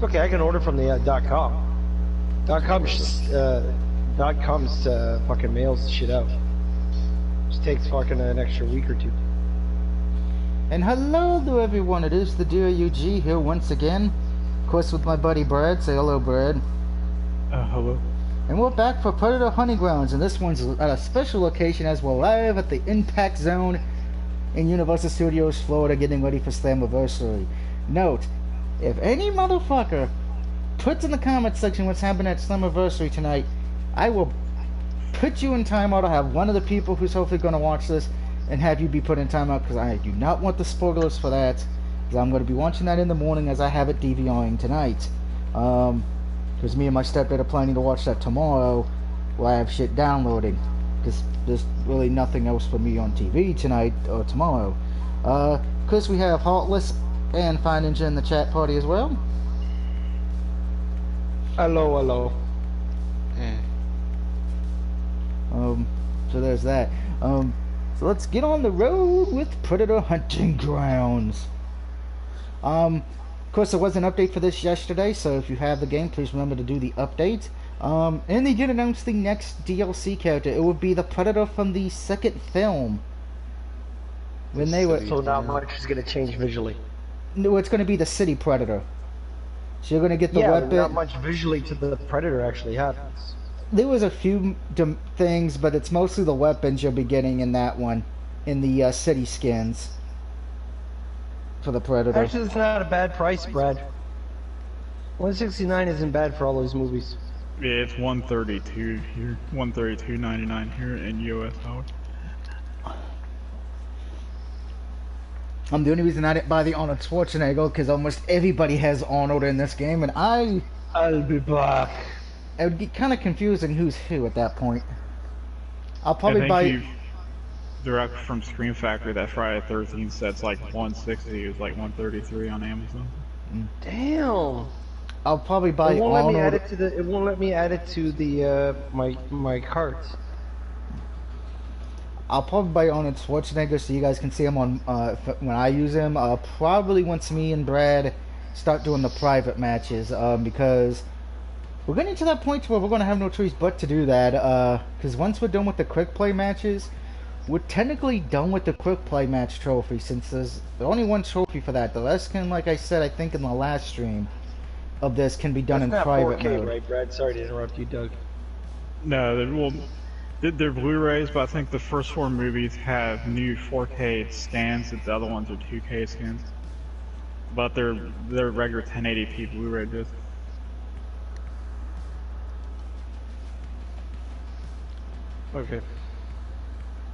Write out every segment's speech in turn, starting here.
Okay, I can order from the .com. .com's fucking mails shit out. Just takes fucking an extra week or two. And hello there everyone, it is the Dear UG here once again. Of course with my buddy Brad. Say hello, Brad. Hello. And we're back for Predator Hunting Grounds, and this one's at a special location as we're live at the Impact Zone in Universal Studios, Florida, getting ready for Slammiversary. Note, if any motherfucker puts in the comment section what's happening at Slammiversary tonight, I will put you in timeout. I'll have one of the people who's hopefully going to watch this and have you be put in timeout, because I do not want the spoilers for that, because I'm going to be watching that in the morning as I have it DVRing tonight. Because me and my stepdad are planning to watch that tomorrow while I have shit downloading, because there's really nothing else for me on TV tonight or tomorrow. Because we have Heartless and Fine Ninja in the chat party as well. Hello, hello. So there's that. So let's get on the road with Predator Hunting Grounds. Of course, there was an update for this yesterday, so if you have the game, please remember to do the update. And they did announce the next DLC character. It would be the Predator from the second film. When they were... So not much is going to change visually. No, it's going to be the City Predator. So you're going to get the weapon... But not much visually to the Predator actually happens. There was a few things, but it's mostly the weapons you'll be getting in that one. In the City skins. For the Predator. Actually, it's not a bad price, Brad. $169 isn't bad for all those movies. Yeah, it's $132 here, $132.99 here in US dollars. The only reason I didn't buy the Arnold Schwarzenegger because almost everybody has Arnold in this game, and I'll be back. It would get kind of confusing who's who at that point. I'll probably buy. Direct from Scream Factory, that Friday the 13th set's like 160. It was like 133 on Amazon. Damn. I'll probably buy It won't Arnold. let me add it to the. It won't let me add it to the my cart. I'll probably buy Arnold Schwarzenegger so you guys can see him on when I use him. Probably once me and Brad start doing the private matches, because we're getting to that point where we're going to have no choice but to do that. Because once we're done with the quick play matches, we're technically done with the quick play match trophy, since there's only one trophy for that. The rest can, like I said, I think in the last stream of this, can be done in private 4K, mode. right, Brad? Sorry to interrupt you, Doug. No, they're Blu-rays, but I think the first 4 movies have new 4K scans, and the other ones are 2K scans. But they're regular 1080p Blu-ray discs. Okay.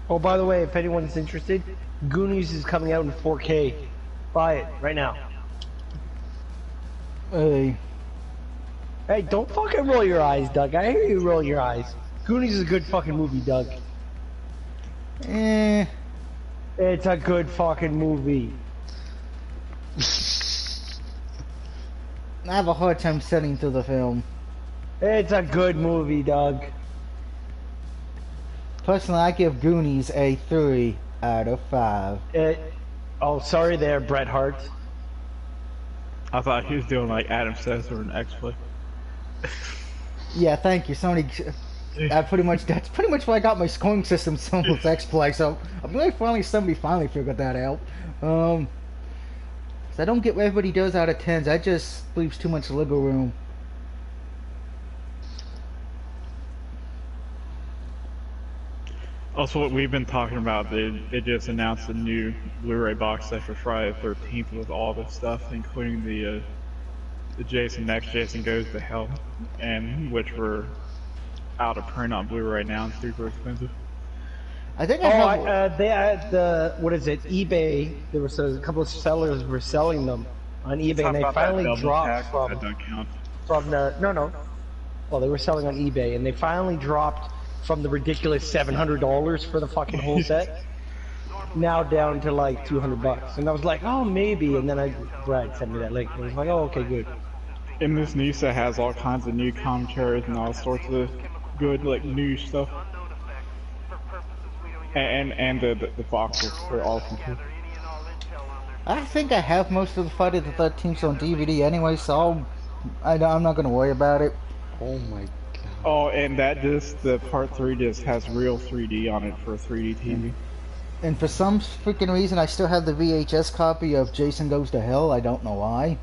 Oh, by the way, if anyone's interested, Goonies is coming out in 4K. Buy it right now. Hey, don't fucking roll your eyes, Doug. I hear you roll your eyes. Goonies is a good fucking movie, Doug. eh. It's a good fucking movie. I have a hard time sitting through the film. It's a good movie, Doug. Personally, I give Goonies a 3 out of 5. Oh, sorry there, Bret Hart. I thought he was doing like Adam says or an X-Play. Yeah, thank you, Sony. That's pretty much why I got my scoring system Sonic's X-Play. So I'm glad somebody finally figured that out. 'Cause I don't get what everybody does out of 10s. That just leaves too much wiggle room. Also, what we've been talking about, they just announced a new Blu-ray box set for Friday the 13th with all this stuff, including the Jason Next Jason Goes to Hell, and which were out of print on Blu-ray now and super expensive. I think they had what is it? eBay. There was a couple of sellers were selling them on eBay, and they finally dropped from the no. Well, they were selling on eBay, and they finally dropped from the ridiculous $700 for the fucking whole set, now down to like $200. And I was like, oh, maybe. And then Brad sent me that link, and I was like, oh, okay, good. And this new set has all kinds of new commentaries and all sorts of good like new stuff. And the boxes are awesome too. I think I have most of the Friday the 13th on DVD anyway, so I'll I'm not gonna worry about it. Oh my god. Oh, and that disc, the Part 3 disc, has real 3D on it for 3D TV. And for some freaking reason, I still have the VHS copy of Jason Goes to Hell. I don't know why.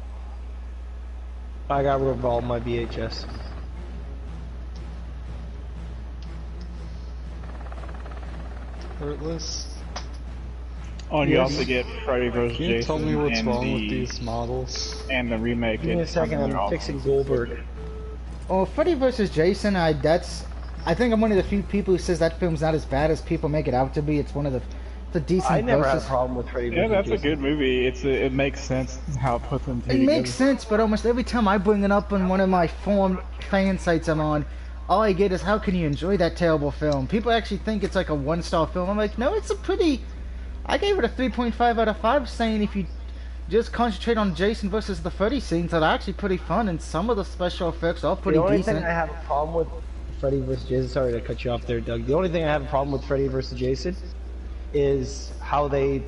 I got rid of all my VHS. Hurtless. Oh, and you also get Freddy vs. Can you Jason. tell me what's and wrong the, with these models? And the remake. Give me a second, I'm fixing Goldberg. Oh, Freddy vs. Jason, I think I'm one of the few people who says that film's not as bad as people make it out to be. It's one of the decent. I never had a problem with Freddy vs. Yeah, that's Jason. a good movie. It makes sense how it puts them together. It makes sense, but almost every time I bring it up on one of my forum fan sites I'm on, all I get is, how can you enjoy that terrible film? People actually think it's like a 1-star film. I'm like, no, it's a pretty... I gave it a 3.5 out of 5, saying if you just concentrate on Jason versus the Freddy scenes, they're actually pretty fun, and some of the special effects are pretty decent. The only thing I have a problem with Freddy vs. Jason, sorry to cut you off there, Doug. The only thing I have a problem with Freddy vs. Jason is how they,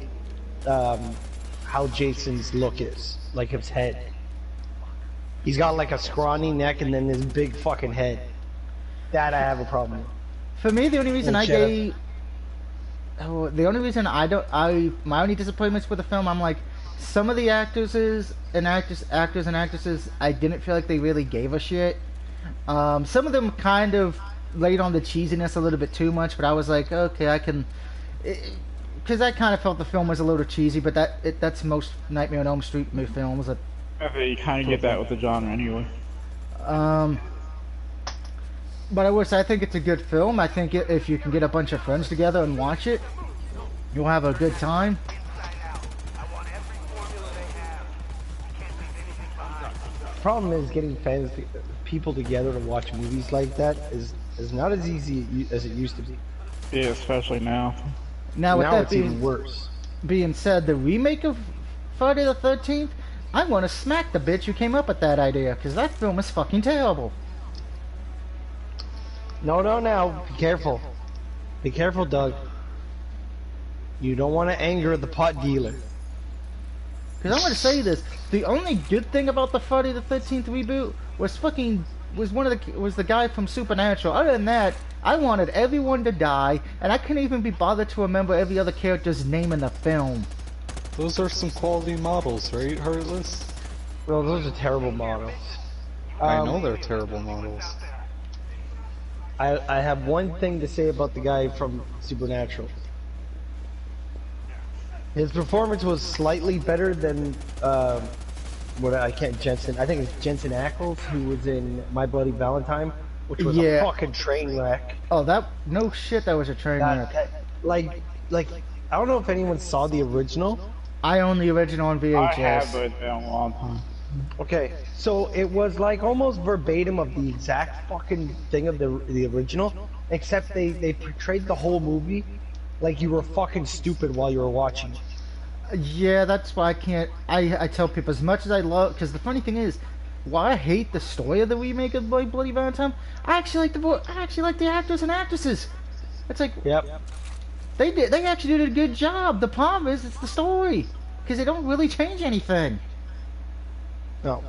how Jason's look is, like his head. He's got like a scrawny neck and then this big fucking head. That I have a problem with. For me, the only reason my only disappointments with the film, I'm like, some of the actors and actresses, I didn't feel like they really gave a shit. Some of them kind of laid on the cheesiness a little bit too much, but I was like, okay, I can, because I kind of felt the film was a little cheesy, but that's most Nightmare on Elm Street films. You kind of get that with the genre anyway. But I would say I think it's a good film. I think if you can get a bunch of friends together and watch it, you'll have a good time. The problem is getting people together to watch movies like that is not as easy as it used to be. Yeah, especially now. Now with that it's even worse. Being said, the remake of Friday the 13th, I want to smack the bitch who came up with that idea, because that film is fucking terrible. No. Be careful. Be careful, Doug. You don't want to anger the pot dealer. Because I'm going to say this. The only good thing about the Friday the 13th reboot was the guy from Supernatural. Other than that, I wanted everyone to die, and I couldn't even be bothered to remember every other character's name in the film. Those are some quality models, right, Heartless? Well, those are terrible models. I know they're terrible models. I have one thing to say about the guy from Supernatural. His performance was slightly better than Jensen. I think it's Jensen Ackles, who was in My Bloody Valentine, which was a fucking train wreck. Oh, no shit, that was a train wreck. Like I don't know if anyone saw the original. I own the original on VHS. I have, but it's been a long time. Okay, so it was like almost verbatim of the exact fucking thing of the original, except they portrayed the whole movie like you were fucking stupid while you were watching it. Yeah, that's why I can't. I tell people, as much as I love, because the funny thing is, while I hate the story of the remake of My Bloody Valentine, I actually like the actors and actresses. It's like, yep, they actually did a good job. The problem is, it's the story, because they don't really change anything. No.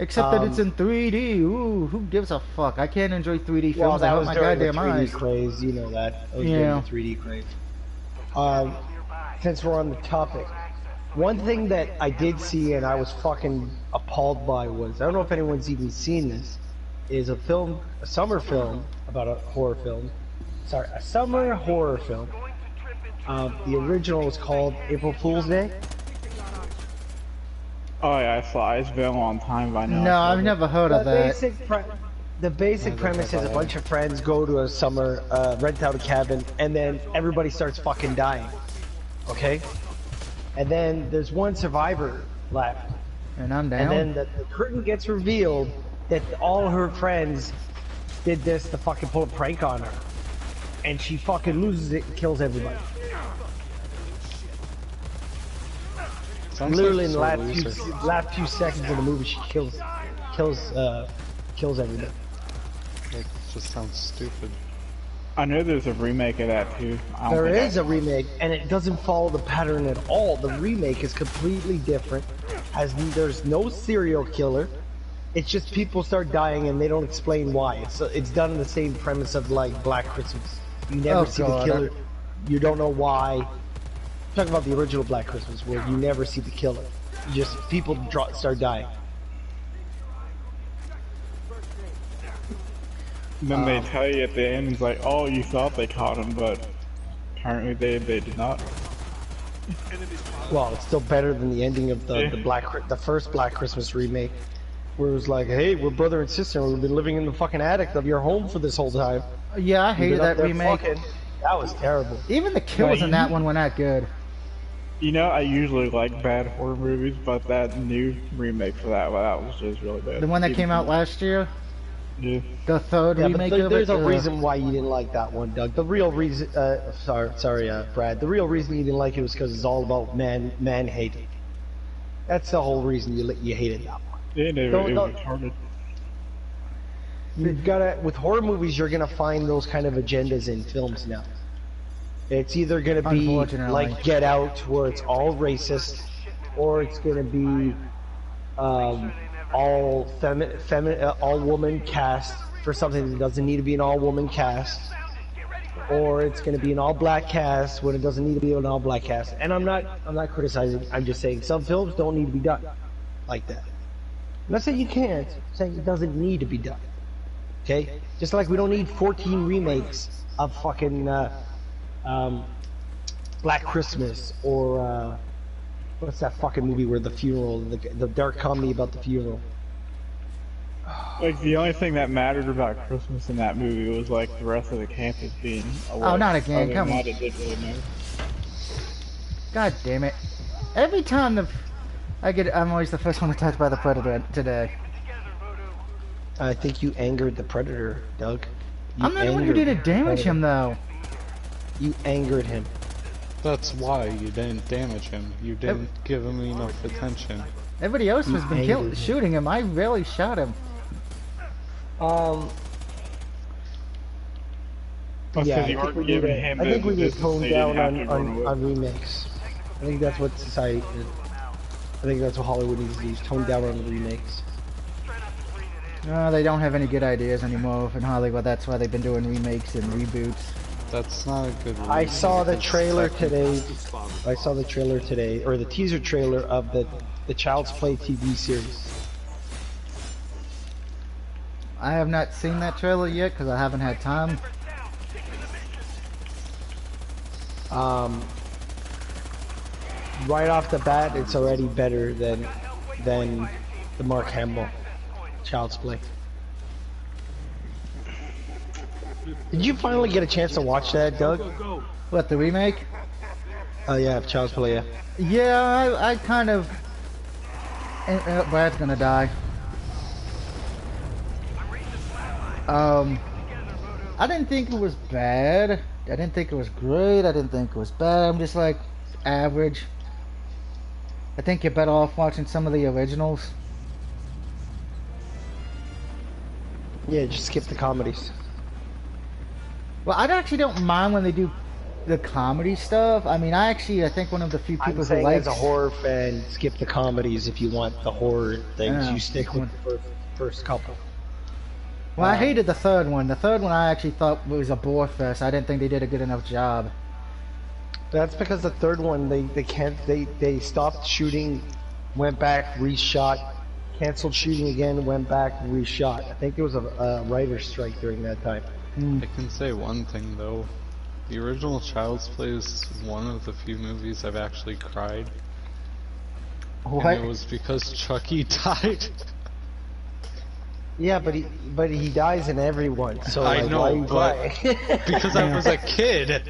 Except that it's in 3D. Ooh, who gives a fuck? I can't enjoy 3D films. I hurt my goddamn eyes. 3D craze, you know that. I was yeah. Doing the 3D craze. Since we're on the topic, one thing that I did see and I was fucking appalled by was, I don't know if anyone's even seen this, is a summer film about a horror film. Sorry, a summer horror film. The original was called April Fool's Day. Oh yeah, I saw it. It's been a long time by now. No, I've never heard of that. The basic premise is a bunch of friends go to a summer, rent out a cabin, and then everybody starts fucking dying. Okay? And then there's one survivor left. And I'm down. And then the curtain gets revealed that all her friends did this to fucking pull a prank on her. And she fucking loses it and kills everybody. Literally in the last few seconds of the movie, she kills everybody. That just sounds stupid. I know there's a remake of that too. There is a remake, and it doesn't follow the pattern at all. The remake is completely different. There's no serial killer. It's just people start dying and they don't explain why. It's done in the same premise of like Black Christmas. You never see the killer. You don't know why. Talk about the original Black Christmas, where you never see the killer. Just people start dying. Then they tell you at the end, it's like, oh, you thought they caught him, but apparently they did not. Well, it's still better than the ending of the first Black Christmas remake, where it was like, hey, we're brother and sister, and we've been living in the fucking attic of your home for this whole time. Yeah, I hated that remake. That was terrible. Even the kills in that one were not good. You know, I usually like bad horror movies, but that new remake for that was just really bad. The one that came out last year? Yeah. The third remake of it? There's a reason why you didn't like that one, Doug. The real reason, sorry, Brad. The real reason you didn't like it was because it's all about man hate. That's the whole reason you hated that one. Yeah, it was retarded. You've gotta, with horror movies, you're gonna find those kind of agendas in films now. It's either gonna be like Get Out, where it's all racist, or it's gonna be all woman cast for something that doesn't need to be an all woman cast, or it's gonna be an all black cast when it doesn't need to be an all black cast. And I'm not criticizing. I'm just saying some films don't need to be done like that. I'm not saying you can't. I'm saying it doesn't need to be done. Okay? Just like we don't need 14 remakes of fucking Black Christmas or what's that fucking movie where the funeral, the dark comedy about the funeral. Like the only thing that mattered about Christmas in that movie was like the rest of the campus being away. Oh, not again! Come on. It didn't really matter. God damn it! Every time I'm always the first one to talk about the Predator today. I think you angered the Predator, Doug. I'm not the one who didn't damage him, though. You angered him. That's why you didn't damage him. You didn't give him enough attention. Everybody else has been shooting him. I rarely shot him. Yeah, I think we need to tone down on remakes. I think that's what society is. I think that's what Hollywood needs to do, is tone down on the remakes. No, they don't have any good ideas anymore in Hollywood. That's why they've been doing remakes and reboots. That's not a good remake. I saw the trailer today. Or the teaser trailer of the Child's Play TV series. I have not seen that trailer yet because I haven't had time. Right off the bat, it's already better than the Mark Hamill Child's Play. Did you finally get a chance to watch that, Doug? What, the remake? Oh yeah, Child's Play, yeah. Yeah, I kind of... Brad's gonna die. I didn't think it was bad. I didn't think it was great. I didn't think it was bad. I'm just like, average. I think you're better off watching some of the originals. Yeah, just skip the comedies. Well, I actually don't mind when they do the comedy stuff. I mean, I think one of the few people who likes... as a horror fan, skip the comedies if you want the horror things. You stick with the first couple. Well, I hated the third one. The third one I actually thought was a bore fest. I didn't think they did a good enough job. That's because the third one, they stopped shooting, went back, reshot, canceled shooting again, went back, reshot. I think there was a writer's strike during that time. I can say one thing though. The original Child's Play is one of the few movies I've actually cried. What? And it was because Chucky died. Yeah, but he dies in every one. So I like, know, why you but cry? because I was a kid.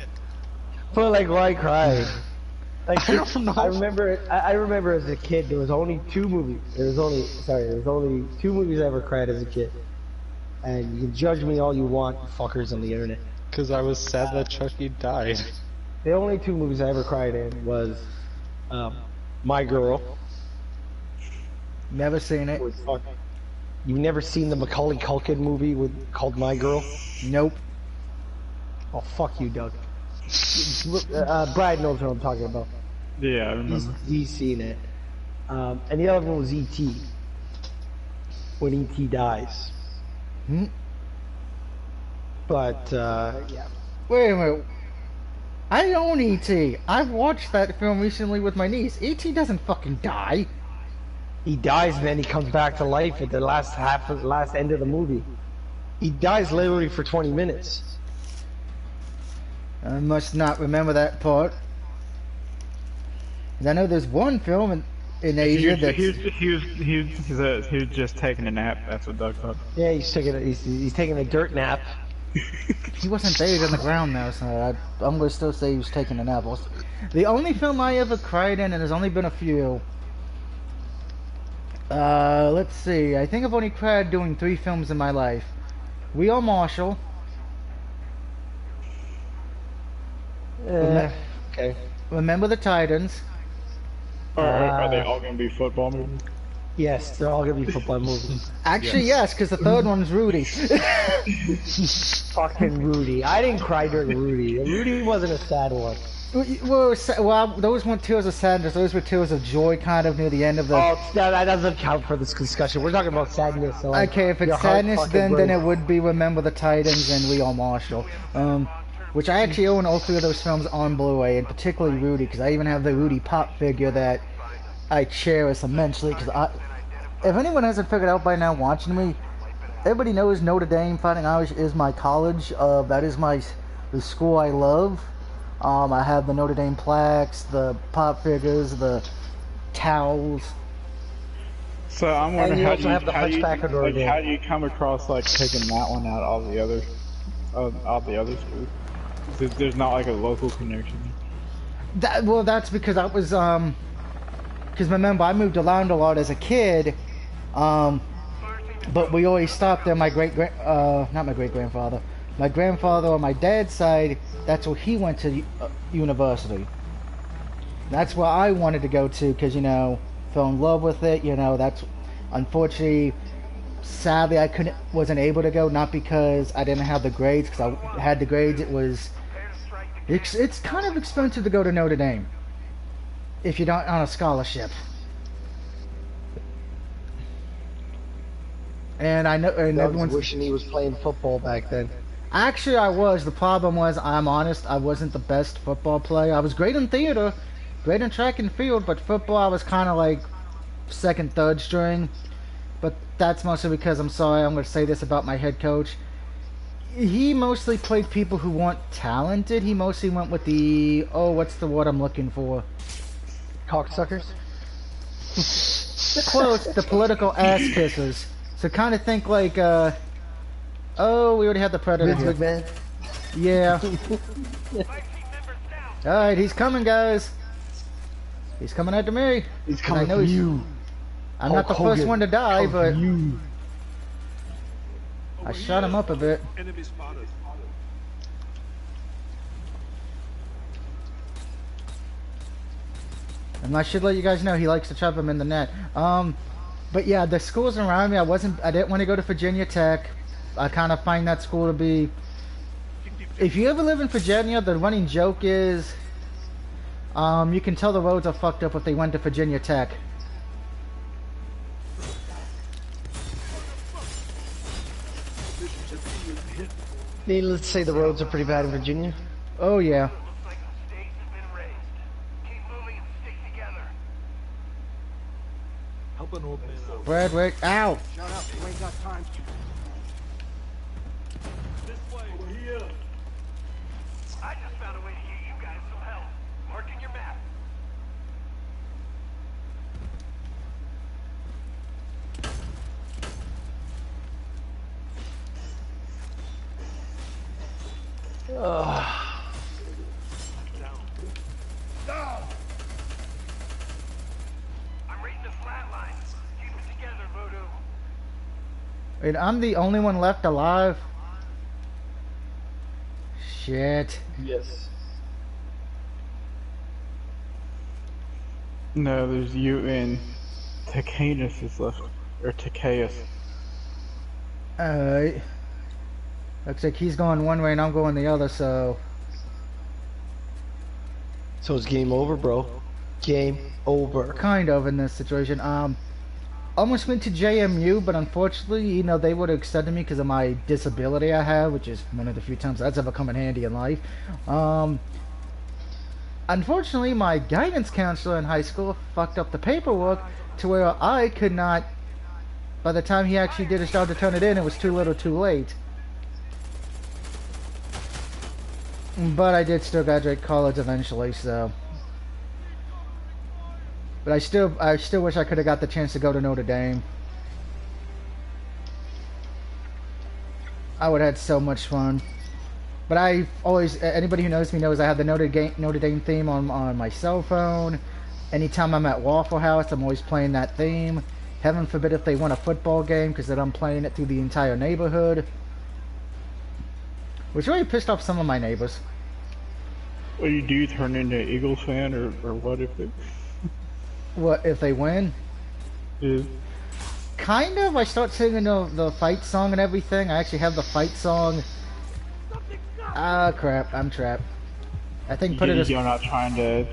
But like, why cry? Like, I don't know. I remember as a kid there was only two movies. There was only two movies I ever cried as a kid. And you can judge me all you want, fuckers on the internet. Because I was sad that Chucky died. The only two movies I ever cried in was My Girl. Never seen it. You've never seen the Macaulay Culkin movie called My Girl? Nope. Oh, fuck you, Doug. Brad knows what I'm talking about. Yeah, I remember. He's seen it. And the other one was E.T. When E.T. dies. Hmm? But, yeah. Wait a minute. I own E.T. I've watched that film recently with my niece. E.T. doesn't fucking die. He dies and then he comes back to life at the last end of the movie. He dies literally for 20 minutes. I must not remember that part. 'Cause I know there's one film in Asia that's... He was just taking a nap. That's what Doug thought. Yeah, he's taking a dirt nap. He wasn't buried on the ground though, so I'm gonna still say he was taking a nap. The only film I ever cried in, and there's only been a few. Let's see. I think I've only cried doing 3 films in my life. We Are Marshall. Okay. Remember the Titans. Are they all gonna be football movies? Yes, they're all gonna be football movies. Actually, yes, because the third one's Rudy. Fucking Rudy. I didn't cry during Rudy. Rudy wasn't a sad one. Well, those weren't tears of sadness. Those were tears of joy, kind of near the end of the. Oh, that doesn't count for this discussion. We're talking about sadness. So okay, if it's sadness, then it would be Remember the Titans and We Are Marshall. Which I actually own all 3 of those films on Blu-ray, and particularly Rudy, because I even have the Rudy pop figure that I cherish immensely. Because if anyone hasn't figured out by now watching me, everybody knows Notre Dame Fighting Irish is my college. That is the school I love. I have the Notre Dame plaques, the pop figures, the towels. So I'm wondering how do you come across like taking that one out of all the other schools? There's not like a local connection. That's because I was because remember I moved around a lot as a kid, but we always stopped there. My grandfather on my dad's side, that's where he went to university. That's where I wanted to go to because, fell in love with it. That's unfortunately, sadly, I wasn't able to go, not because I didn't have the grades, because I had the grades. It's kind of expensive to go to Notre Dame if you're not on a scholarship. And I know, and everyone's wishing he was playing football back then. Actually, I was. The problem was, I'm honest, I wasn't the best football player. I was great in theater, great in track and field, but football I was kind of like second, third string. But that's mostly because, I'm sorry, I'm going to say this about my head coach. He mostly played people who weren't talented. He mostly went with the, what's the word I'm looking for? Cocksuckers? Close, the political ass kissers. So kind of think like, we already had the Predator Vince McMahon? Yeah. Alright, he's coming, guys. He's coming after me. He's coming for you. I'm not the first one to die, but I shot him up a bit. And I should let you guys know he likes to trap him in the net. But yeah, the schools around me, I didn't want to go to Virginia Tech. I kind of find that school to be... If you ever live in Virginia, the running joke is... you can tell the roads are fucked up if they went to Virginia Tech. Let's say the roads are pretty bad in Virginia. Oh yeah. Brad, wait, ow! Shut up, you ain't got time. This way, over here. I just found a way to get you guys some help. Marking your map. Wait, I'm the only one left alive? Shit. Yes. No, there's you and Tacanus is left. Or Takeus. Alright. Looks like he's going one way and I'm going the other, so... So it's game over, bro. Game over. Kind of in this situation. Almost went to JMU, but unfortunately, you know, they would have extended me because of my disability I have, which is one of the few times that's ever come in handy in life. Unfortunately, my guidance counselor in high school fucked up the paperwork to where I could not... By the time he actually did his job to turn it in, it was too little too late. But I did still graduate college eventually, so... But I still wish I could have got the chance to go to Notre Dame. I would have had so much fun. But I always, anybody who knows me knows I have the Notre Dame theme on my cell phone. Anytime I'm at Waffle House, I'm always playing that theme. Heaven forbid if they won a football game, because then I'm playing it through the entire neighborhood. Which really pissed off some of my neighbors. Well, you do turn into an Eagles fan, or what if it... What, if they win? Yeah. Kind of. I start singing the fight song and everything. I actually have the fight song. Ah, crap. I'm trapped. I think put it as... You're not trying to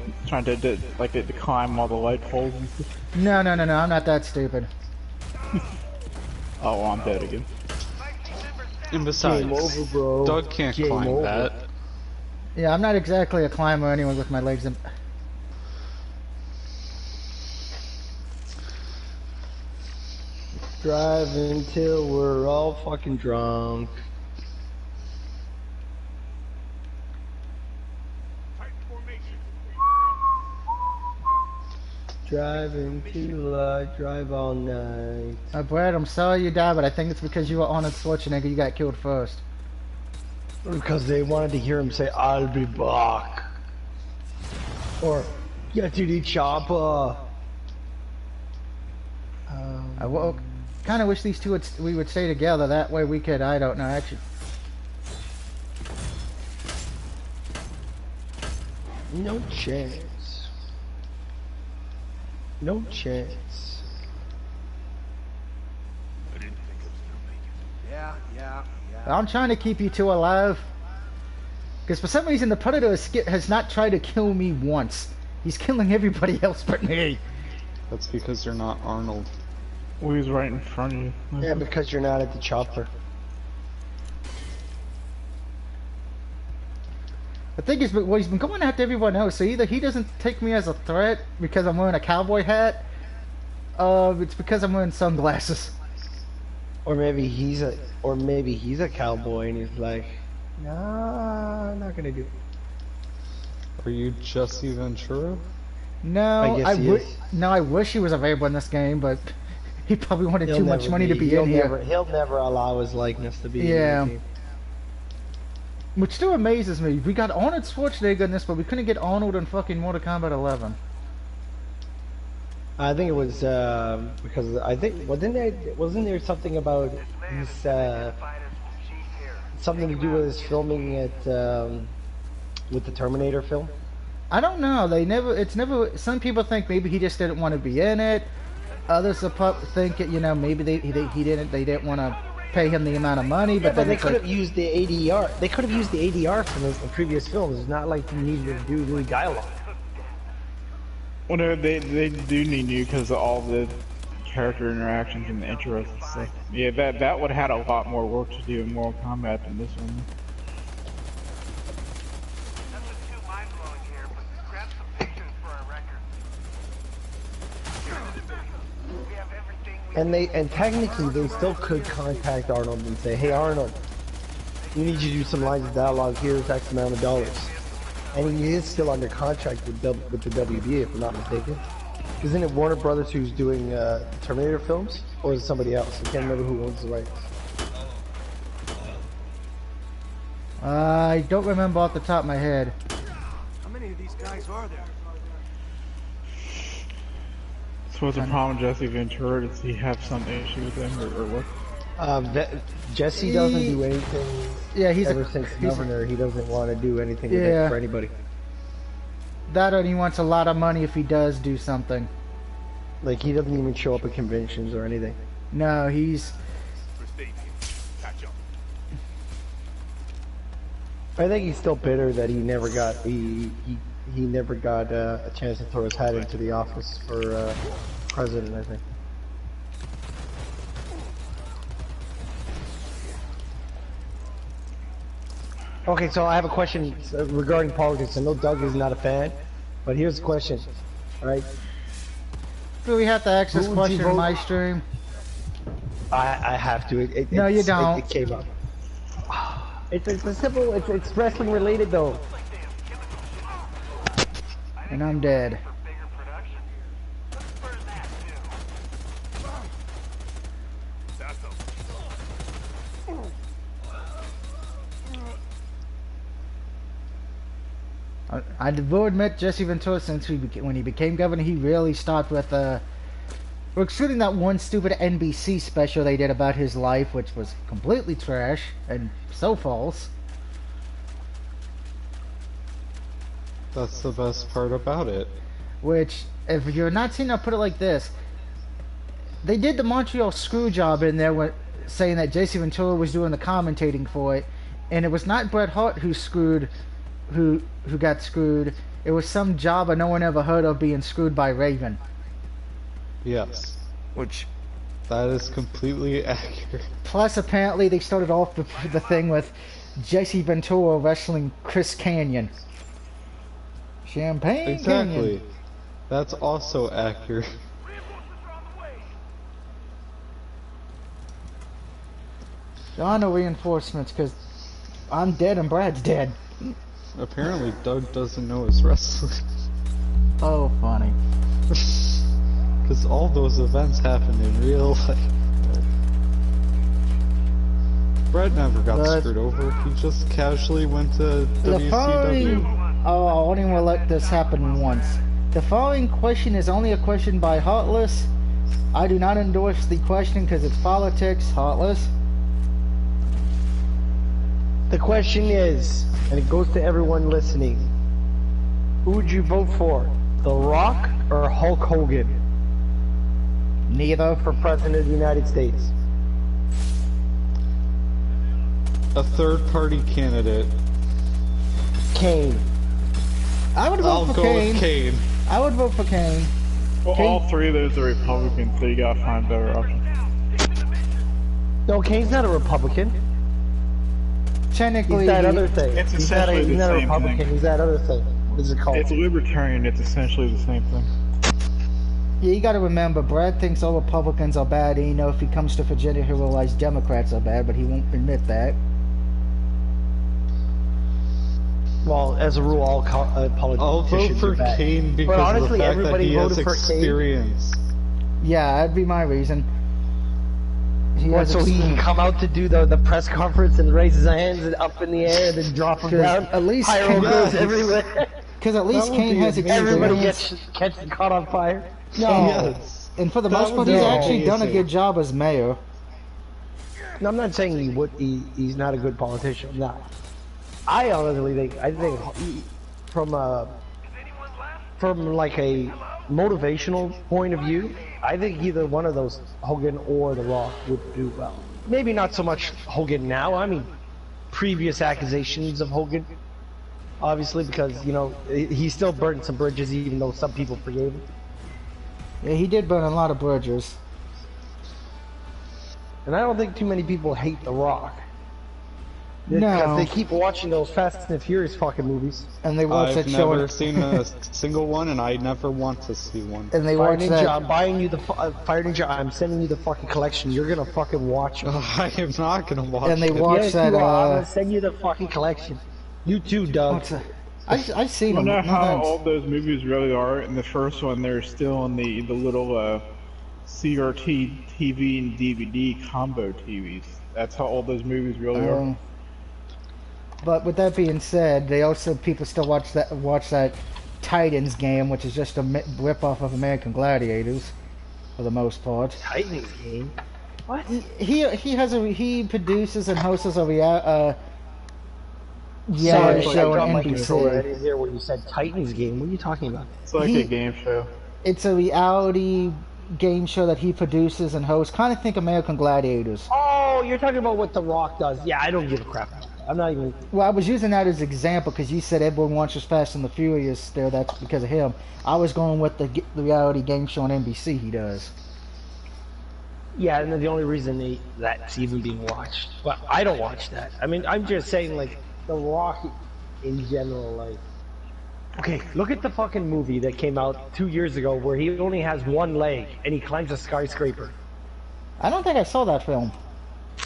climb all the light poles and stuff? No. I'm not that stupid. Oh, well, I'm dead again. And besides, Game over, bro. Doug can't Game climb over. that. Yeah, I'm not exactly a climber anyway with my legs. Drive until we're all fucking drunk. Driving till I drive all night. Brad, I'm sorry you died, but I think it's because you were Arnold Schwarzenegger. You got killed first. Because they wanted to hear him say, "I'll be back." Or, "Get to the chopper." I kind of wish these two we would stay together. That way we could, I don't know, actually. No chance. No chance. Yeah. I'm trying to keep you two alive. Because for some reason the Predator has not tried to kill me once. He's killing everybody else but me. That's because you're not Arnold. Well, he's right in front of you. Yeah, because you're not at the chopper. The thing is, well, he's been going after everyone else, so either he doesn't take me as a threat because I'm wearing a cowboy hat, it's because I'm wearing sunglasses. Or maybe he's a cowboy and he's like, nah, I'm not gonna do it. Are you Jesse Ventura? No, I wish he was available in this game, but he probably wanted too much money to be in here. He'll never allow his likeness to be Yeah. in the game. Which still amazes me. We got Arnold Schwarzenegger in this, but we couldn't get Arnold in fucking Mortal Kombat 11. I think it was because I think wasn't there something about his something to do with his filming at with the Terminator film? I don't know. Some people think maybe he just didn't want to be in it. Others think maybe they didn't want to pay him the amount of money. But then they could have used the ADR. They could have used the ADR from the previous films. It's not like you needed to do really dialogue. Well, no, they do need you because of all the character interactions and the intros and stuff. Yeah, that would have had a lot more work to do in Mortal Kombat than this one. Nothing too mind-blowing here, but grab some pictures for our records. We have everything And technically they still could contact Arnold and say, "Hey Arnold, we need you to do some lines of dialogue. Here's X amount of dollars." And he is still under contract with the WB, if I'm not mistaken. Isn't it Warner Brothers who's doing Terminator films, or is it somebody else? I can't remember who owns the rights. I don't remember off the top of my head. How many of these guys are there? So what's the problem with Jesse Ventura? Does he have some issue with him, or what? Jesse doesn't do anything. Yeah, ever since governor, he doesn't want to do anything with Yeah. it for anybody. That and he wants a lot of money if he does do something. Like, he doesn't even show up at conventions or anything. No, he's... I think he's still bitter that he never got a chance to throw his hat into the office for president. I think. Okay, so I have a question regarding politics. I know Doug is not a fan, but here's the question, right? Do we have to ask this question in my stream? I have to. No, you don't. It came up. It's a simple. It's wrestling related though. And I'm dead. I will admit, Jesse Ventura, since when he became governor, he really stopped with excluding that one stupid NBC special they did about his life, which was completely trash and so false. That's the best part about it. Which, if you're not seen, I'll put it like this. They did the Montreal screw job in there, saying that Jesse Ventura was doing the commentating for it, and it was not Bret Hart who got screwed. It was some jobber no one ever heard of being screwed by Raven. Yes. Which... that is completely accurate. Plus, apparently, they started off the thing with Jesse Ventura wrestling Chris Canyon. Champagne exactly. Canyon. That's also accurate. There are no reinforcements because I'm dead and Brad's dead. Apparently, Doug doesn't know his wrestling. Oh, funny. Because all those events happened in real life. Brett never got screwed over. He just casually went to WCW. Oh, I only want to let this happen once. The following question is only a question by Heartless. I do not endorse the question because it's politics. Heartless. The question is, and it goes to everyone listening, who would you vote for? The Rock or Hulk Hogan? Neither. For President of the United States. A third-party candidate. Kane. I would vote for Kane. With Kane. I would vote for Kane. Well, Kane. all three of those are Republicans, so you gotta find better options. No, Kane's not a Republican. Technically, he's that other thing. It's he's not a Republican. thing. He's that other thing. What is it called? It's libertarian. It's essentially the same thing. Yeah, you gotta remember, Brad thinks all Republicans are bad, and you know if he comes to Virginia, he'll realize Democrats are bad, but he won't admit that. Well, as a rule, all politicians I'll vote for are bad. Kane because but honestly, of the fact everybody that he voted has for experience. Kane. Yeah, that'd be my reason. So he can come out to do the press conference and raise his hands and up in the air and then drop them down. At least Pyro goes everywhere. Because at least Kane has experience. Everybody gets caught on fire. No. Yes. And for the most part, he's actually done a good job as mayor. No, I'm not saying he's not a good politician. No. I honestly think from like a motivational point of view, I think either one of those, Hogan or The Rock, would do well. Maybe not so much Hogan now. I mean, previous accusations of Hogan, obviously, because you know he still burned some bridges, even though some people forgave him. Yeah, he did burn a lot of bridges. And I don't think too many people hate The Rock. No. Because they keep watching those Fast and Furious fucking movies. And they watch that show. I've never seen a single one, and I never want to see one. And they Fire watch Ninja, that. I'm buying you the Fire Ninja. I'm sending you the fucking collection. You're gonna fucking watch it. I am not gonna watch it. And they watch yes, that. You are. I'm gonna send you the fucking collection. You too, Doug. I've seen I them. know No how thanks. old those movies really are. In the first one, they're still in the little CRT TV and DVD combo TVs. That's how old those movies really are. But with that being said, they also people still watch that Titans game, which is just a rip off of American Gladiators, for the most part. Titans game. What? He produces and hosts a reality Sorry, show I on dropped my controller. I NBC. didn't hear what you said. Titans game. What are you talking about? It's like a game show. It's a reality game show that he produces and hosts. Kind of think American Gladiators. Oh, you're talking about what The Rock does. Yeah, I don't give a crap. I'm not even. Well, I was using that as an example because you said everyone watches Fast and the Furious. There, that's because of him. I was going with the reality game show on NBC. He does. Yeah, and the only reason that's even being watched. But I don't watch that. I mean, I'm just saying, like, The Rock in general, like. Okay, look at the fucking movie that came out 2 years ago where he only has one leg and he climbs a skyscraper. I don't think I saw that film.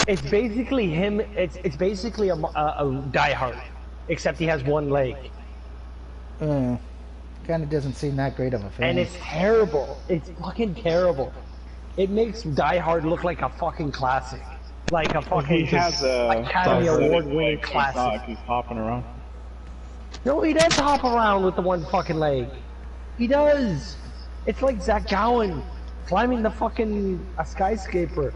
It's basically him. It's basically a Die Hard, except he has one leg. Kind of doesn't seem that great of a film. And it's terrible. It's fucking terrible. It makes Die Hard look like a fucking classic, like a fucking Academy Award-winning classic. He's hopping around. No, he does hop around with the one fucking leg. He does. It's like Zach Gowen climbing a skyscraper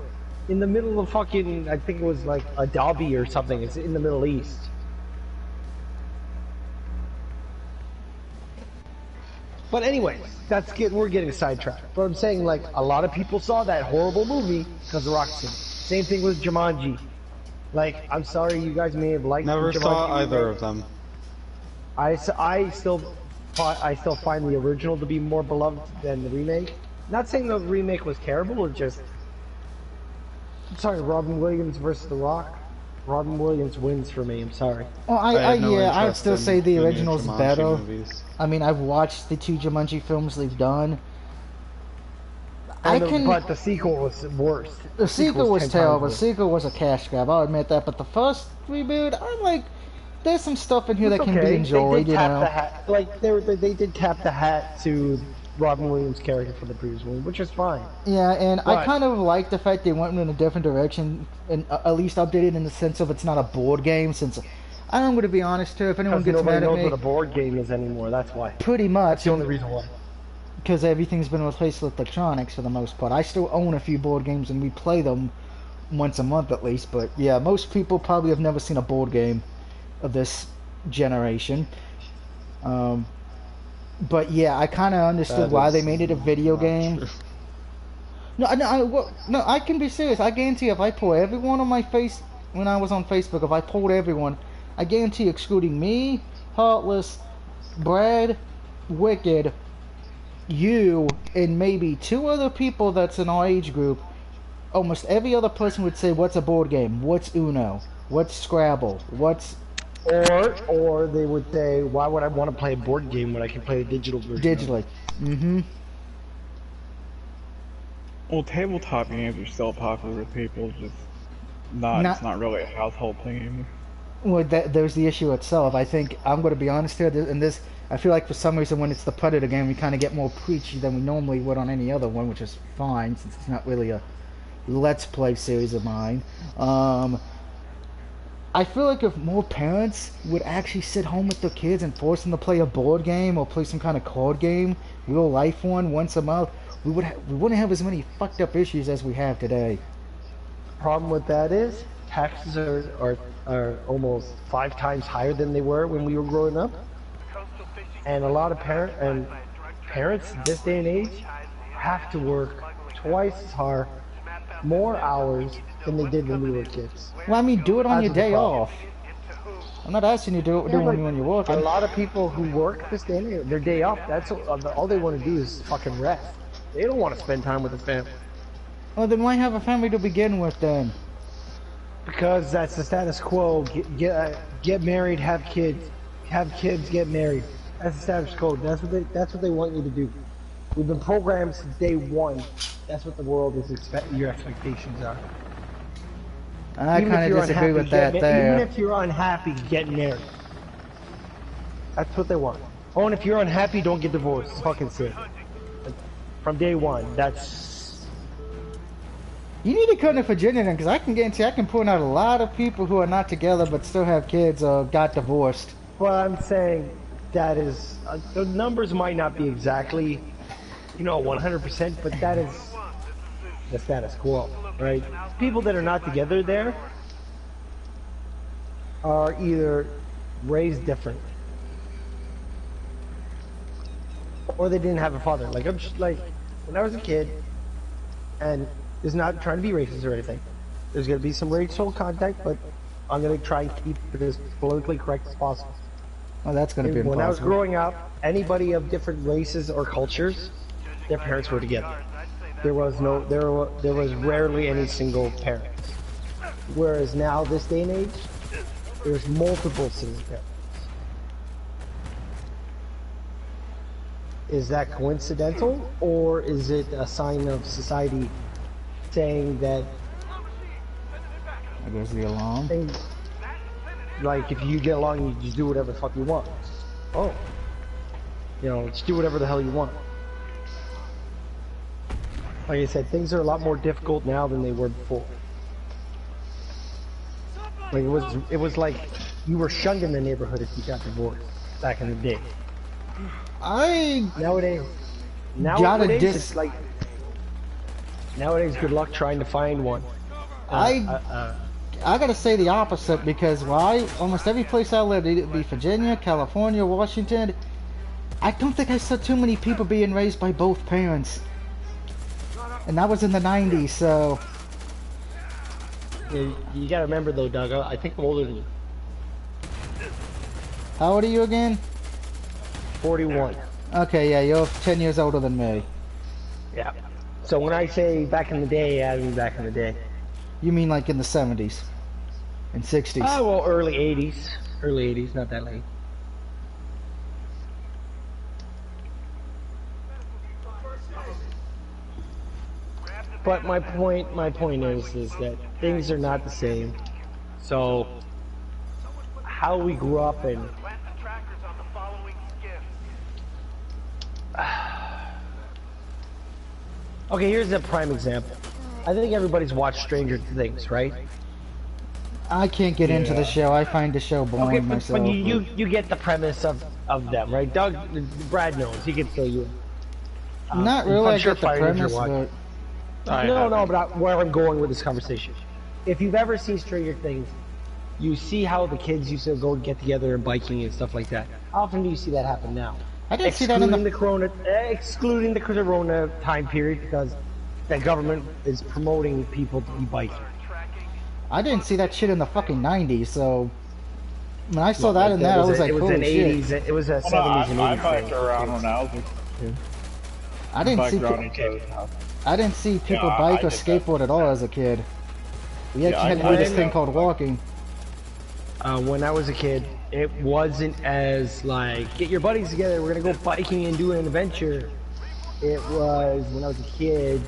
in the middle of fucking, I think it was like a Dhabi or something. It's in the Middle East. But anyway, we're getting sidetracked. But I'm saying, like, a lot of people saw that horrible movie because of Rock's in it. Same thing with Jumanji. Like, I'm sorry, you guys may have liked Never Jumanji saw either of them. I still find the original to be more beloved than the remake. Not saying the remake was terrible, it's just... I'm sorry, Robin Williams versus The Rock. Robin Williams wins for me, I'm sorry. Well, I'd still say the original's better. Movies. I mean, I've watched the 2 Jumanji films they've done. But the sequel was worse. The sequel was terrible. The sequel was a cash grab, I'll admit that. But the first reboot, I'm like... There's some stuff in here that can be enjoyed, you know. They did tap the hat to Robin Williams' character for the previous one, which is fine. Yeah, and I kind of like the fact they went in a different direction, and at least updated in the sense of it's not a board game. Since I'm going to be honest too, if anyone gets mad at me, nobody knows what a board game is anymore. That's why. Pretty much. That's the only reason why. Because everything's been replaced with electronics for the most part. I still own a few board games, and we play them once a month at least. But yeah, most people probably have never seen a board game of this generation. But yeah, I kind of understood why they made it a video game. No, I can be serious. I guarantee if I pull everyone on my face when I was on Facebook, if I pulled everyone, I guarantee excluding me, Heartless, Brad, Wicked, you, and maybe 2 other people that's in our age group, almost every other person would say, what's a board game? What's Uno? What's Scrabble? What's... Or they would say, why would I want to play a board game when I can play a digital version? Digitally. Mm-hmm. Well, tabletop games are still popular with people, just it's not really a household thing anymore. Well, there's the issue itself. I think, I'm going to be honest here, and this, I feel like for some reason when it's the Predator game, we kind of get more preachy than we normally would on any other one, which is fine, since it's not really a Let's Play series of mine. I feel like if more parents would actually sit home with their kids and force them to play a board game or play some kind of card game, real life one, once a month, we wouldn't have as many fucked up issues as we have today. Problem with that is taxes are almost 5 times higher than they were when we were growing up, and a lot of parents this day and age have to work twice as hard, more hours than they did when we were kids. Well, I mean, do it on your day off. I'm not asking you to do it when you're working. A lot of people who work this day and age, their day off, that's all they want to do is fucking rest. They don't want to spend time with the family. Well, then why have a family to begin with then? Because that's the status quo. Get married, have kids, get married. That's the status quo. That's what they want you to do. We've been programmed since day one. That's what the world is your expectations are. I kind of disagree with that there. Even if you're unhappy, get married. That's what they want. Oh, and if you're unhappy, don't get divorced. It's fucking sick. From day one, that's... You need to cut in Virginia then, because I can guarantee I can point out a lot of people who are not together but still have kids or got divorced. Well, I'm saying that is... the numbers might not be exactly, 100%, but that is the status quo, right? People that are not together there are either raised different or they didn't have a father. Like, I'm just like, when I was a kid, and it's not trying to be racist or anything, there's going to be some racial contact, but I'm gonna try and keep it as politically correct as possible. Oh, that's gonna be impossible. When I was growing up, anybody of different races or cultures, their parents were together. There was rarely any single parent. Whereas now, this day and age, there's multiple single parents. Is that coincidental, or is it a sign of society saying that? There goes the alarm. Like, if you get along, you just do whatever the fuck you want. Oh. You know, just do whatever the hell you want. Like I said, things are a lot more difficult now than they were before. Like, it was like you were shunned in the neighborhood if you got divorced back in the day. Nowadays it's like, nowadays, good luck trying to find one. I gotta say the opposite, because almost every place I lived, either it be Virginia, California, Washington, I don't think I saw too many people being raised by both parents. And that was in the 90s, so... You gotta remember though, Doug, I think I'm older than you. How old are you again? 41. Okay, yeah, you're 10 years older than me. Yeah. So when I say back in the day, I mean back in the day. You mean like in the 70s and 60s? Oh, well, early 80s. Early 80s, not that late. But my point is that things are not the same. So, how we grew up and... Okay, here's a prime example. I think everybody's watched Stranger Things, right? I can't get into the show. I find the show boring myself. But you get the premise of them, right? Brad knows. He can fill you in. Not really. I'm sure I get the premise, but... No, but where I'm going with this conversation. If you've ever seen Stranger Things, you see how the kids used to go get together and biking and stuff like that. How often do you see that happen now? I didn't see that in excluding the Corona time period, because the government is promoting people to be biking. I didn't see that shit in the fucking 90s, so when I saw that in that, I was like, holy shit. It was a 70s and 80s. I biked around when I was a kid. I didn't see people bike or skateboard at all as a kid. We actually had to do this thing called walking. When I was a kid, it wasn't as like, get your buddies together, we're gonna go biking and do an adventure. It was, when I was a kid,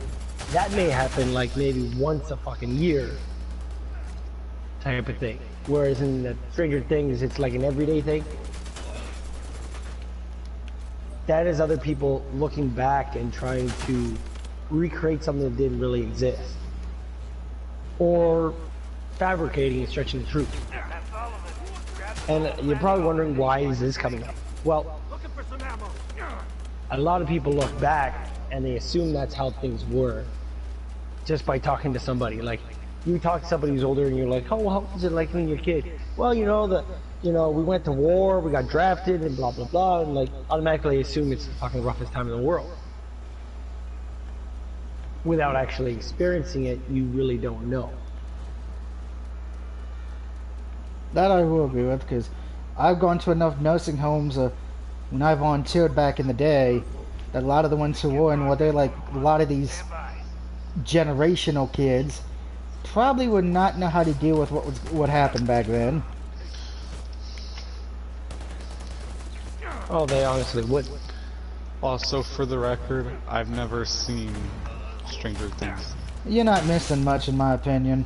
that may happen like maybe once a fucking year type of thing. Whereas in the Stranger Things, it's like an everyday thing. That is other people looking back and trying to recreate something that didn't really exist. Or fabricating and stretching the truth. And you're probably wondering, why is this coming up? Well, a lot of people look back and they assume that's how things were just by talking to somebody. Like, you talk to somebody who's older and you're like, oh, well, how was it like when you were a kid? Well, we went to war, we got drafted, and blah, blah, blah, and like, automatically assume it's the fucking roughest time in the world. Without actually experiencing it, you really don't know. That I will agree with, because I've gone to enough nursing homes when I volunteered back in the day, that a lot of the ones who were in, they're like, a lot of these generational kids probably would not know how to deal with what happened back then. Oh, they honestly would. Also, for the record, I've never seen Stranger Things. You're not missing much, in my opinion.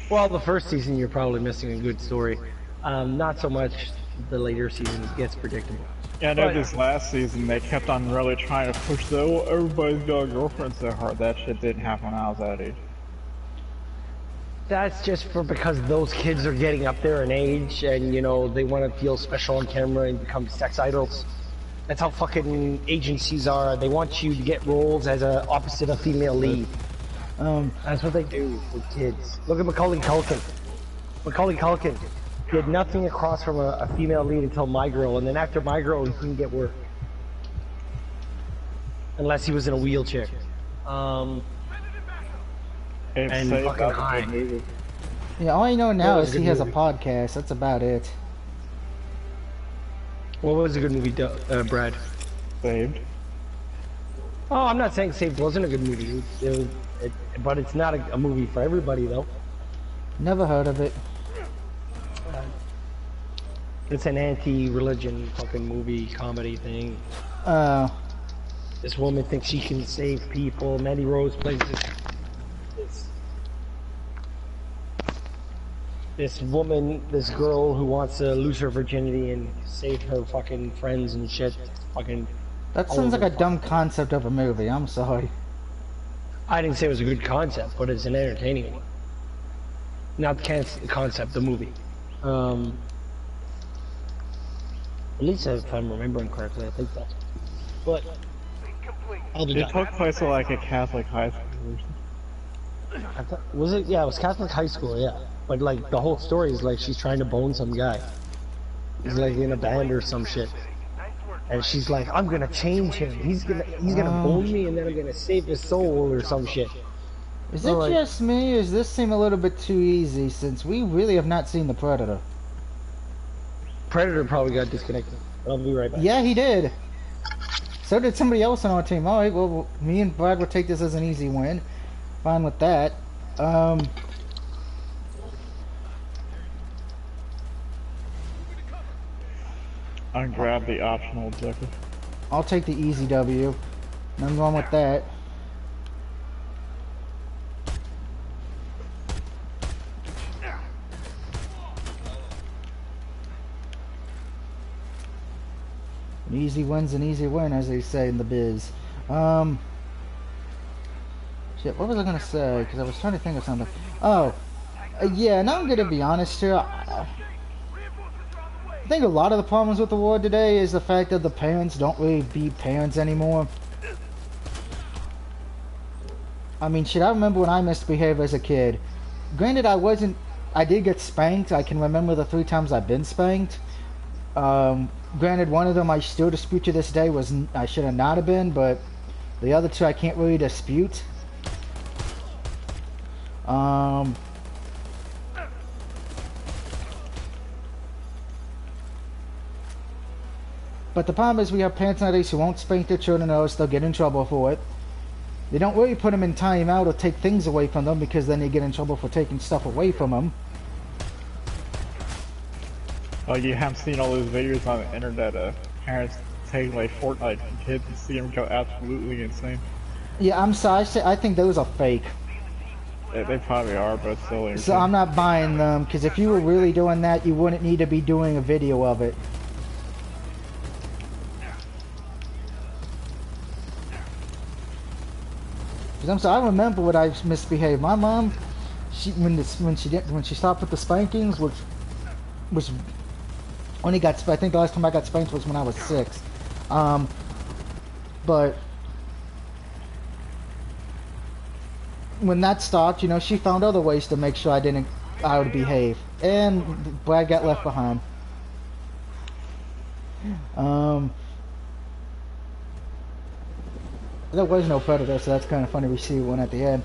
Well, the first season you're probably missing a good story. Not so much the later seasons gets predictable. Yeah, I know this last season they kept on really trying to push everybody's got a girlfriend so hard. That shit didn't happen when I was that age. That's just because those kids are getting up there in age and, they want to feel special on camera and become sex idols. That's how fucking agencies are. They want you to get roles as a opposite a female lead. That's what they do with kids. Look at Macaulay Culkin. Macaulay Culkin did nothing across from a female lead until My Girl, and then after My Girl he couldn't get work. Unless he was in a wheelchair. And fucking high. Yeah, all I know now is he has a movie? podcast. That's about it. What was a good movie, Brad? Saved. Oh, I'm not saying Saved wasn't a good movie. But it's not a movie for everybody, though. Never heard of it. It's an anti-religion fucking movie comedy thing. This woman thinks she can save people. Mandy Rose plays this woman, this girl who wants to lose her virginity and save her fucking friends and shit. Fucking. That sounds like a dumb concept of a movie. I'm sorry. I didn't say it was a good concept, but it's an entertaining one. Not the concept, the movie. At least if I'm remembering correctly, I think that's. But It took place at like a Catholic high school or something. Was it? Yeah, it was Catholic high school. Yeah, but like the whole story is like she's trying to bone some guy. He's like in a band or some shit, and she's like, "I'm gonna change him. He's gonna bone me, and then I'm gonna save his soul or some shit." Is it just me, or does this seem a little bit too easy? Since we really have not seen the Predator. Predator probably got disconnected. I'll be right back. Yeah, he did. So did somebody else on our team. Alright, well, me and Brad will take this as an easy win. Fine with that. I grab the optional objective. I'll take the easy W. Nothing wrong with that. An easy win's an easy win, as they say in the biz. Shit, what was I gonna say? Because I was trying to think of something. Oh, yeah, and I'm gonna be honest here. I think a lot of the problems with the war today is the fact that the parents don't really be parents anymore. I mean, shit, I remember when I misbehaved as a kid. Granted, I did get spanked. I can remember the 3 times I've been spanked. Granted, one of them I still dispute to this day was I should have not have been, but the other 2 I can't really dispute. But the problem is we have parents nowadays who won't spank their children, or else they'll get in trouble for it. They don't really put them in timeout or take things away from them, because then they get in trouble for taking stuff away from them. Oh, you haven't seen all those videos on the internet of parents take like Fortnite from kids and see them go absolutely insane. Yeah, I'm sorry, I think those are fake. They probably are, but still. So I'm not buying them, because if you were really doing that, you wouldn't need to be doing a video of it. Because I'm sorry, I remember when I misbehaved. My mom, when she stopped with the spankings, which only got, I think the last time I got spanked was when I was 6. But when that stopped, you know, she found other ways to make sure I would behave, and Brad got left behind. There was no Predator, so that's kind of funny we see one at the end.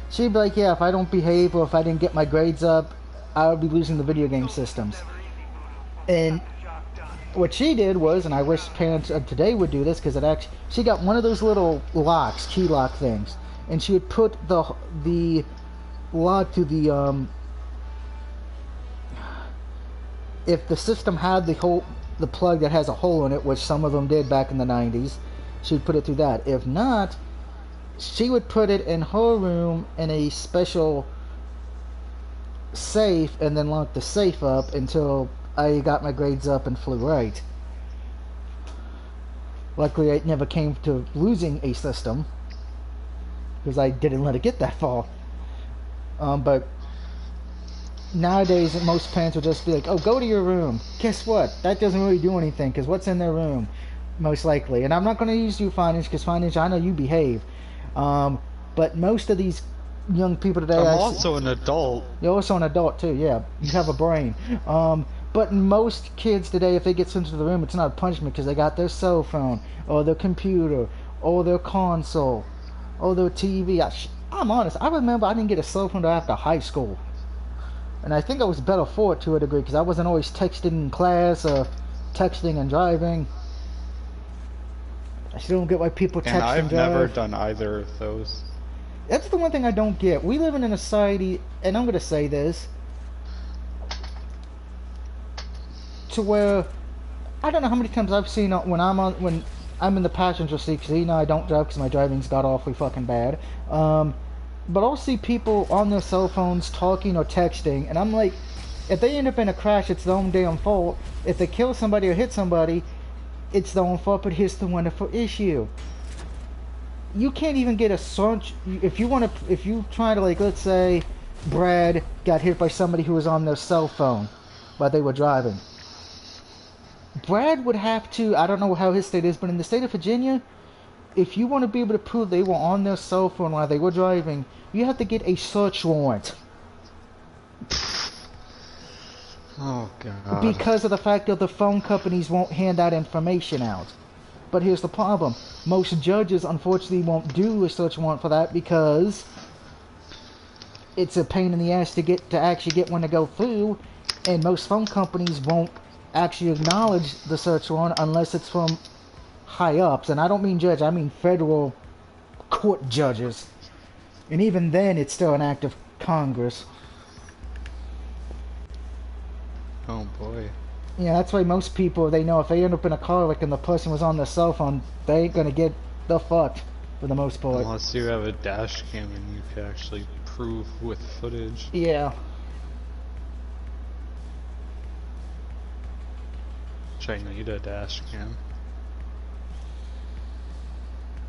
She'd be like, yeah, if I don't behave or if I didn't get my grades up, I would be losing the video game systems. And what she did was, and I wish parents of today would do this, because she got one of those little locks, key lock things, and she would put the lock to the if the system had the plug that has a hole in it, which some of them did back in the 90s, she'd put it through that. If not, she would put it in her room in a special safe, and then lock the safe up until I got my grades up and flew right. Luckily, I never came to losing a system, because I didn't let it get that far. But nowadays, most parents would just be like, oh, go to your room. Guess what? That doesn't really do anything, because what's in their room? Most likely. And I'm not going to use you, Finance, because Finance, I know you behave. But most of these young people today... I'm also an adult. You're also an adult, too, yeah. You have a brain. But most kids today, if they get sent to the room, it's not a punishment, because they got their cell phone, or their computer, or their console, or their TV. I'm honest. I remember I didn't get a cell phone until after high school. And I think I was better for it to a degree because I wasn't always texting in class or texting and driving. I still don't get why people text And and I've drive. never done either of those. That's the one thing I don't get. We live in a society, and I'm going to say this, to where I don't know how many times I've seen when I'm in the passenger seat, because I don't drive because my driving's got awfully fucking bad. But I'll see people on their cell phones talking or texting, and I'm like, if they end up in a crash, it's their own damn fault. If they kill somebody or hit somebody, it's their own fault. But here's the wonderful issue: you can't even get a search if you try to, like, let's say Brad got hit by somebody who was on their cell phone while they were driving. Brad would have to, I don't know how his state is, but in the state of Virginia, if you want to be able to prove they were on their cell phone while they were driving, you have to get a search warrant. Oh, God. Because of the fact that the phone companies won't hand that information out. But here's the problem. Most judges, unfortunately, won't do a search warrant for that because it's a pain in the ass to actually get one to go through, and most phone companies won't actually acknowledge the search warrant unless it's from high ups. And I don't mean judge, I mean federal court judges. And even then, it's still an act of Congress. Oh, boy. Yeah, that's why most people, they know if they end up in a car like and the person was on their cell phone, they ain't gonna get the fucked for the most part. Unless you have a dash cam and you can actually prove with footage. Yeah. Which I need a dash cam.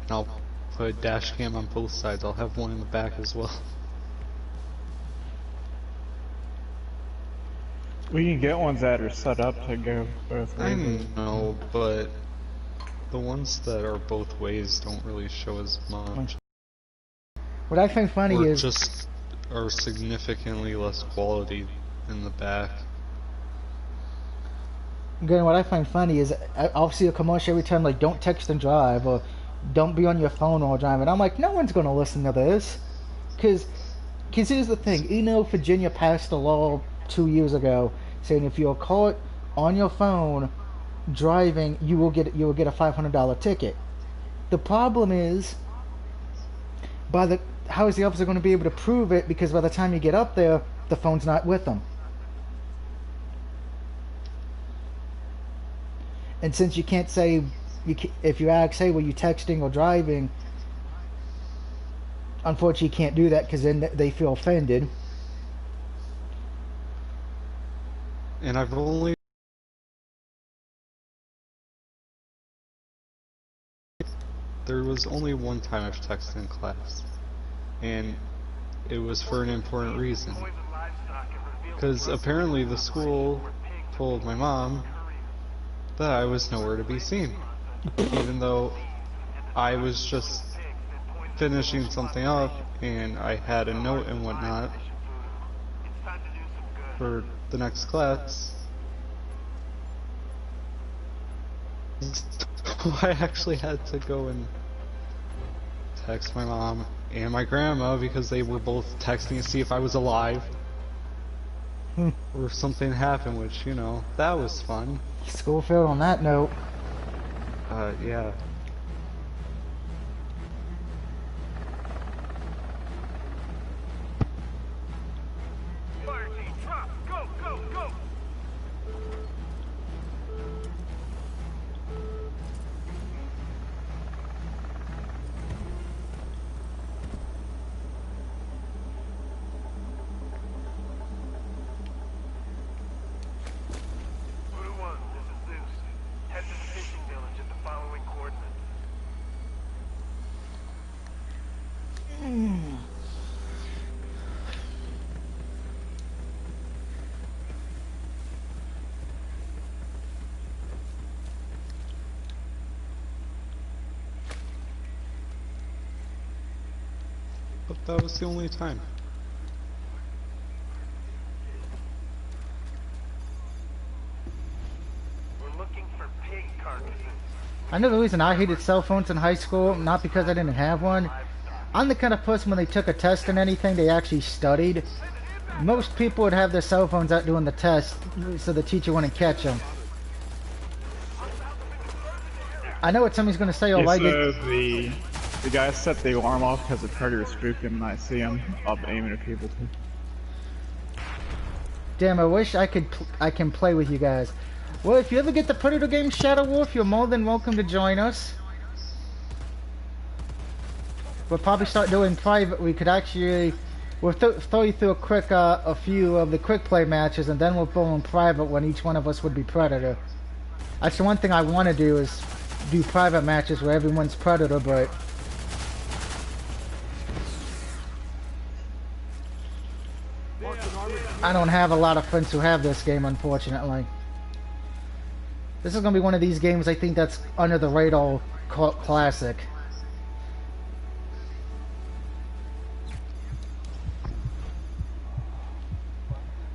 And I'll put a dash cam on both sides. I'll have one in the back as well. We can get ones that are set up to go both ways. I know, but the ones that are both ways don't really show as much. What I find funny Or is just are significantly less quality in the back. again, what I find funny is I'll see a commercial every time like don't text and drive or don't be on your phone while driving. I'm like, no one's gonna listen to this, because here's the thing. Virginia passed a law 2 years ago saying if you're caught on your phone driving, you will get a $500 ticket. The problem is, how is the officer going to be able to prove it? Because by the time you get up there, the phone's not with them. And since you can't say, if you ask, hey, were you texting or driving? Unfortunately, you can't do that because then they feel offended. And I've only... There was only one time I've texted in class. And it was for an important reason. Because apparently the school told my mom that I was nowhere to be seen. Even though I was just finishing something up and I had a note and whatnot for the next class. I actually had to go and text my mom and my grandma because they were both texting to see if I was alive. Or something happened, which, you know, that was fun. School failed on that note. Yeah. Fire team, drop! Go, go, go! Voodoo 1, this is Zeus. Head to the fishing village at the following coordinates. But that was the only time. We're looking for pig carcasses. I know the reason I hated cell phones in high school, not because I didn't have one. I'm the kind of person when they took a test and anything, they actually studied. Most people would have their cell phones out doing the test, so the teacher wouldn't catch them. I know what somebody's going to say. Oh, Yeah, I so get... the guy set the alarm off because the predator spooked him, and I see him up aiming at people too. Damn, I wish I can play with you guys. Well, if you ever get the Predator game Shadow Wolf, you're more than welcome to join us. We'll probably start doing private. We could actually... We'll throw you through a few of the quick play matches, and then we'll go in private when each one of us would be Predator. That's the one thing I want to do, is do private matches where everyone's Predator, but... I don't have a lot of friends who have this game, unfortunately. This is going to be one of these games I think that's under the radar classic.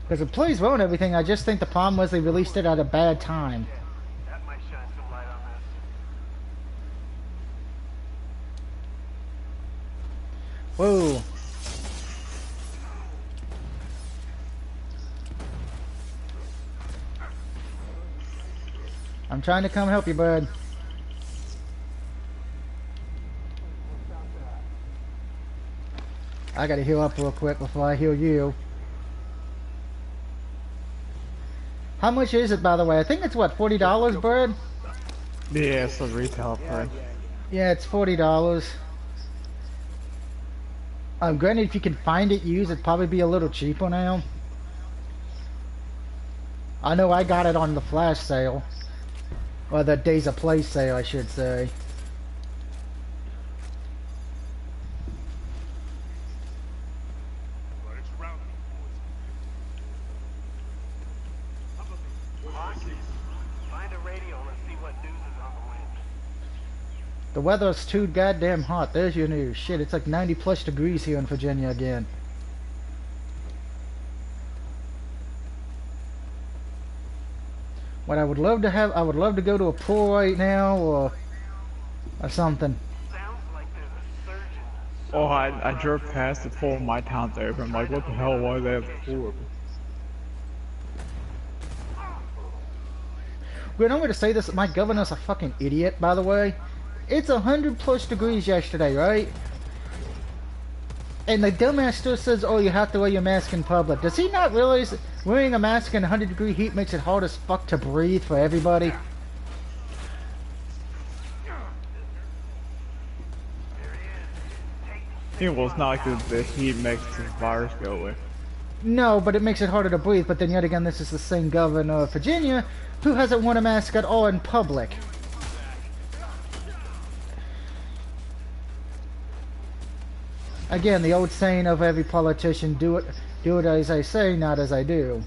Because it plays well and everything, I just think the problem was they released it at a bad time. That might shine some light on this. Whoa. I'm trying to come help you, bud. I gotta heal up real quick before I heal you. How much is it, by the way? I think it's what, $40, bud? Yeah, it's the retail price. Yeah, it's $40. Granted, if you can find it used, it'd probably be a little cheaper now. I know I got it on the flash sale. Or the Days of Play sale, I should say. Find a radio and see what news is on the wind. The weather's too goddamn hot. There's your news. Shit, it's like 90 plus degrees here in Virginia again. What I would love to have, I would love to go to a pool right now, or something. Sounds like there's a surgeon. Oh, I drove past the pool in my town's open. I'm like, what the hell? Why do they have the pool open? Wait, I'm going to say this. My governor's a fucking idiot, by the way. It's 100 plus degrees yesterday, right? And the dumbass still says, oh, you have to wear your mask in public. Does he not realize that wearing a mask in 100 degree heat makes it hard as fuck to breathe for everybody? Yeah, well, it's not like the heat makes the virus go away. No, but it makes it harder to breathe. But then yet again, this is the same governor of Virginia who hasn't worn a mask at all in public. Again, the old saying of every politician, do it as I say, not as I do.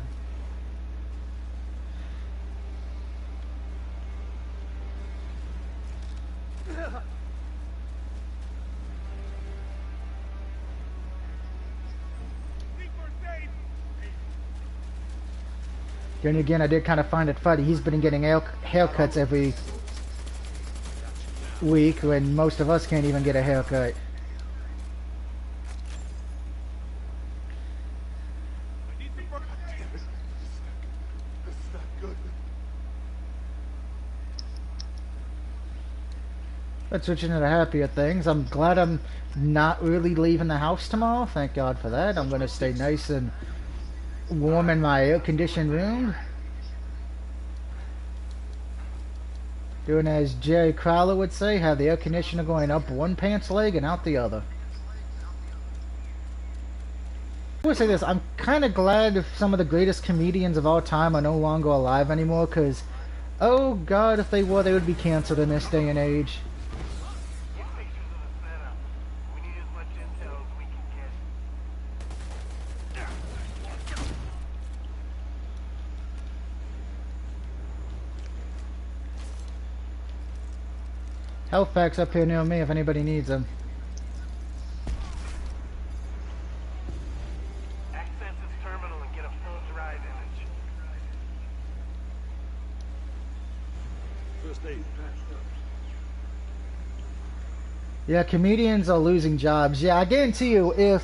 Then again, I did kind of find it funny. He's been getting haircuts every week when most of us can't even get a haircut. But switching to the happier things, I'm glad I'm not really leaving the house tomorrow. Thank God for that. I'm going to stay nice and warm in my air-conditioned room. Doing as Jerry Crowler would say, have the air conditioner going up one pants leg and out the other. I would say this, I'm kind of glad if some of the greatest comedians of all time are no longer alive anymore, because, oh God, if they were, they would be canceled in this day and age. Health facts up here near me if anybody needs them. Access this terminal and get a full drive image. First aid patched Yeah, comedians are losing jobs. Yeah, I guarantee you, if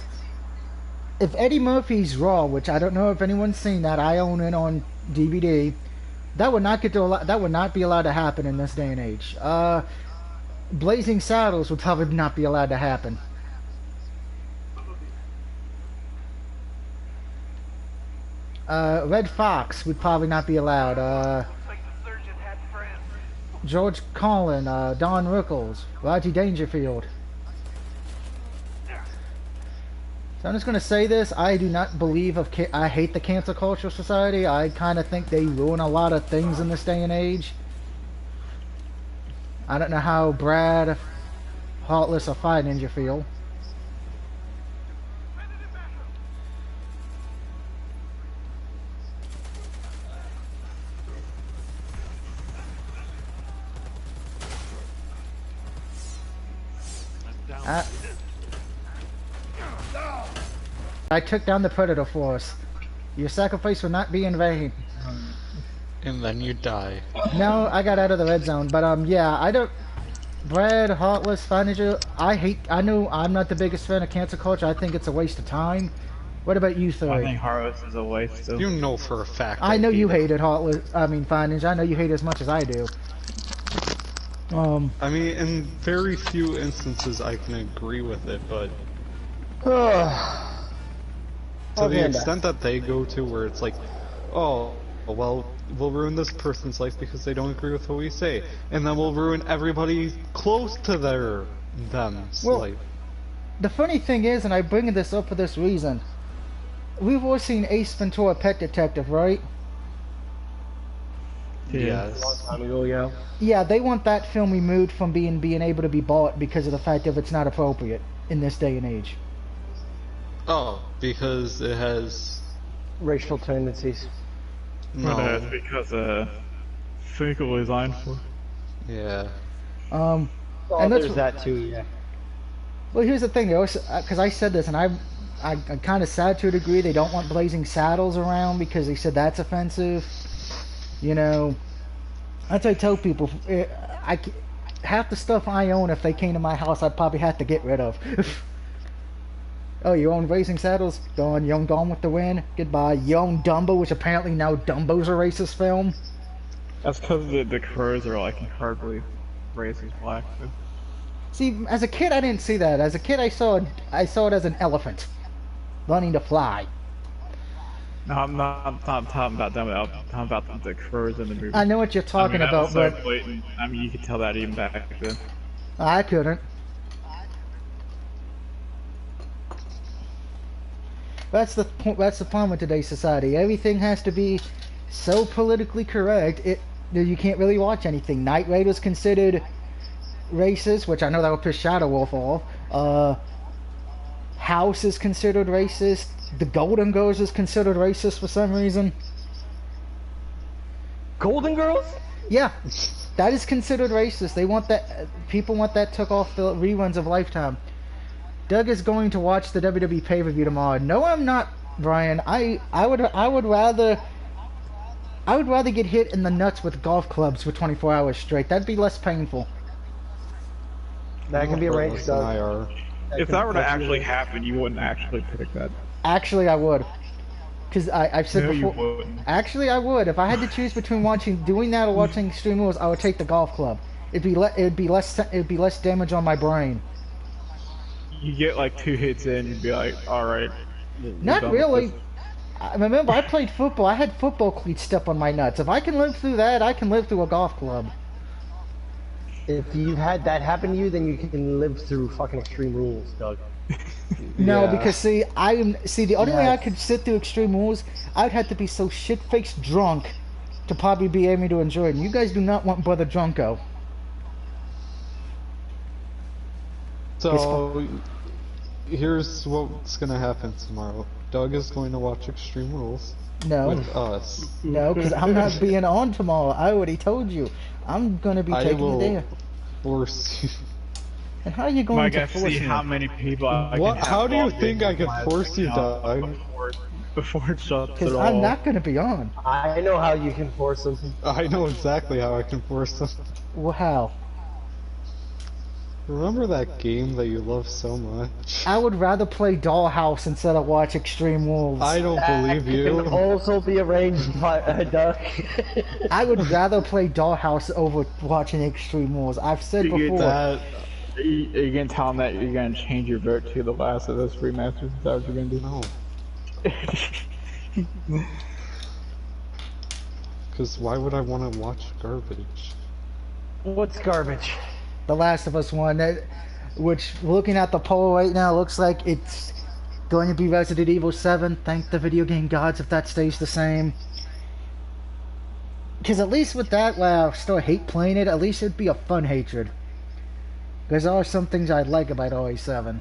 Eddie Murphy's Raw, which I don't know if anyone's seen that, I own it on DVD. That would not that would not be allowed to happen in this day and age. Blazing Saddles would probably not be allowed to happen. Red Fox would probably not be allowed. George Carlin, Don Rickles, Roger Dangerfield. So I'm just going to say this. I do not believe I hate the cancel culture society. I kind of think they ruin a lot of things in this day and age. I don't know how Brad, Heartless, or Fire Ninja feel. I took down the Predator Force. Your sacrifice will not be in vain. And then you die. No, I got out of the red zone, but yeah, I don't... Brad, Heartless, Financial, I know I'm not the biggest fan of cancel culture. I think it's a waste of time. What about you three? I think Heartless is a waste of... You know for a fact. I know you hate it, Heartless, Financial. I know you hate it as much as I do. I mean, in very few instances I can agree with it, but... to the extent that they go to where it's like, oh, well, we'll ruin this person's life because they don't agree with what we say, and then we'll ruin everybody close to them's life. The funny thing is, and I bring this up for this reason, we've all seen Ace Ventura Pet Detective, right? Yes. A long time ago, yeah. Yeah, they want that film removed from being able to be bought because of the fact that it's not appropriate in this day and age. Oh, because it has racial tendencies. No. Well, that's because physical design for. Yeah. Oh, and there's that too, yeah. Well, here's the thing, because I said this, and I'm kind of sad to a degree. They don't want Blazing Saddles around because they said that's offensive. You know, that's what I tell people. Half the stuff I own, if they came to my house, I'd probably have to get rid of. Oh, you own Blazing Saddles? Gone. You own Gone with the Wind? Goodbye. You own Dumbo, which apparently now Dumbo's a racist film. That's because the crows are like incredibly racist black. See, as a kid, I didn't see that. As a kid, I saw it as an elephant learning to fly. No, I'm not talking about them. I'm talking about the crows in the movie. I know what you're talking about, so but blatant. I mean, you could tell that even back then. I couldn't. That's the point. That's the problem with today's society. Everything has to be so politically correct. You can't really watch anything. Knight Rider's considered racist, which I know that would piss Shadow Wolf off. House is considered racist. The Golden Girls is considered racist for some reason. Golden Girls? Yeah, that is considered racist. They want that. People want that took off the reruns of Lifetime. Doug is going to watch the WWE pay-per-view tomorrow. No, I'm not, Brian. I would rather get hit in the nuts with golf clubs for 24 hours straight. That'd be less painful. That can be arranged, Doug. If that were to actually happen, you wouldn't actually pick that. Actually, I would. Because I've said No, before. you wouldn't. Actually, I would. If I had to choose between doing that or watching Extreme Rules, I would take the golf club. It'd be less damage on my brain. You get like 2 hits in, you'd be like, all right. Not really. Remember, I played football. I had football cleats step on my nuts. If I can live through that, I can live through a golf club. If you've had that happen to you, then you can live through fucking Extreme Rules, Doug. No, Yeah. because the only way I could sit through Extreme Rules, I'd have to be so shit-faced drunk to probably be able to enjoy it. And you guys do not want Brother Drunko. So, here's what's gonna happen tomorrow. Doug is going to watch Extreme Rules No. with us. No, because I'm not being on tomorrow. I already told you. I'm going to be I taking will the day. force you. And how are you going I to gotta force see me? how many people I What? can have How do you logged think in I could my force you, account Doug? Before it shuts Because it I'm all. not going to be on. I know how you can force them. I know exactly how I can force them. Well, how? Remember that game that you love so much? I would rather play Dollhouse instead of watch Extreme Rules. I don't believe you. Can also be arranged by Duck. I would rather play Dollhouse over watching Extreme Rules. I've said before. Are you gonna tell him that you're gonna change your vote to The Last of Us Remasters? Is that what you're gonna do? No. Because why would I want to watch garbage? What's garbage? The Last of Us one, which looking at the poll right now looks like it's going to be Resident Evil 7. Thank the video game gods if that stays the same. Because at least with that, while I still hate playing it, at least it'd be a fun hatred. Because there are some things I like about RE7.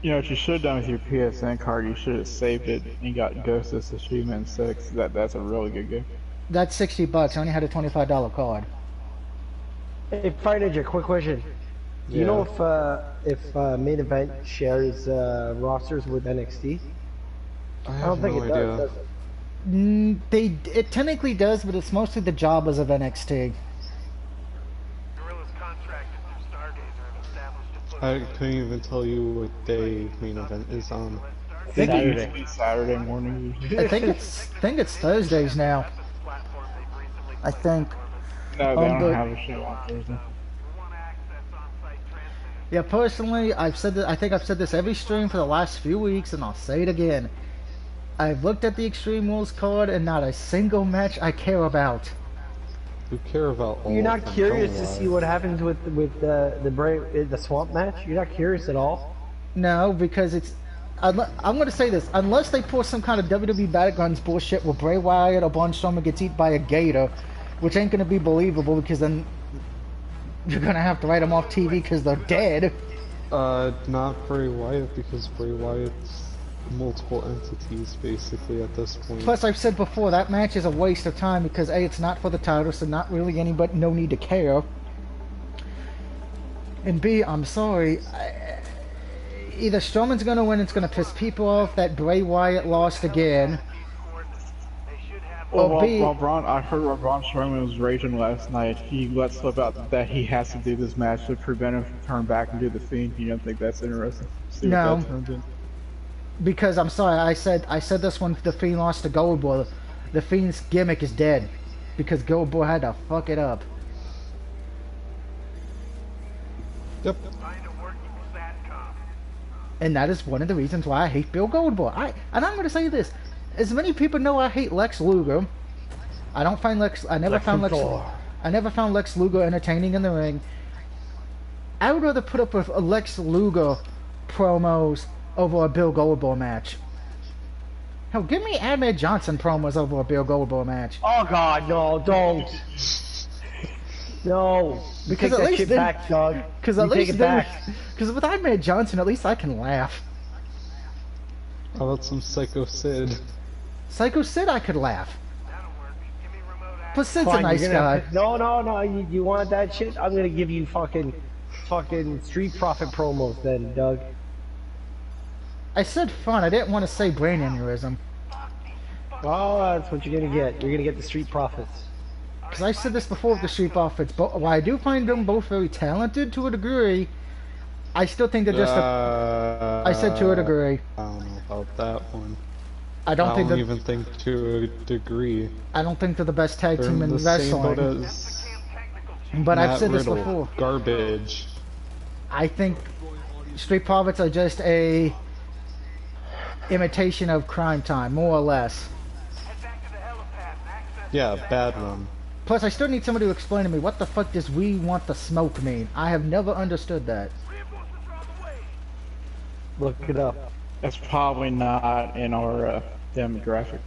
You know what you should have done with your PSN card? You should have saved it and got Ghost of Tsushima 6. That's a really good game. That's $60. I only had a $25 card. Hey, Fire Ninja, quick question. Do you know if Main Event shares rosters with NXT? I don't think it does. It technically does, but it's mostly the jobbers of NXT. I couldn't even tell you what day Main Event is on. Saturday morning usually. I think it's Thursdays now. I think. No, they don't have a show on Thursday. Yeah, personally, I think I've said this every stream for the last few weeks, and I'll say it again. I've looked at the Extreme Rules card, and not a single match I care about. You care about all. You're not curious to see what happens with the swamp match? You're not curious at all? No, because it's. I'm going to say this: unless they pour some kind of WWE Battlegrounds bullshit where Bray Wyatt or Braun Strowman gets eaten by a gator, which ain't going to be believable because then you're going to have to write them off TV because they're dead. Not Bray Wyatt, because Bray Wyatt's multiple entities basically at this point. Plus, I've said before, that match is a waste of time because A, it's not for the title, so not really anybody, no need to care. And B, I'm sorry, either Strowman's gonna win, it's gonna piss people off that Bray Wyatt lost again. Well, I heard while Braun Strowman was raging last night, he let slip out that he has to do this match to prevent him from turning back and do the Fiend. You don't think that's interesting? No. Because I'm sorry, I said this when the Fiend lost to Goldberg. The Fiend's gimmick is dead because Goldberg had to fuck it up. Yep. And that is one of the reasons why I hate Bill Goldberg. And I'm going to say this: as many people know I hate Lex Luger. I never found Lex Luger entertaining in the ring. I would rather put up with a Lex Luger promos over a Bill Goldberg match. Hell, give me Ahmed Johnson promos over a Bill Goldberg match. Oh God, no, don't. No, because take at that least shit then, back, Doug. Because at least because with Ahmed Johnson, at least I can laugh. How about some Psycho Sid? Psycho Sid, I could laugh. But Sid's Fine, a nice guy. No. You want that shit? I'm gonna give you fucking Street Profit promos then, Doug. I said fun. I didn't want to say brain aneurysm. Oh, that's what you're gonna get. You're gonna get the Street Profits. Because I said this before with the Street Profits, but while I do find them both very talented to a degree, I still think they're just I said to a degree. I don't know about that one. I don't even think to a degree. I don't think they're the best tag team in wrestling. But I've said this before. Garbage. I think Street Profits are just a imitation of Crime Time, more or less. Yeah, bad one. Plus, I still need somebody to explain to me what the fuck does "we want the smoke" mean. I have never understood that. Look it up. That's probably not in our demographic.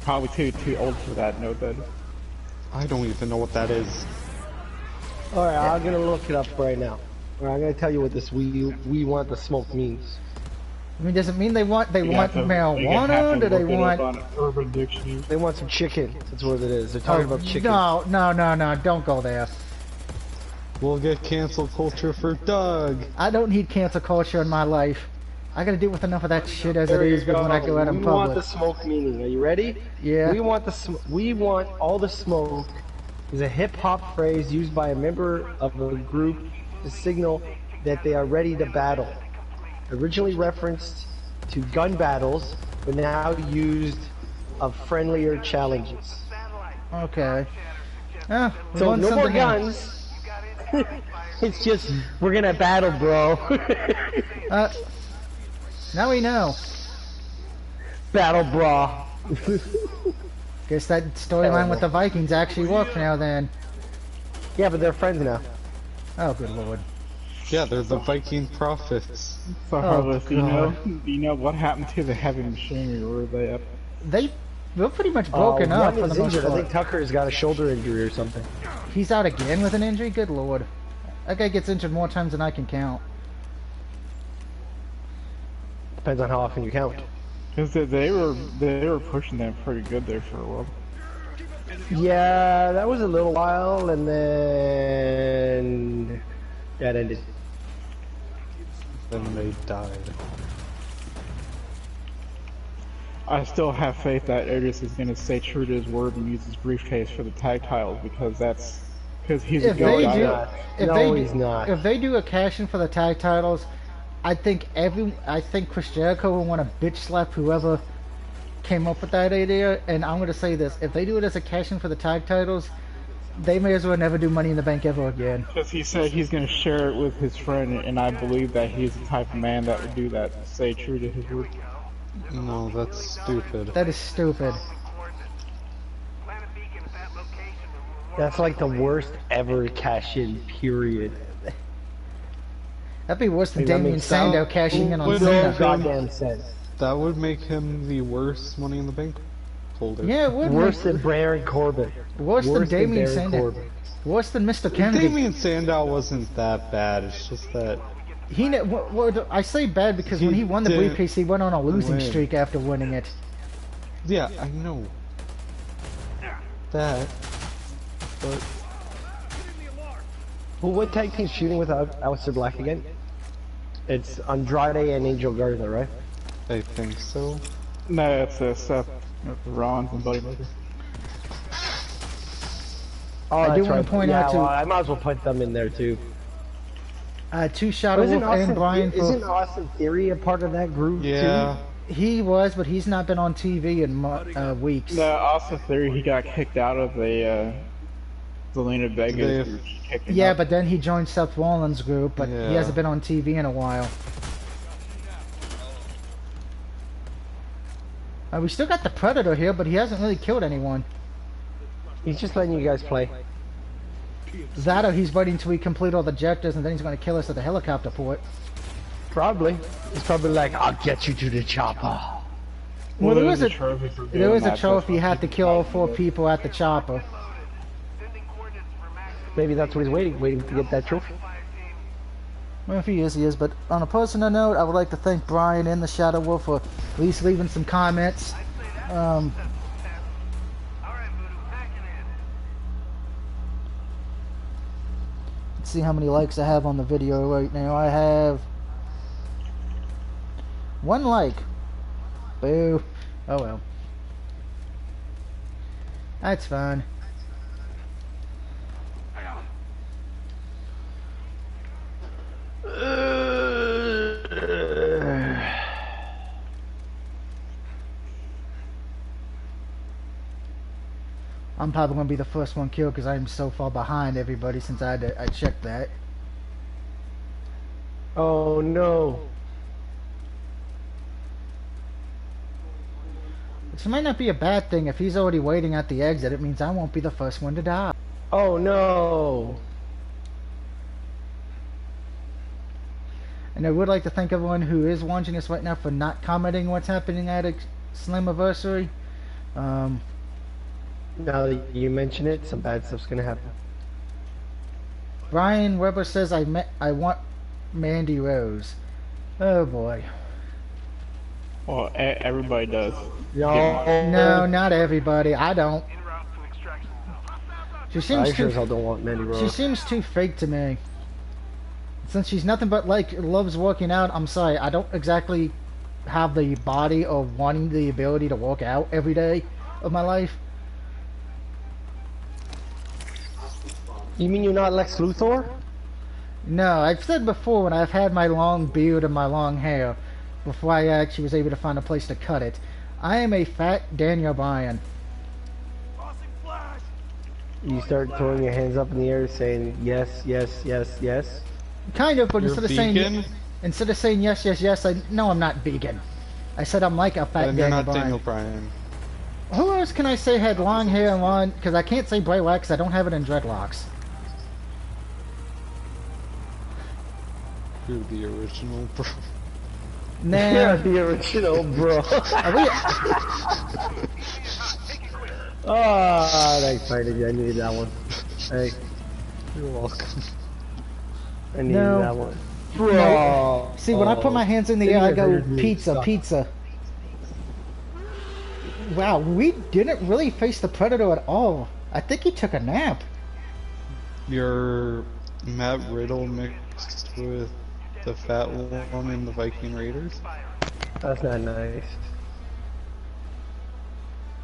Probably too old for that, no better. I don't even know what that is. Alright, I'm gonna look it up right now. Alright, I'm gonna tell you what this we want the smoke means. I mean, does it mean they want marijuana? Do they want Urban Dictionary? They want some chicken. That's what it is. They're talking about chicken. No, don't go there. We'll get cancel culture for Doug. I don't need cancel culture in my life. I gotta deal with enough of that shit as it is when I go out in public. We want the smoke meaning. Are you ready? Yeah. We want all the smoke is a hip hop phrase used by a member of a group to signal that they are ready to battle. Originally referenced to gun battles, but now used of friendlier challenges. Okay. So no more guns. It's just, we're gonna battle, bro. Now we know. Battle, bro. Guess that storyline with the Vikings actually worked now then. Yeah, but they're friends now. Oh, good lord. Yeah, they're the Viking prophets. So, Harless, do you know what happened to the heavy machinery? Were they up? They're pretty much broken up one for the is most injured. I part. think Tucker's got a shoulder injury or something. He's out again with an injury? Good lord. That guy gets injured more times than I can count. Depends on how often you count. Because they were pushing them pretty good there for a while. Yeah, that was a little while, and then that ended. Then they died. I still have faith that Otis is going to stay true to his word and use his briefcase for the tag titles because he's a good guy. He's not. If they do a cash-in for the tag titles, I think Chris Jericho will want to bitch slap whoever came up with that idea. And I'm going to say this: if they do it as a cash-in for the tag titles, they may as well never do Money in the Bank ever again. Because he said he's going to share it with his friend, and I believe that he's the type of man that would do that, stay true to his word. No, that's stupid. That is stupid. That's like the worst ever cash-in, period. That'd be worse than Hey, that Damien makes Sandow sense. cashing in on Well, Cena. No goddamn sense. That would make him the worst Money in the Bank holder. Yeah, it would. Worse than Baron Corbin. Worse than Damien Baron Sandow. Corbin. Worse than Mr. Kennedy. Damien Sandow wasn't that bad. It's just that I say bad because He when he won the didn't briefcase, he went on a losing win. streak after winning it. yeah, I know that, but Well, what tag team's shooting with Aleister Black again? It's Andrade and Angel Garza, right? I think so. No, it's Seth Rollins and Buddy Murphy. Oh, I do that's wanna right. point out Yeah, too- well, I might as well put them in there too. Two Shadow Wolf and Brian. Isn't Austin Theory a part of that group Yeah, He was, but he's not been on TV in weeks. No, Austin Theory, he got kicked out of the Zelina Vega's group. Kicked him Yeah, out. but then he joined Seth Rollins' group, but he Yeah. hasn't been on TV in a while. We still got the Predator here, but he hasn't really killed anyone. too? He's just letting you guys play. That or he's waiting till we complete all the objectives and then he's going to kill us at the helicopter port. Probably. He's probably like, I'll get you to the chopper. Well, there is a trophy for there doing is a that, trophy you that's have to kill all 4 people at the chopper. Maybe that's what he's waiting to get that trophy. Well, if he is. But on a personal note, I would like to thank Brian and the Shadow Wolf for at least leaving some comments. Let's see how many likes I have on the video right now. I have 1 like. Boo. Oh well. That's fine. I'm probably going to be the first one killed because I'm so far behind everybody since I checked that. Oh no. Which might not be a bad thing. If he's already waiting at the exit, it means I won't be the first one to die. Oh no. And I would like to thank everyone who is watching us right now for not commenting what's happening at Slammiversary. Now that you mention it, some bad stuff's gonna happen. Brian Weber says I want Mandy Rose. Oh boy. Well, everybody does. No, not everybody. I don't. She I seems sure too. as hell don't want Mandy She Rose. seems too fake to me. Since she's nothing but like loves working out, I'm sorry, I don't exactly have the body or wanting the ability to work out every day of my life. You mean you're not Lex Luthor? No, I've said before when I've had my long beard and my long hair, before I actually was able to find a place to cut it, I am a fat Daniel Bryan. You start throwing your hands up in the air saying yes, yes, yes, yes. Kind of, but You're instead of saying yes, yes, yes, no, I'm not vegan. I said I'm like a fat then Daniel you're not Bryan. Daniel Bryan. Who else can I say had long hair and long? Because I can't say bright white because I don't have it in dreadlocks. You're the original, bro. Nah. Yeah, the original, bro. Oh, I excited you. I needed that one. Hey, You're welcome. I needed that one. Bro. No. See, when I put my hands in the air, I go pizza, pizza. Wow, we didn't really face the Predator at all. I think he took a nap. You're Matt Riddle mixed with the fat one in the Viking Raiders. That's not nice.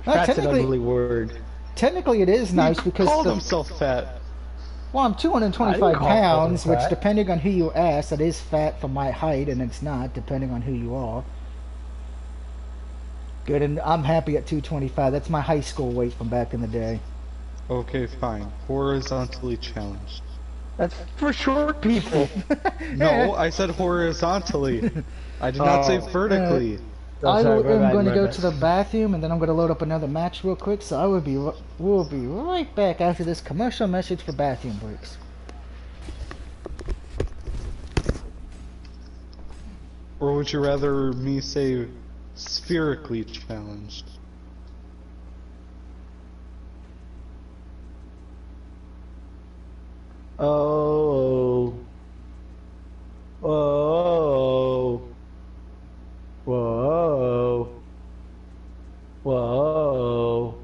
Fat's an ugly word. Technically, it is nice because Called himself fat. Well, I'm 225 pounds, which, depending on who you ask, that is fat for my height, and it's not, depending on who you are. Good, and I'm happy at 225. That's my high school weight from back in the day. Okay, fine. Horizontally challenged. That's for short people. No, I said horizontally. I did not say vertically. I am going to go to the bathroom, and then I'm going to load up another match real quick, so we'll be right back after this commercial message for bathroom breaks. Or would you rather me say spherically challenged? Oh. Whoa. Whoa. Whoa.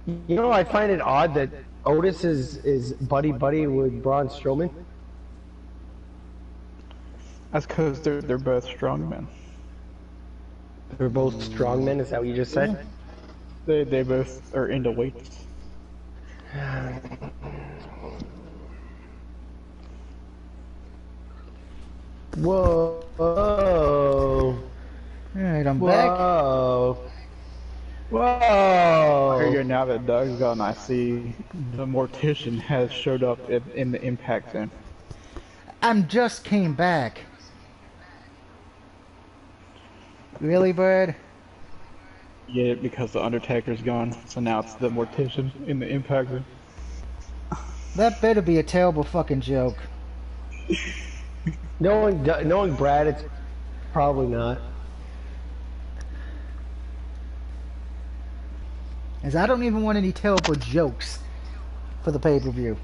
You know, I find it odd that Otis is buddy with Braun Strowman. That's because they're both strong men. They're both strong men, is that what you just said? Yeah. They both are into weights. Whoa. Whoa. Alright, I'm back. Whoa. Whoa. I figure now that Doug's gone, I see the Mortician has showed up in the impact zone. I'm just came back. Really, Brad? Yeah, because the Undertaker's gone, so now it's the Mortician in the impact zone. That better be a terrible fucking joke. Knowing Brad, it's probably not. As I don't even want any terrible jokes for the pay-per-view.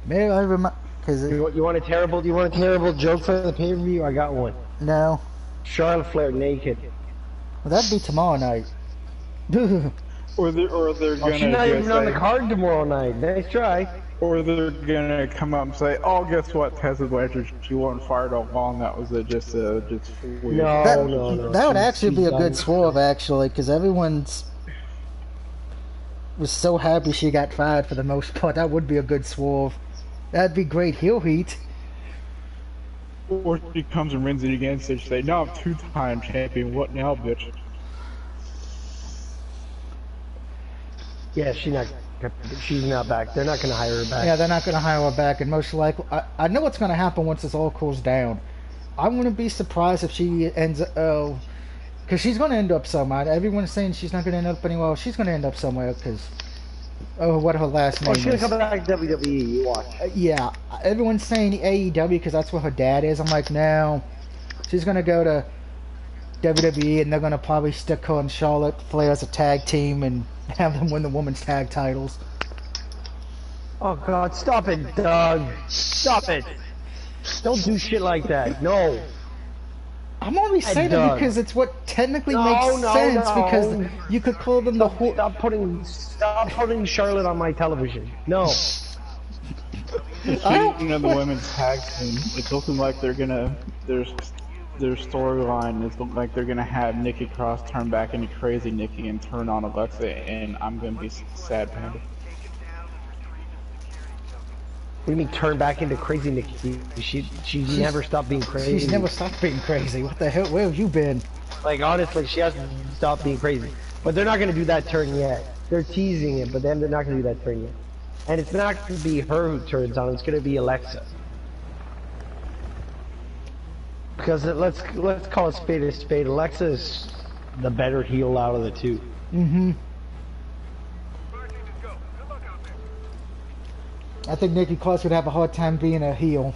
Maybe I remind, cause You want a terrible joke for the pay-per-view? I got one. No. Charlotte Flair naked. Well, that'd be tomorrow night. Or they're gonna. She's not even on the card tomorrow night. Nice try. Or they're gonna come up and say, "Oh, guess what? Tessa Blanchard, she wasn't fired all along. That was just weird." No. That would actually be a good swerve, actually, because everyone's was so happy she got fired for the most part. That would be a good swerve. That'd be great heel heat. Or she comes and wins it again, so she say, "No, I'm two-time champion. What now, bitch?" Yeah, she's not back. They're not gonna hire her back. Yeah, they're not going to hire her back, and most likely, I know what's going to happen once this all cools down. I wouldn't be surprised if she ends up, because she's going to end up somewhere. Everyone's saying she's not going to end up anywhere. She's going to end up somewhere, because, what her last name is. She's gonna come back to WWE, you watch. Yeah, everyone's saying AEW because that's where her dad is. I'm like, no. She's going to go to WWE, and they're going to probably stick her and Charlotte Flair as a tag team and have them win the women's tag titles. Oh God, stop it, Doug. Stop it. Don't do shit like that. No. I'm only saying it because it's what technically makes sense because you could call them Stop putting Charlotte on my television. No. Speaking of the women's tag team, it's looking like they're gonna their storyline is looking like they're gonna have Nikki Cross turn back into Crazy Nikki and turn on Alexa, and I'm gonna be sad, Panda. What do you mean turn back into Crazy Nikki? She's never stopped being crazy. She's never stopped being crazy. What the hell? Where have you been? Like, honestly, she hasn't stopped being crazy. But they're not going to do that turn yet. They're teasing it, but then they're not going to do that turn yet. And it's not going to be her who turns on, it's going to be Alexa. Because let's call a spade a spade. Alexa is the better heel out of the two. Mm-hmm. I think Nikki Cross would have a hard time being a heel.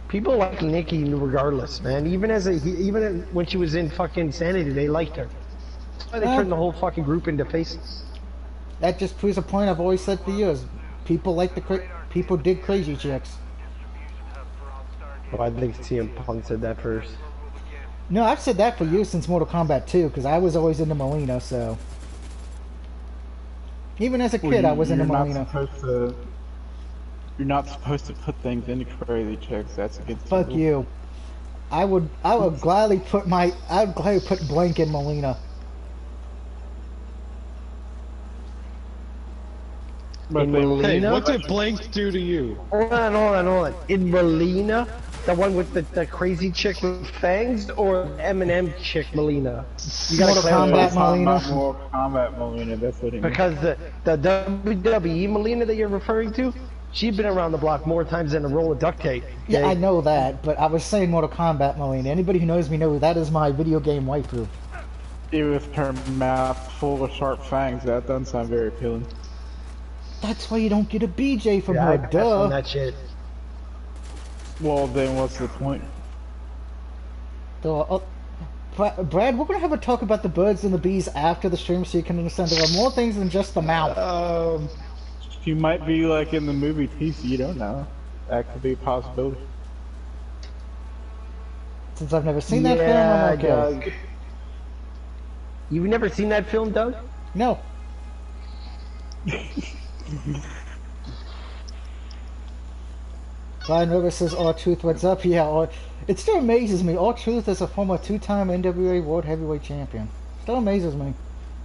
People like Nikki regardless, man. Even when she was in fucking Sanity, they liked her. That's why they turned the whole fucking group into faces. That just proves a point I've always said for years. People like people dig crazy chicks. Well, I think CM Punk said that first. No, I've said that for years since Mortal Kombat 2, because I was always into Melina, so. Even as a kid, I was into Melina. You're not supposed to put things into crazy chicks. That's against the rules. Fuck you. I would gladly put blank in Melina. But in Melina? Hey, what did blank do to you? Hold on. In Melina, the one with the crazy chick with fangs, or Eminem chick Melina? You gotta Mortal Kombat Melina. Mortal Kombat Melina, that's what it means. Because the WWE Melina that you're referring to, she's been around the block more times than a roll of duct tape. Okay? Yeah, I know that, but I was saying Mortal Kombat Melina. Anybody who knows me knows that is my video game waifu. Even with her mouth full of sharp fangs, that doesn't sound very appealing. That's why you don't get a BJ from her, I pass duh. on that shit. Well, then what's the point? Brad, we're gonna have a talk about the birds and the bees after the stream so you can understand there are more things than just the mouth. She might be like in the movie piece, you don't know. That could be a possibility. Since I've never seen that film, I'm okay. Doug. You've never seen that film, Doug? No. Brian Rivers says, R-Truth, what's up? Yeah, it still amazes me. R-Truth is a former 2-time NWA World Heavyweight Champion. Still amazes me.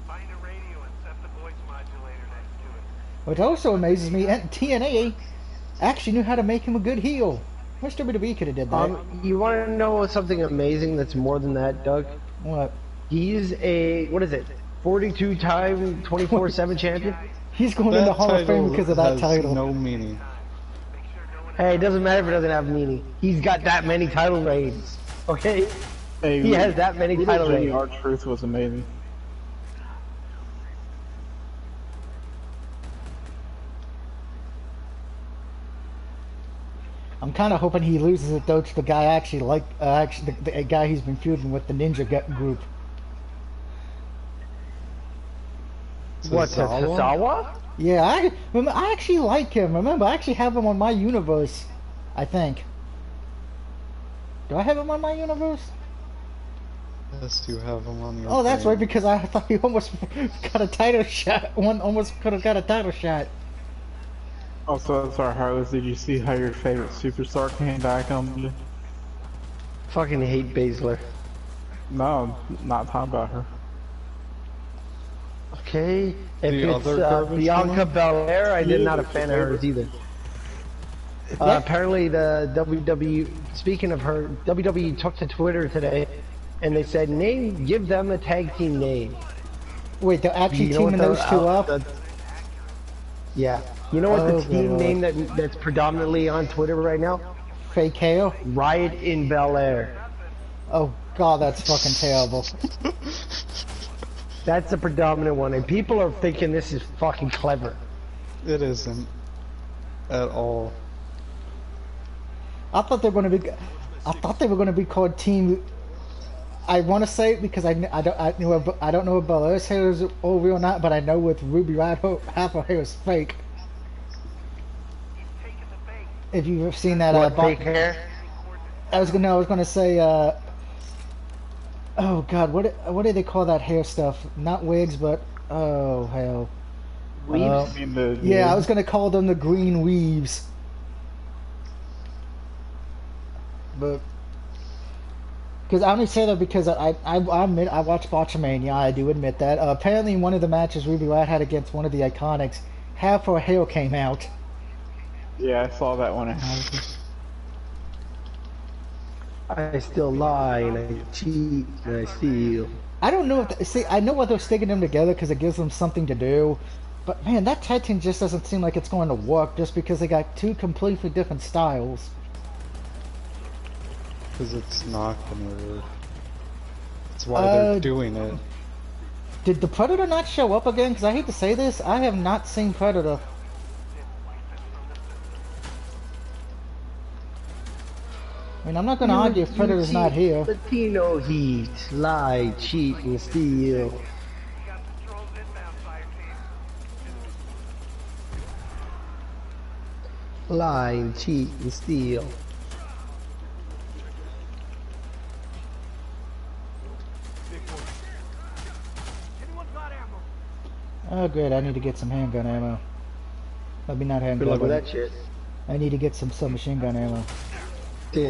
Find a radio and set the voice modulator next to it. What also amazes me, TNA actually knew how to make him a good heel. Wish WWE could have did that. You want to know something amazing that's more than that, Doug? What? He's a, 42-time 24/7 champion? He's going in the Hall of Fame because of that title. No meaning. Hey, it doesn't matter if it doesn't have meaning. He's got that many title reigns. Okay? Hey, he has that many title reigns. R-Truth was amazing. I'm kind of hoping he loses it though to the guy the guy he's been feuding with, the Ninja group. What, Tazawa? Yeah, I actually like him. Remember, I actually have him on my universe. I think. Do I have him on my universe? Yes, you have him on your. Oh, that's right, because I thought he almost got a title shot. One almost could have got a title shot. Also, sorry, Harless, did you see how your favorite superstar came back on you? Fucking hate Baszler. No, not talking about her. Okay, if The it's other Bianca Belair, I did not a fan of hers either. Apparently the WWE, speaking of her, WWE took to Twitter today and they said, give them a tag team name. Wait, they're actually teaming those two up? Yeah. You know what the team name that's predominantly on Twitter right now? Fake KO? Riot in Bel Air. Oh god, that's fucking terrible. That's the predominant one, and people are thinking this is fucking clever. It isn't at all. I thought they were going to be called Team. I want to say it because I don't know if Belair's hair is all real or not, but I know with Ruby Riott, half her hair is fake. If you've seen that, fake hair? I was gonna say. Oh god, what do they call that hair stuff? Not wigs, but oh hell. Weebs? I mean yeah, I was gonna call them the green weaves. But because I only say that because I admit I watched Botchamania. I do admit that. Apparently, in one of the matches Ruby Riott had against one of the Iconics, half her hair came out. Yeah, I saw that one. I still lie and I cheat and I steal. I don't know if see. I know why they're sticking them together because it gives them something to do. But man, that tag team just doesn't seem like it's going to work just because they got two completely different styles. Because it's not gonna work. That's why they're doing it. Did the Predator not show up again? Because I hate to say this, I have not seen Predator. I mean, I'm not going to argue if Predator's not here. Latino heat, lie, cheat, and steal. Lie, cheat, and steal. Oh, great, I need to get some handgun ammo. Maybe not handgun. Good luck with that shit. I need to get some submachine gun ammo. Also,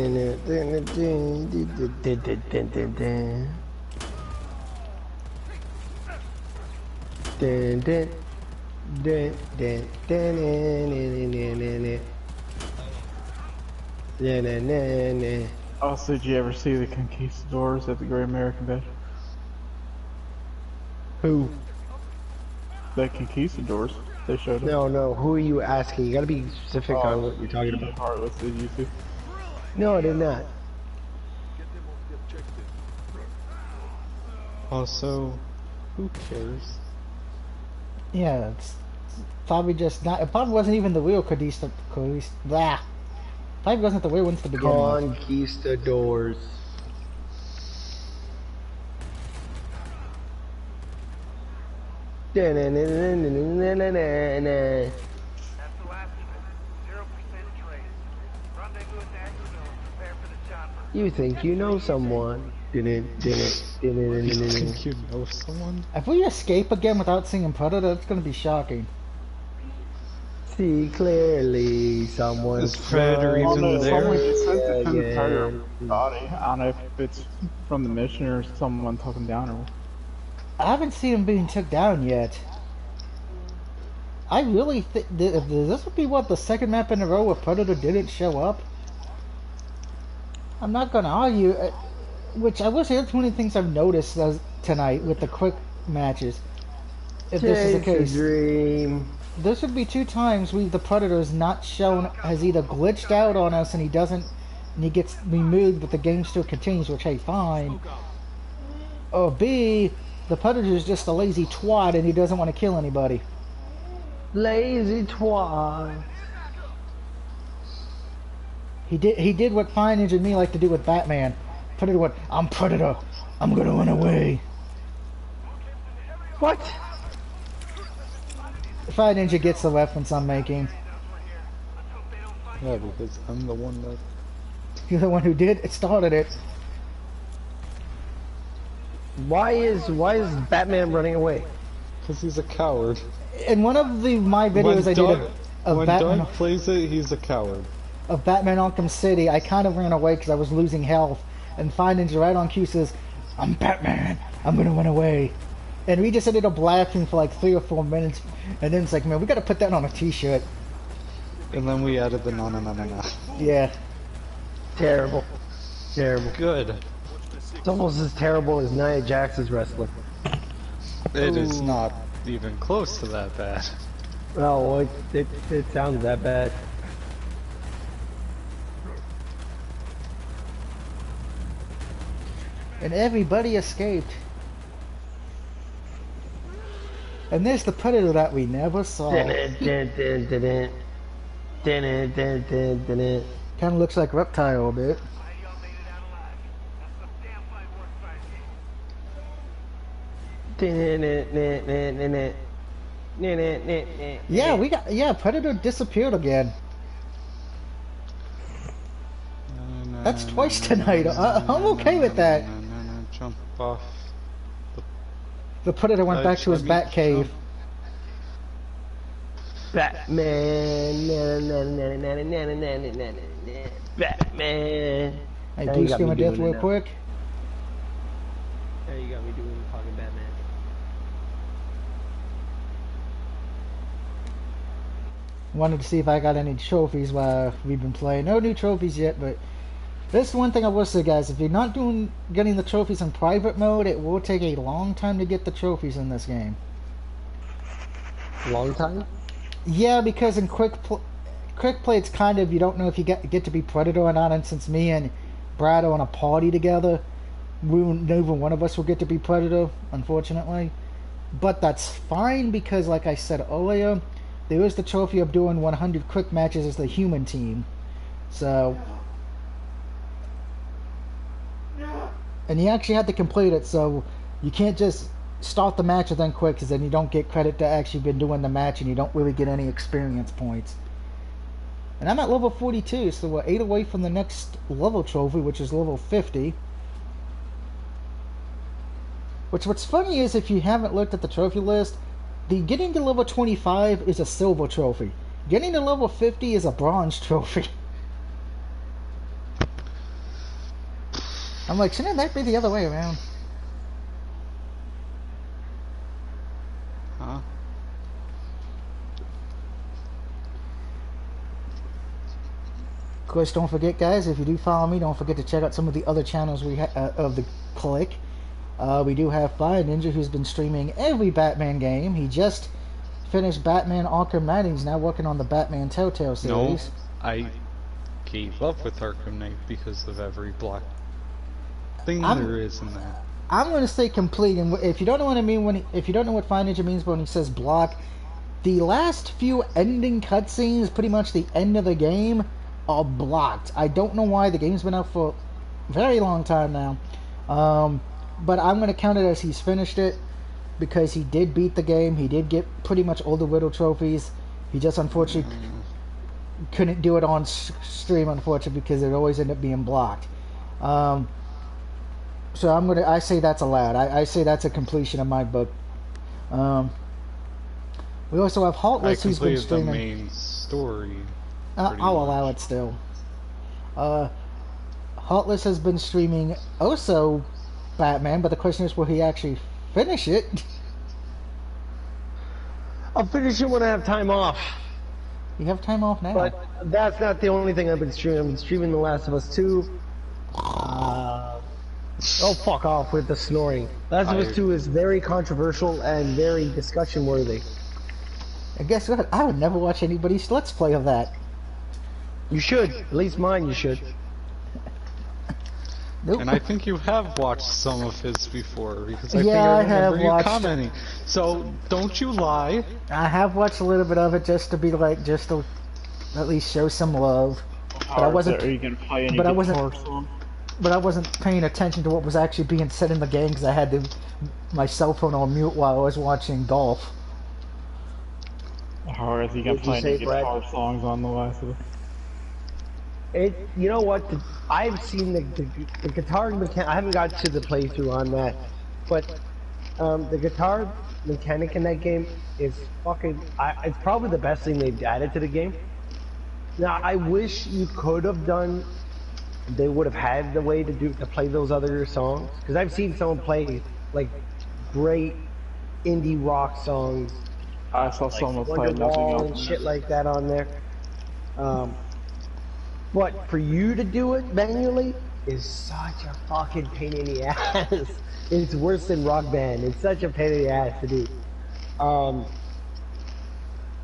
did you ever see the conquistadors at the Great American Bash? Who? The conquistadors. They showed up. No. Who are you asking? You gotta be specific on what you're talking about. Heartless, did you see? No, I did not. Also, who cares? Yeah, it's probably just not. It probably wasn't even the real blah. Probably wasn't the real ones to begin with. Conquistadors. That's the last of it. 0% trace. Rendezvous at Jacksonville. Prepare for the chopper. You think you know someone? You think you know someone? If we escape again without seeing Predator, that's going to be shocking. See clearly, someone's Is Predator even there? Someone just says it's inside her body. I don't know if it's from the mission or someone took him down or. I haven't seen him being took down yet. I really think this would be what the second map in a row where Predator didn't show up. I'm not gonna argue, which I wish that's one of the things I've noticed tonight with the quick matches. If this is the case, dream. there should be 2 times the Predator is not shown, has either glitched out on us and he gets removed, but the game still continues, which hey, fine. Or B, the Predator is just a lazy twat and he doesn't want to kill anybody. Lazy twat. He did what Fine Ninja and me like to do with Batman. Predator went, I'm Predator. I'm gonna run away. What? Fine Ninja gets the reference I'm making. Yeah, because I'm the one that... You're the one who did it, started it. Why is Batman running away? Because he's a coward. In one of my videos I did of Batman... When plays it, he's a coward. Of Batman Arkham City, I kind of ran away because I was losing health. And Fine Ninja right on cue says, I'm Batman, I'm gonna run away. And we just ended up laughing for like 3 or 4 minutes. And then it's like, man, we gotta put that on a t-shirt. And then we added the na. Yeah. Terrible. Terrible. Good. It's almost as terrible as Nia Jax's wrestling. It is not even close to that bad. Oh, well, it sounds that bad. And everybody escaped. And there's the Predator that we never saw. Kind of looks like Reptile a bit. Yeah, Predator disappeared again. That's twice tonight. I'm okay with that. Jump off. The Predator went back to his bat cave. Batman. Batman. Hey, Now do you got scream me of death doing it real now. quick. Now you got me doing fucking Batman. Wanted to see if I got any trophies while we've been playing. No new trophies yet, but this one thing I will say, guys, if you're not getting the trophies in private mode, it will take a long time to get the trophies in this game. Long time? Yeah, because in quick play, it's kind of, you don't know if you get to be Predator or not, and since me and Brad are on a party together, neither one of us will get to be Predator, unfortunately. But that's fine, because like I said earlier, there is the trophy of doing 100 quick matches as the human team. So... And you actually have to complete it, so you can't just start the match and then quit, because then you don't get credit to actually been doing the match, and you don't really get any experience points. And I'm at level 42, so we're 8 away from the next level trophy, which is level 50. What's funny is, if you haven't looked at the trophy list, the getting to level 25 is a silver trophy. Getting to level 50 is a bronze trophy. I'm like, shouldn't that be the other way around? Huh? Of course, don't forget, guys, if you do follow me, don't forget to check out some of the other channels we of the clique. We do have Fire Ninja, who's been streaming every Batman game. He just finished Batman Arkham Knight. He's now working on the Batman Telltale series. No, I gave up with Arkham Knight because of every block thing there is in that. I'm going to say complete, and if you don't know what I mean, if you don't know what Fire Ninja means when he says block, the last few ending cutscenes, pretty much the end of the game, are blocked. I don't know why. The game's been out for a very long time now. But I'm going to count it as he's finished it, because he did beat the game. He did get pretty much all the Riddle trophies. He just unfortunately couldn't do it on stream, unfortunately, because it always ended up being blocked. So I say that's allowed. I say that's a completion of my book. We also have Haltless, who's been streaming. The main story. I'll allow it still. Haltless has been streaming also Batman, but the question is, will he actually finish it? I'll finish it when I have time off. You have time off now. But that's not the only thing I've been streaming. I've been streaming The Last of Us 2. Oh, fuck off with the snoring. Last of Us 2 is very controversial and very discussion worthy. And guess what? I would never watch anybody's Let's Play of that. You should. At least mine you should. Nope. And I think you have watched some of his before, because I remember you commenting. So, don't you lie. I have watched a little bit of it just to at least show some love. But I wasn't. Are you gonna play any but I wasn't paying attention to what was actually being said in the game, because I had my cell phone on mute while I was watching golf. Or is he gonna play any guitar songs on The Last of Us? You know what? I've seen the guitar mechanic. I haven't got to the playthrough on that, but the guitar mechanic in that game is fucking. It's probably the best thing they've added to the game. Now I wish you could have done. They would have had the way to play those other songs, because I've seen someone play like great indie rock songs. I saw someone play nothing Wonderwall else and shit like that on there. But for you to do it manually is such a fucking pain in the ass. It's worse than Rock Band. It's such a pain in the ass to do.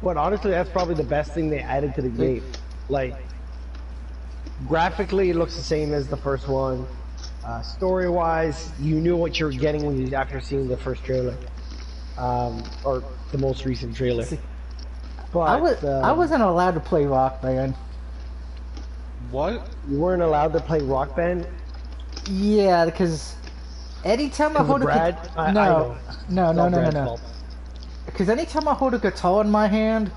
But honestly, that's probably the best thing they added to the game. Like, graphically, it looks the same as the first one. Story-wise, you knew what you were getting after seeing the first trailer, or the most recent trailer. But I wasn't allowed to play Rock Band. What? You weren't allowed to play Rock Band? Yeah, because anytime I hold a no. Because anytime I hold a guitar in my hand,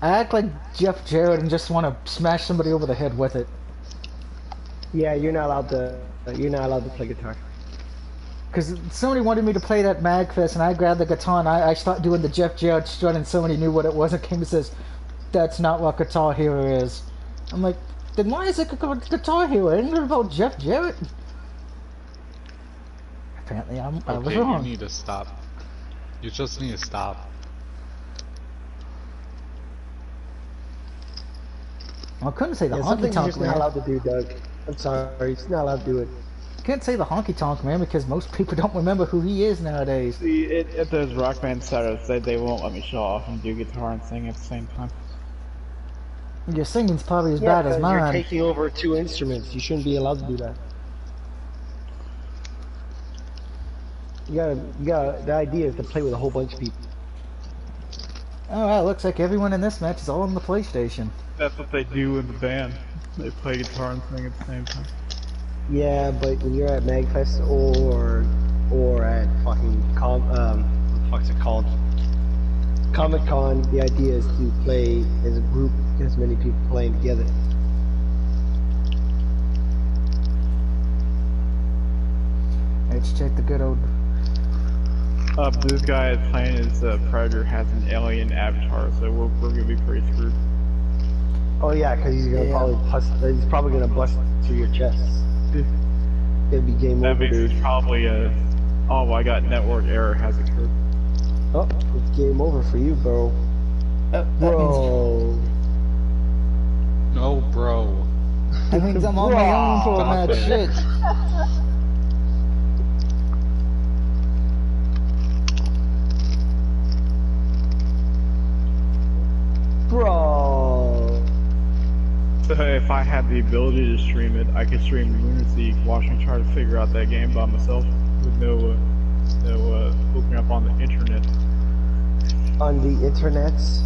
I act like Jeff Jarrett and just want to smash somebody over the head with it. Yeah, you're not allowed to. You're not allowed to play guitar. Because somebody wanted me to play that MagFest, and I grabbed the guitar, and I started doing the Jeff Jarrett strut, and somebody knew what it was and came and says, "That's not what Guitar Hero is." I'm like, then why is it called Guitar Hero? It ain't about Jeff Jarrett. Apparently I was wrong. You need to stop. You just need to stop. I couldn't say the honky something you're tonk just not man. allowed to do, Doug. I'm sorry, you're just not allowed to do it. Can't say the honky tonk man because most people don't remember who he is nowadays. See, at those rock band setups, they won't let me show off and do guitar and sing at the same time. Your singing's probably as bad as mine. You're taking over 2 instruments. You shouldn't be allowed to do that. You gotta. The idea is to play with a whole bunch of people. Alright, looks like everyone in this match is all on the PlayStation. That's what they do in the band. They play guitar and sing at the same time. Yeah, but when you're at MagFest or at fucking what the fuck's it called? Comic Con, the idea is to play as a group, as many people playing together. Let's check the good old. This guy is playing as Predator has an alien avatar, so we're gonna be pretty screwed. Oh yeah, because he's probably gonna bust through your chest. It'll be game That over, means dude. it's probably oh, I got network error has occurred. Oh, it's game over for you, bro. Bro. No, bro. That means I'm on my own for a match. Shit. Bro. So if I had the ability to stream it, I could stream Lunacy, watch me try to figure out that game by myself with no hooking up on the internet. On the internets.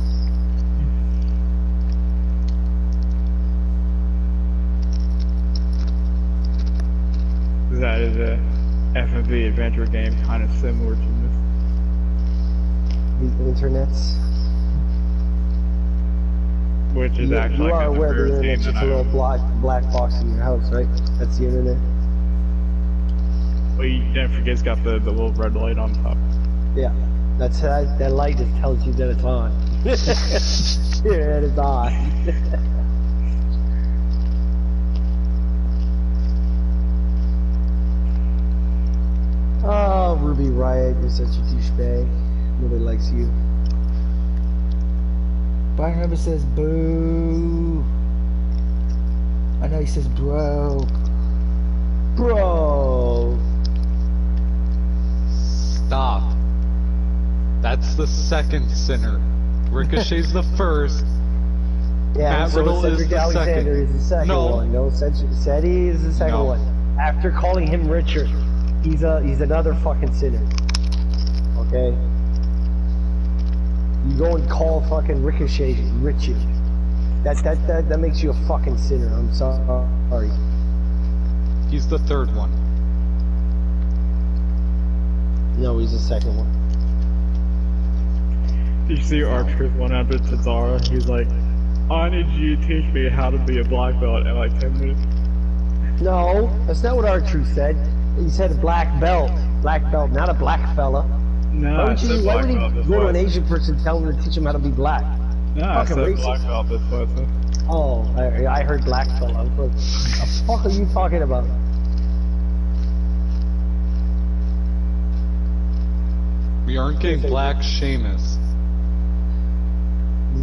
That is a FMV adventure game kind of similar to this. The internets. Which is actually you like are a aware the game internet's that just a little black box in your house, right? That's the internet. Well, you don't forget it's got the little red light on top. Yeah, that light just tells you that it's on. Yeah, it is on. Oh, Ruby Riot, you're such a douchebag. Nobody likes you. Brian Rubber says boo. I know he says bro. Bro. Stop. That's the second sinner. Ricochet's the first. Yeah, Matt so Riddle Cedric is the Alexander second. is the second No. one. No, Seti is the second No. one. After calling him Richard, he's another fucking sinner. Okay? You go and call fucking Ricochet Richard. That makes you a fucking sinner. I'm sorry. He's the third one. No, he's the second one. Did you see Archer's one after Cesaro? He's like, I need you to teach me how to be a black belt in like 10 minutes. No, that's not what R-Truth said. He said a black belt. Black belt, not a black fella. No, Why I would said you black belt. That's go to what an I said. Asian person and tell him to teach him how to be black? No, I Fucking said racist. black belt. That's what I said. Oh, I heard black fella. I was like, what the fuck are you talking about? We aren't getting black Sheamus.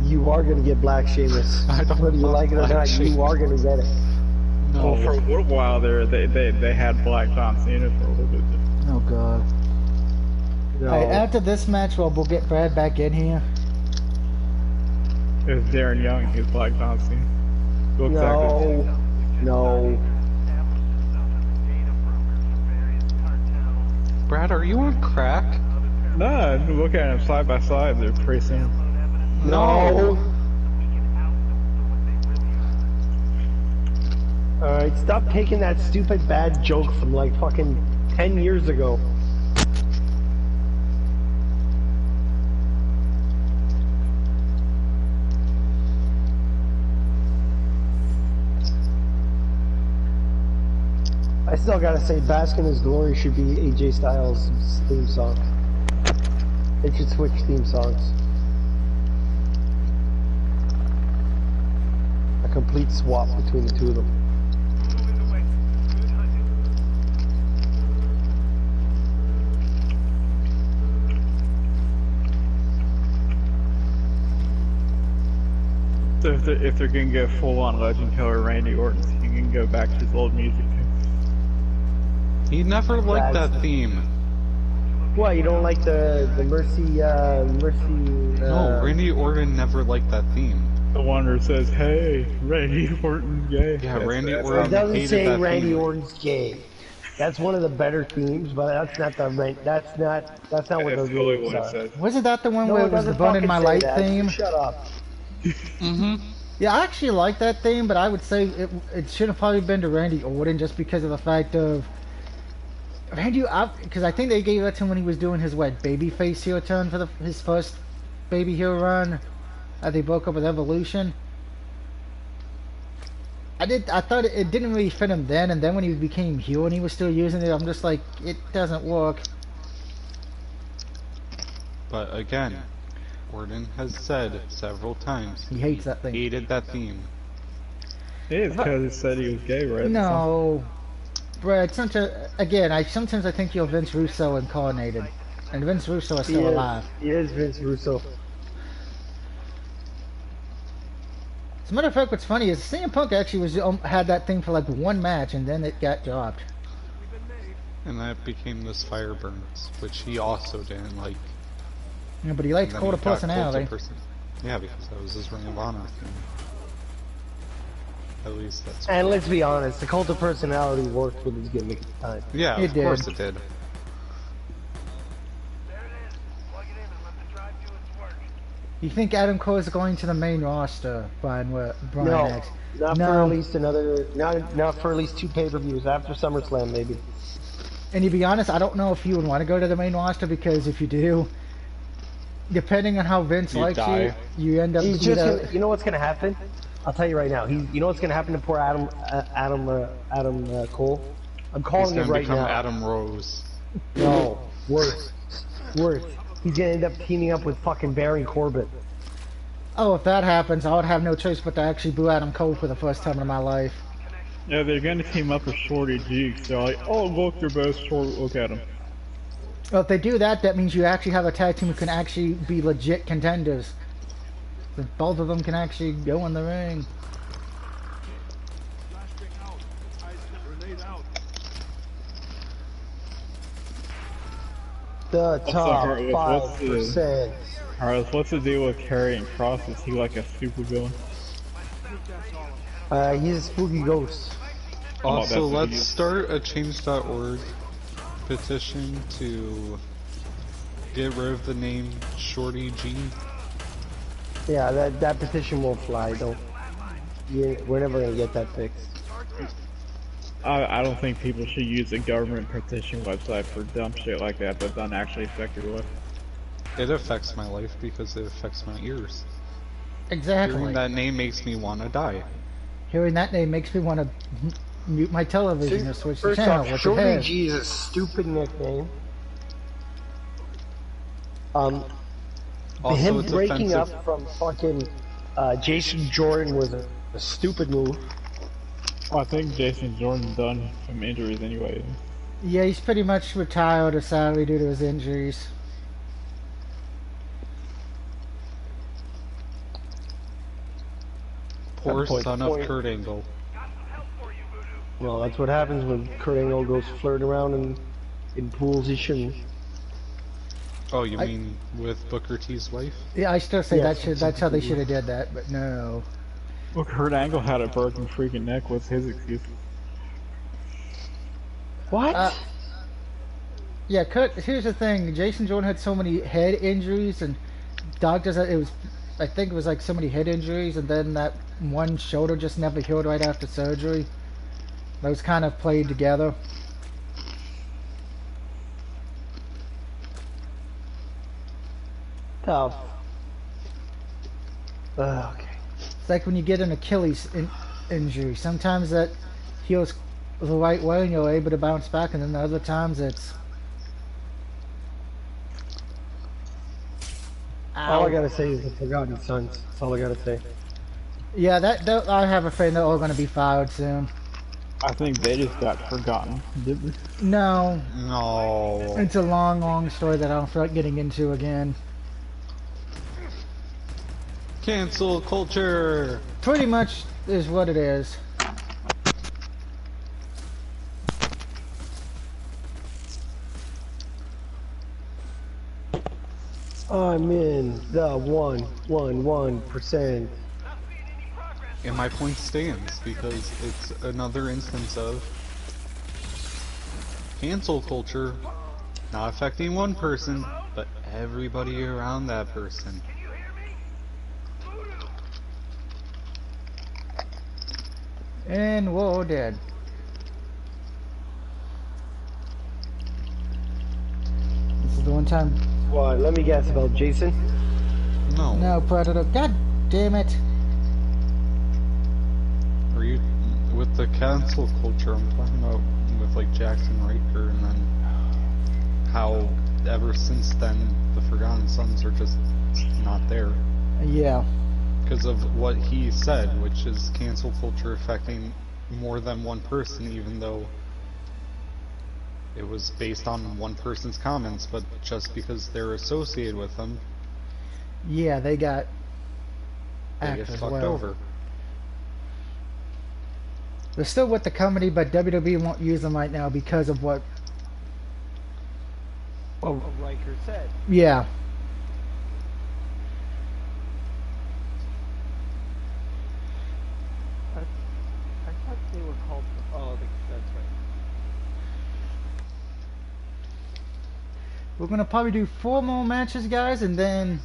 You are gonna get black Sheamus. I don't Whether you love like it or black not, Sheamus. you are gonna get it. No. Well, for a little while there, they had Black John Cena for a little bit. Oh god. No. Alright, after this match, well, we'll get Brad back in here. It was Darren Young. He was Black John Cena. Looks exactly. No. Brad, are you on crack? No, look at them side by side. They're pretty similar. No. Alright, stop taking that stupid bad joke from like fucking 10 years ago. I still gotta say, Bask in His Glory should be AJ Styles' theme song. They should switch theme songs. A complete swap between the two of them. So if they're gonna go full on Legend Killer Randy Orton, he can go back to his old music too. He never liked that theme. What, you don't like the Mercy, No, Randy Orton never liked that theme. The one where it says, "Hey, Randy Orton's gay." Yeah, Randy It Orton doesn't hated say that Randy theme. Orton's gay. That's one of the better themes, but that's not what That's the totally lyrics what it are. says. Wasn't that the one No, where it was the Bun in My Light theme? Shut up. Yeah, I actually like that theme, but I would say it should have probably been to Randy Orton just because of the fact of Randy. Because I think they gave that to him when he was doing his babyface heel turn for his first baby heel run. They broke up with Evolution. I thought it didn't really fit him then, and then when he became heel and he was still using it, I'm just like, it doesn't work. But again, Orton has said several times He hates that thing. hated that theme. It is because it said he was gay, right? No, Brad. Sometimes I think you're Vince Russo incarnated, and Vince Russo is still alive. He is Vince Russo. As a matter of fact, what's funny is CM Punk actually had that thing for like one match, and then it got dropped. And that became this Fireburns, which he also didn't like. Yeah, but he likes And then Cult of he got Personality. Yeah, because that was his Ring of Honor thing. At least that's. And let's be honest, the Cult of Personality worked with his gimmick at the time. Yeah, It of did. course it did. There it is. Plug it in and let the drive do its work. You think Adam Cole is going to the main roster, Brian No, X? not for at least not for at least 2 pay-per-views after SummerSlam, maybe. And to be honest, I don't know if you would want to go to the main roster because if you do, depending on how Vince You likes die. you end up. He's just gonna, you know what's gonna happen? I'll tell you right now. You know what's gonna happen to poor Adam Cole? I'm He's calling it gonna right become now. Adam Rose. No, worse. He's gonna end up teaming up with fucking Baron Corbin. Oh, if that happens, I would have no choice but to actually boo Adam Cole for the first time in my life. Yeah, they're gonna team up with Shorty G. So like, oh look, they're both short. Look at them. Well, if they do that, that means you actually have a tag team who can actually be legit contenders. That both of them can actually go in the ring. The top What's the- 5%. Alright, what's the deal with Karrion Kross? Is he like a super villain? He's a spooky ghost. Also, that's what let's start a change.org petition to get rid of the name Shorty G. Yeah, that petition won't fly. We're never gonna get that fixed. I don't think people should use a government petition website for dumb shit like that that doesn't actually affect your life. It affects my life because it affects my ears. Exactly. Hearing that name makes me want to die. Hearing that name makes me want to mute my television or switch the First channel. off, What the Shorty heck? G is a stupid nickname. Him Also, it's breaking offensive. up from fucking Jason Jordan was a stupid move. Well, I think Jason Jordan's done from injuries anyway. Yeah, he's pretty much retired or sadly due to his injuries. Poor Point, son point. of Kurt Angle. Well, that's what happens when Kurt Angle goes flirting around in pools he shouldn't. Oh, you mean with Booker T's wife? Yeah, I still say Yes, that's how they should have did that, but no. Well, Kurt Angle had a broken freaking neck. What's his excuse? What? Yeah, here's the thing. Jason Jordan had so many head injuries, and doctors, I think it was like so many head injuries, and then that one shoulder just never healed right after surgery. Those kind of played together. Tough. Okay. It's like when you get an Achilles injury. Sometimes that heals the right way and you're able to bounce back, and then other times it's... All I Ow. gotta say is the Forgotten Sons. That's all I gotta say. Yeah, that I have a feeling they're all going to be fired soon. I think they just got forgotten, didn't they? No, No. it's a long, long story that I don't feel like getting into again. Cancel culture. Pretty much is what it is. I'm in the 111%. And my point stands because it's another instance of cancel culture not affecting one person, but everybody around that person. Can you hear me? Voodoo! And we're all dead. This is the one time. What? Let me guess about Jason. No. No, Predator. God damn it. Are you with the cancel culture? I'm talking about with like Jackson Riker, and then how ever since then the Forgotten Sons are just not there Yeah. because of what he said, which is cancel culture affecting more than one person, even though it was based on one person's comments, but just because they're associated with them, Yeah, they got they act get as fucked well. over. They're still with the company, but WWE won't use them right now because of what... What Riker said. Yeah. I thought they were called. Oh, that's right. We're going to probably do 4 more matches, guys, and then...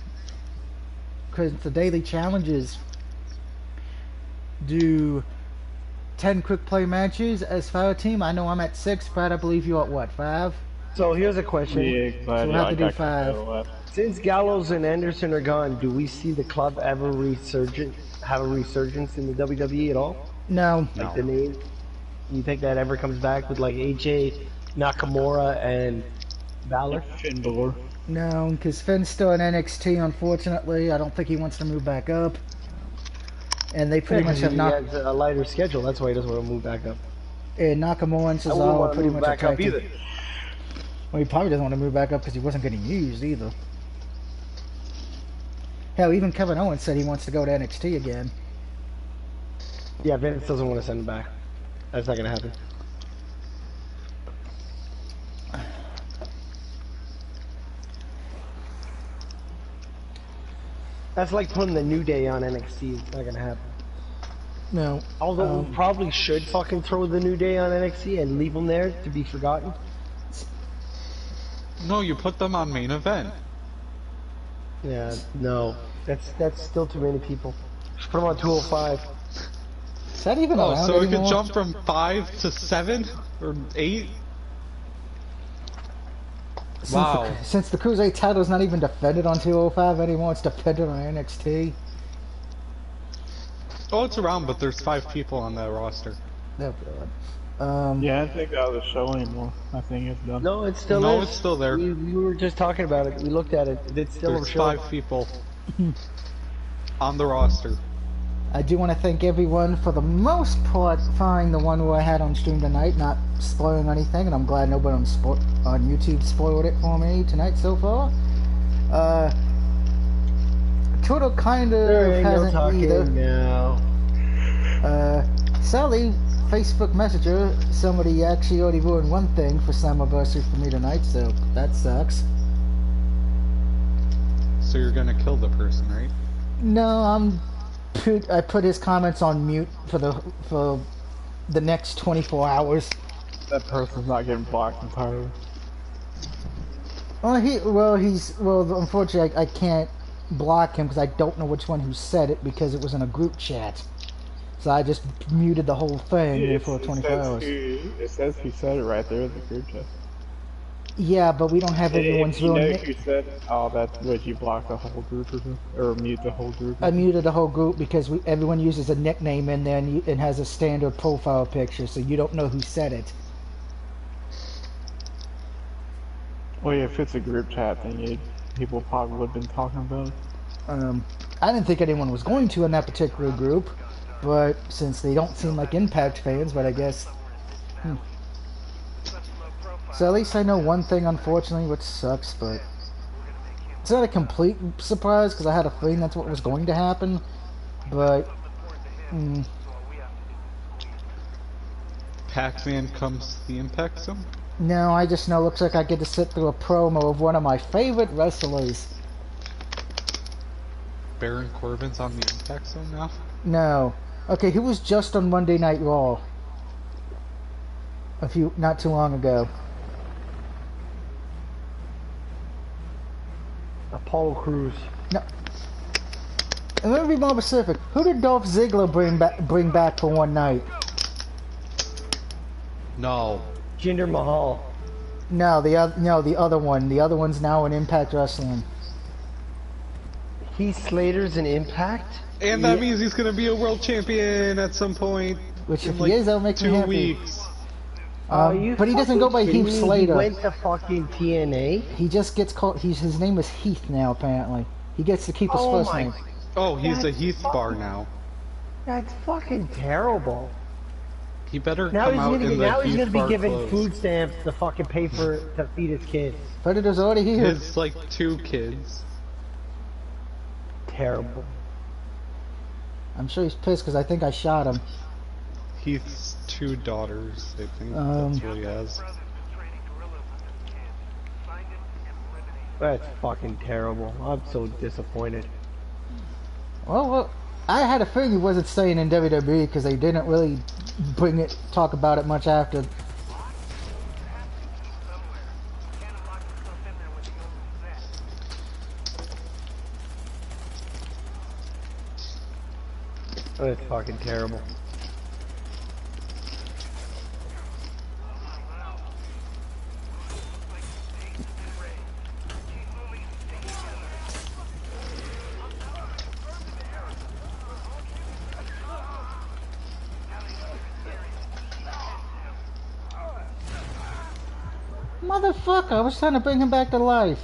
Because the daily challenges do 10 quick play matches as Fire Team. I know I'm at 6, Brad, I believe you're at what, 5? So here's a question. Yeah, So we'll have to do 5. Since Gallows and Anderson are gone, do we see the club ever have a resurgence in the WWE at all? No. Like the name? You think that ever comes back with like AJ, Nakamura, and Balor? Finn Balor. No, because Finn's still in NXT, unfortunately. I don't think he wants to move back up. And they pretty much have He not... has a lighter schedule. That's why he doesn't want to move back up. And Nakamura and I wouldn't Cesaro want are to pretty move much back up attacking. either. Well, he probably doesn't want to move back up because he wasn't getting used either. Hell, even Kevin Owens said he wants to go to NXT again. Yeah, Vince doesn't want to send him back. That's not gonna happen. That's like putting the New Day on NXT. It's not gonna happen. No. Although we probably should fucking throw the New Day on NXT and leave them there to be forgotten. No, you put them on main event. Yeah, no. That's still too many people. Just put them on 205. Is that even Oh, allowed so it anymore? could jump from 5 to 7 or 8? Wow. Since the Cruiserweight title's not even defended on 205 anymore, it's defended on NXT. Oh, it's around, but there's 5 people on that roster. Oh, God. Yeah, I don't think that was a show anymore. I think it's done. No, it's still No, is. it's still there. We were just talking about it. We looked at it. It's still There's a show. 5 people on the roster. I do want to thank everyone for the most part finding the one where I had on stream tonight, not spoiling anything, and I'm glad nobody on YouTube spoiled it for me tonight so far. Turtle kind There of ain't no hasn't talking either. now. Sally, Facebook Messenger, somebody actually already ruined one thing for Slammiversary for me tonight, so that sucks. So you're gonna kill the person, right? No, I put his comments on mute for the next 24 hours. That person's not getting blocked entirely. Well, unfortunately, I can't block him because I don't know which one who said it because it was in a group chat. So I just muted the whole thing for 24 hours. It says he said it right there in the group chat. Yeah, but we don't have everyone's real name. Who said, oh, that's what you block the whole group or something? Or mute the whole group? I muted the whole group because everyone uses a nickname in there and has a standard profile picture, so you don't know who said it. Well, yeah, if it's a group chat thing, people probably would have been talking about it. I didn't think anyone was going to in that particular group, but since they don't seem like Impact fans, but I guess... So at least I know one thing, unfortunately, which sucks, but... It's not a complete surprise, because I had a feeling that's what was going to happen, but... Pac-Man comes to the Impact Zone? No, I just know it looks like I get to sit through a promo of one of my favorite wrestlers. Baron Corbin's on the Impact Zone now? No. Okay, he was just on Monday Night Raw. Not too long ago. Apollo Crews. No. And let me be more specific. Who did Dolph Ziggler bring back for one night? No. Jinder Mahal. No, the other one. The other one's now in Impact Wrestling. Heath Slater's in Impact? And that means he's gonna be a world champion at some point. Which if like he is, that'll make me 2 happy. weeks. But he doesn't go by Heath Slater. He went to fucking TNA? He just gets called... his name is Heath now, apparently. He gets to keep his first name. Oh, he's a Heath bar now. That's fucking terrible. He better Now come he's out gonna in be, the now he's Heath gonna be bar given clothes. food stamps to fucking pay to feed his kids. Predator's already here. His, like, 2 kids. Terrible. I'm sure he's pissed because I think I shot him. Heath's 2 daughters, I think. That's what he has. That's fucking terrible. I'm so disappointed. Well, I had a feeling he wasn't staying in WWE because they didn't really talk about it much after. That's fucking terrible. Motherfucker, I was trying to bring him back to life.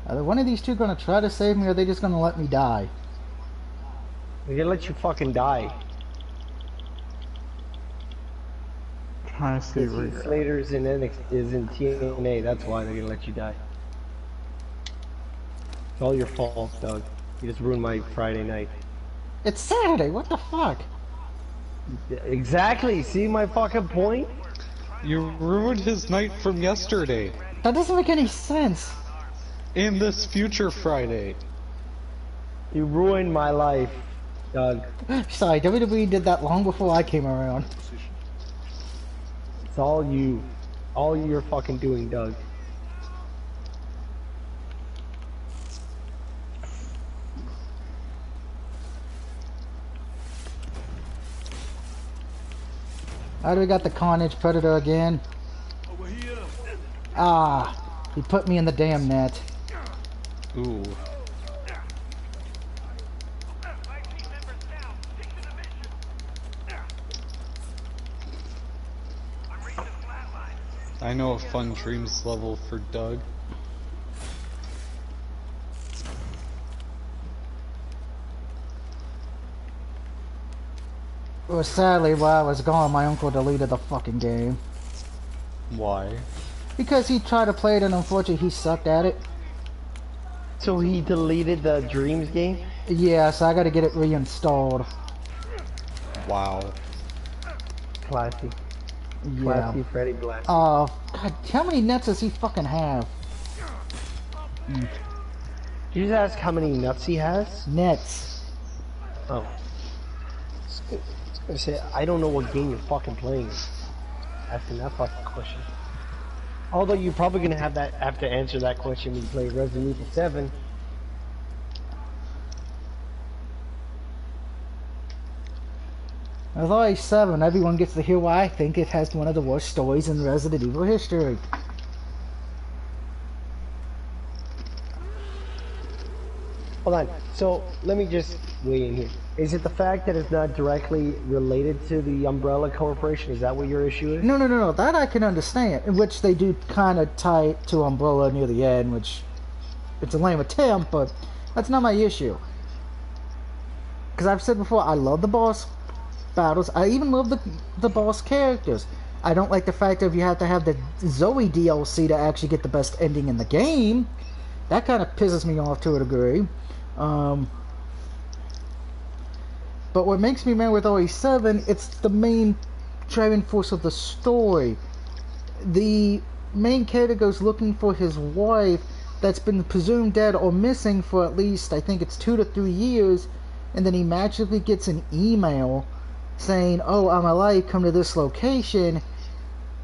Are one of these two gonna try to save me, or are they just gonna let me die? They're gonna let you fucking die. Trying to see where Heath Slater's in TNA, that's why they're gonna let you die. It's all your fault, Doug. You just ruined my Friday night. It's Saturday, what the fuck? Exactly, see my fucking point? You ruined his night from yesterday. That doesn't make any sense. And this future Friday. You ruined my life, Doug. Sorry, WWE did that long before I came around. It's all you. All you're fucking doing, Doug. Alright, we got the Carnage Predator again. Ah, he put me in the damn net. Ooh. I know a fun dreams level for Doug. Well, sadly, while I was gone, my uncle deleted the fucking game. Why? Because he tried to play it and unfortunately he sucked at it. So he deleted the Dreams game? Yeah, so I gotta get it reinstalled. Wow. Classy. Yeah. Classy Freddy Black. God, how many nets does he fucking have? Did you just ask how many nuts he has? Nets. Oh. I was gonna say, I don't know what game you're fucking playing. Asking that fucking question. Although you're probably gonna have to answer that question when you play Resident Evil 7. Although 7, everyone gets to hear why I think it has one of the worst stories in Resident Evil history. Hold on. So let me just weigh in here. Is it the fact that it's not directly related to the Umbrella Corporation? Is that what your issue is? No. That I can understand. In which they do kind of tie it to Umbrella near the end, which it's a lame attempt, but that's not my issue. Because I've said before, I love the boss battles. I even love the boss characters. I don't like the fact that you have to have the Zoe DLC to actually get the best ending in the game. That kind of pisses me off to a degree. But what makes me mad with OE7, it's the main driving force of the story. The main character goes looking for his wife that's been presumed dead or missing for at least, I think it's 2 to 3 years, and then he magically gets an email saying, oh, I'm alive, come to this location,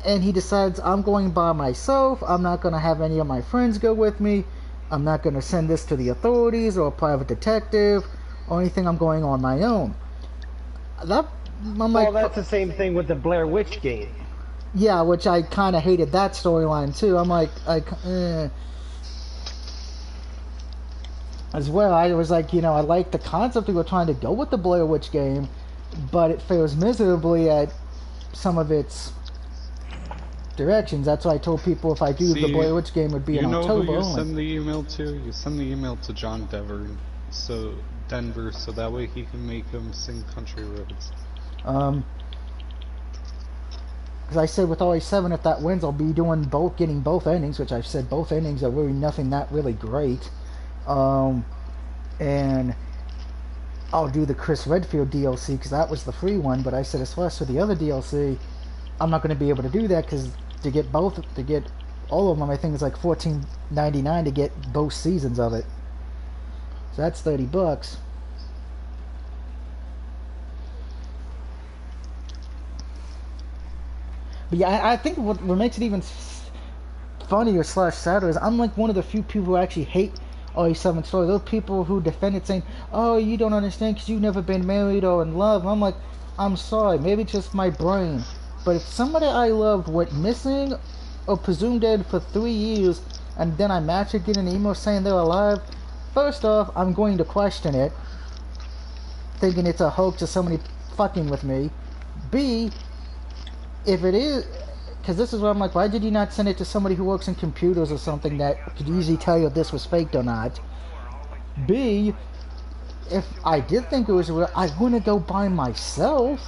and he decides, I'm going by myself, I'm not going to have any of my friends go with me, I'm not going to send this to the authorities or a private detective or anything, I'm going on my own. Well, that's the same thing with the Blair Witch game. Yeah, which I kind of hated that storyline too. I'm like, as well, I was like, I like the concept we were trying to go with the Blair Witch game, but it fails miserably at some of its directions. That's why I told people if I do the Blair Witch game would be in October. You know who you send the email to? You send the email to John Denver, so that way he can make him sing Country Roads. Because I said with OA7, if that wins, I'll be doing getting both endings, which I've said both endings are really nothing that really great. And I'll do the Chris Redfield DLC because that was the free one. But I said as far as for the other DLC, I'm not going to be able to do that because to get all of them, I think it's like $14.99 to get both seasons of it. So that's $30. But yeah, I think what makes it even funnier / sadder is I'm like one of the few people who actually hate OE7 story. Those people who defend it saying, oh, you don't understand because you've never been married or in love. And I'm like, I'm sorry, maybe it's just my brain. But if somebody I loved went missing or presumed dead for 3 years and then I magically get an email saying they're alive, first off, I'm going to question it, thinking it's a hoax or somebody fucking with me. B, if it is, because this is where I'm like, why did you not send it to somebody who works in computers or something that could easily tell you if this was faked or not? B, if I did think it was real, I wouldn't go by myself.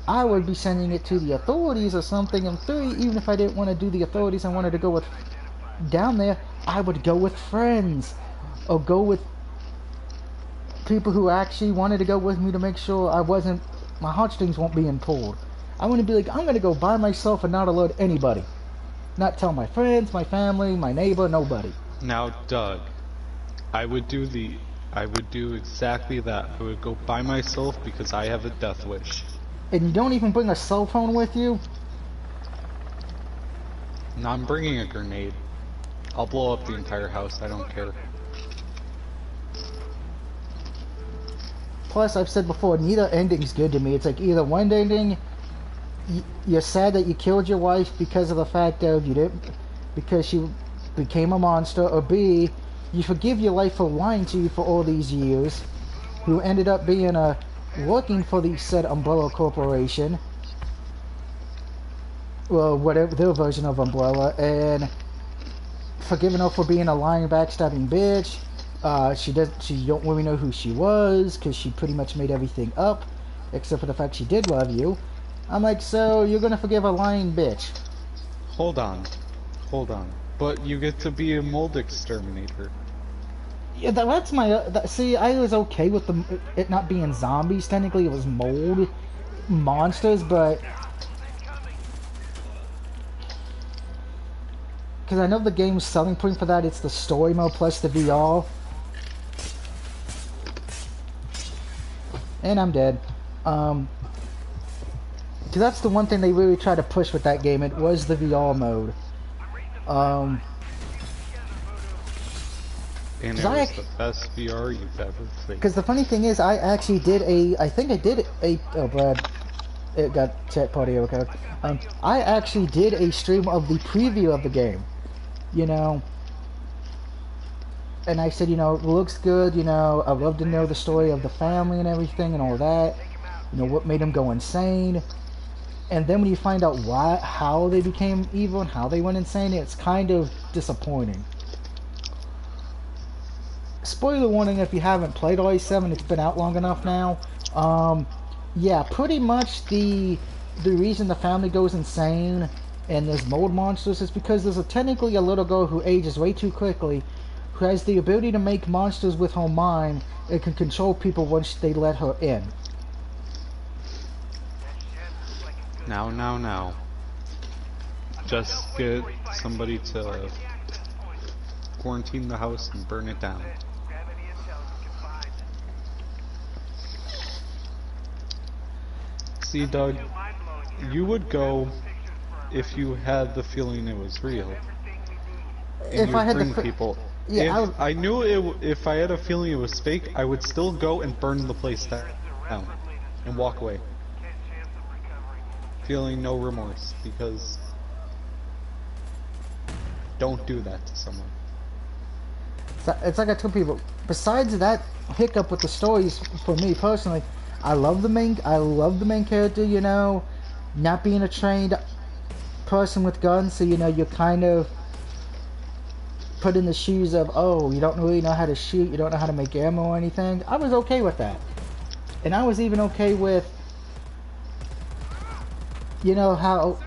I would be sending it to the authorities or something. And 3, even if I didn't want to do the authorities, I wanted to go with down there, I would go with friends or go with people who actually wanted to go with me to make sure my heartstrings won't be pulled. I want to be like, I'm going to go by myself and not alert anybody. Not tell my friends, my family, my neighbor, nobody. Now, Doug, I would do exactly that. I would go by myself because I have a death wish. And you don't even bring a cell phone with you? No, I'm bringing a grenade. I'll blow up the entire house, I don't care. Plus, I've said before, neither ending's good to me. It's like either one ending, you're sad that you killed your wife because of the fact of because she became a monster, or B, you forgive your life for lying to you for all these years, who ended up being working for the said Umbrella Corporation, well, whatever their version of Umbrella, and forgiving her for being a lying, backstabbing bitch. She don't really know who she was because she pretty much made everything up, except for the fact she did love you. I'm like, so you're gonna forgive a lying bitch? Hold on. But you get to be a mold exterminator. Yeah, that's my. See, I was okay with it not being zombies. Technically, it was mold monsters, but because I know the game's selling point for that, it's the story mode plus the VR. And I'm dead. Because that's the one thing they really tried to push with that game. It was the VR mode. And it was the best VR you've ever faced. Because the funny thing is, I actually did oh, Brad, it got chat party okay. I actually did a stream of the preview of the game, you know, and I said, you know, it looks good, you know, I'd love to know the story of the family and everything and all that, you know, what made them go insane, and then when you find out how they became evil and how they went insane, it's kind of disappointing. Spoiler warning if you haven't played RE7, it's been out long enough now. Yeah, pretty much the reason the family goes insane and there's mold monsters is because there's technically a little girl who ages way too quickly, who has the ability to make monsters with her mind and can control people once they let her in. Now. Just get somebody to quarantine the house and burn it down. See, Doug, you would go if you had the feeling it was real. And If I had bring the people. yeah, If I knew if I had a feeling it was fake, I would still go and burn the place down and walk away, feeling no remorse, because don't do that to someone. it's like I told people, besides that hiccup with the stories, for me personally, I love the main character, you know, not being a trained person with guns, so you know, you're kind of put in the shoes of, oh, you don't really know how to shoot, you don't know how to make ammo or anything. I was okay with that. And I was even okay with, you know, how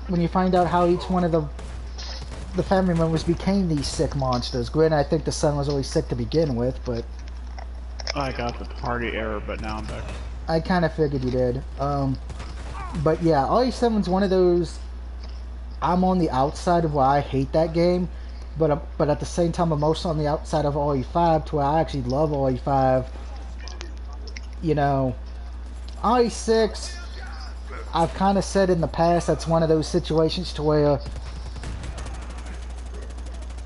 when you find out how each one of the family members became these sick monsters. Granted, I think the son was always sick to begin with, but I got the party error, but now I'm back. I kind of figured you did. But yeah, RE7's one of those, I'm on the outside of where I hate that game, but at the same time I'm also on the outside of RE5 to where I actually love RE5. You know, RE6, I've kind of said in the past, that's one of those situations to where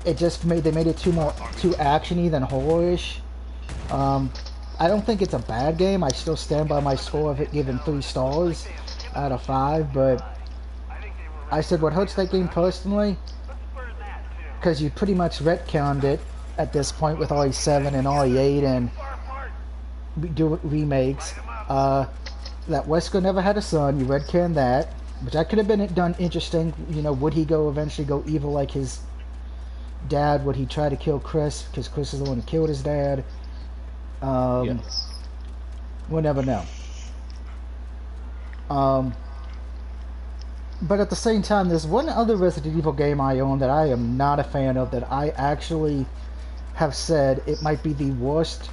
it just they made it too actiony than horror-ish. I don't think it's a bad game. I still stand by my score of it giving 3 stars out of 5, but I said what hurts that game personally, because you pretty much retconned it at this point with RE7 and RE8 and do remakes. That Wesker never had a son, you retconned that, which that could have been done interesting. You know, would he eventually go evil like his dad? Would he try to kill Chris because Chris is the one who killed his dad? Yes. We'll never know. But at the same time, there's one other Resident Evil game I own that I am not a fan of, that I actually have said it might be the worst.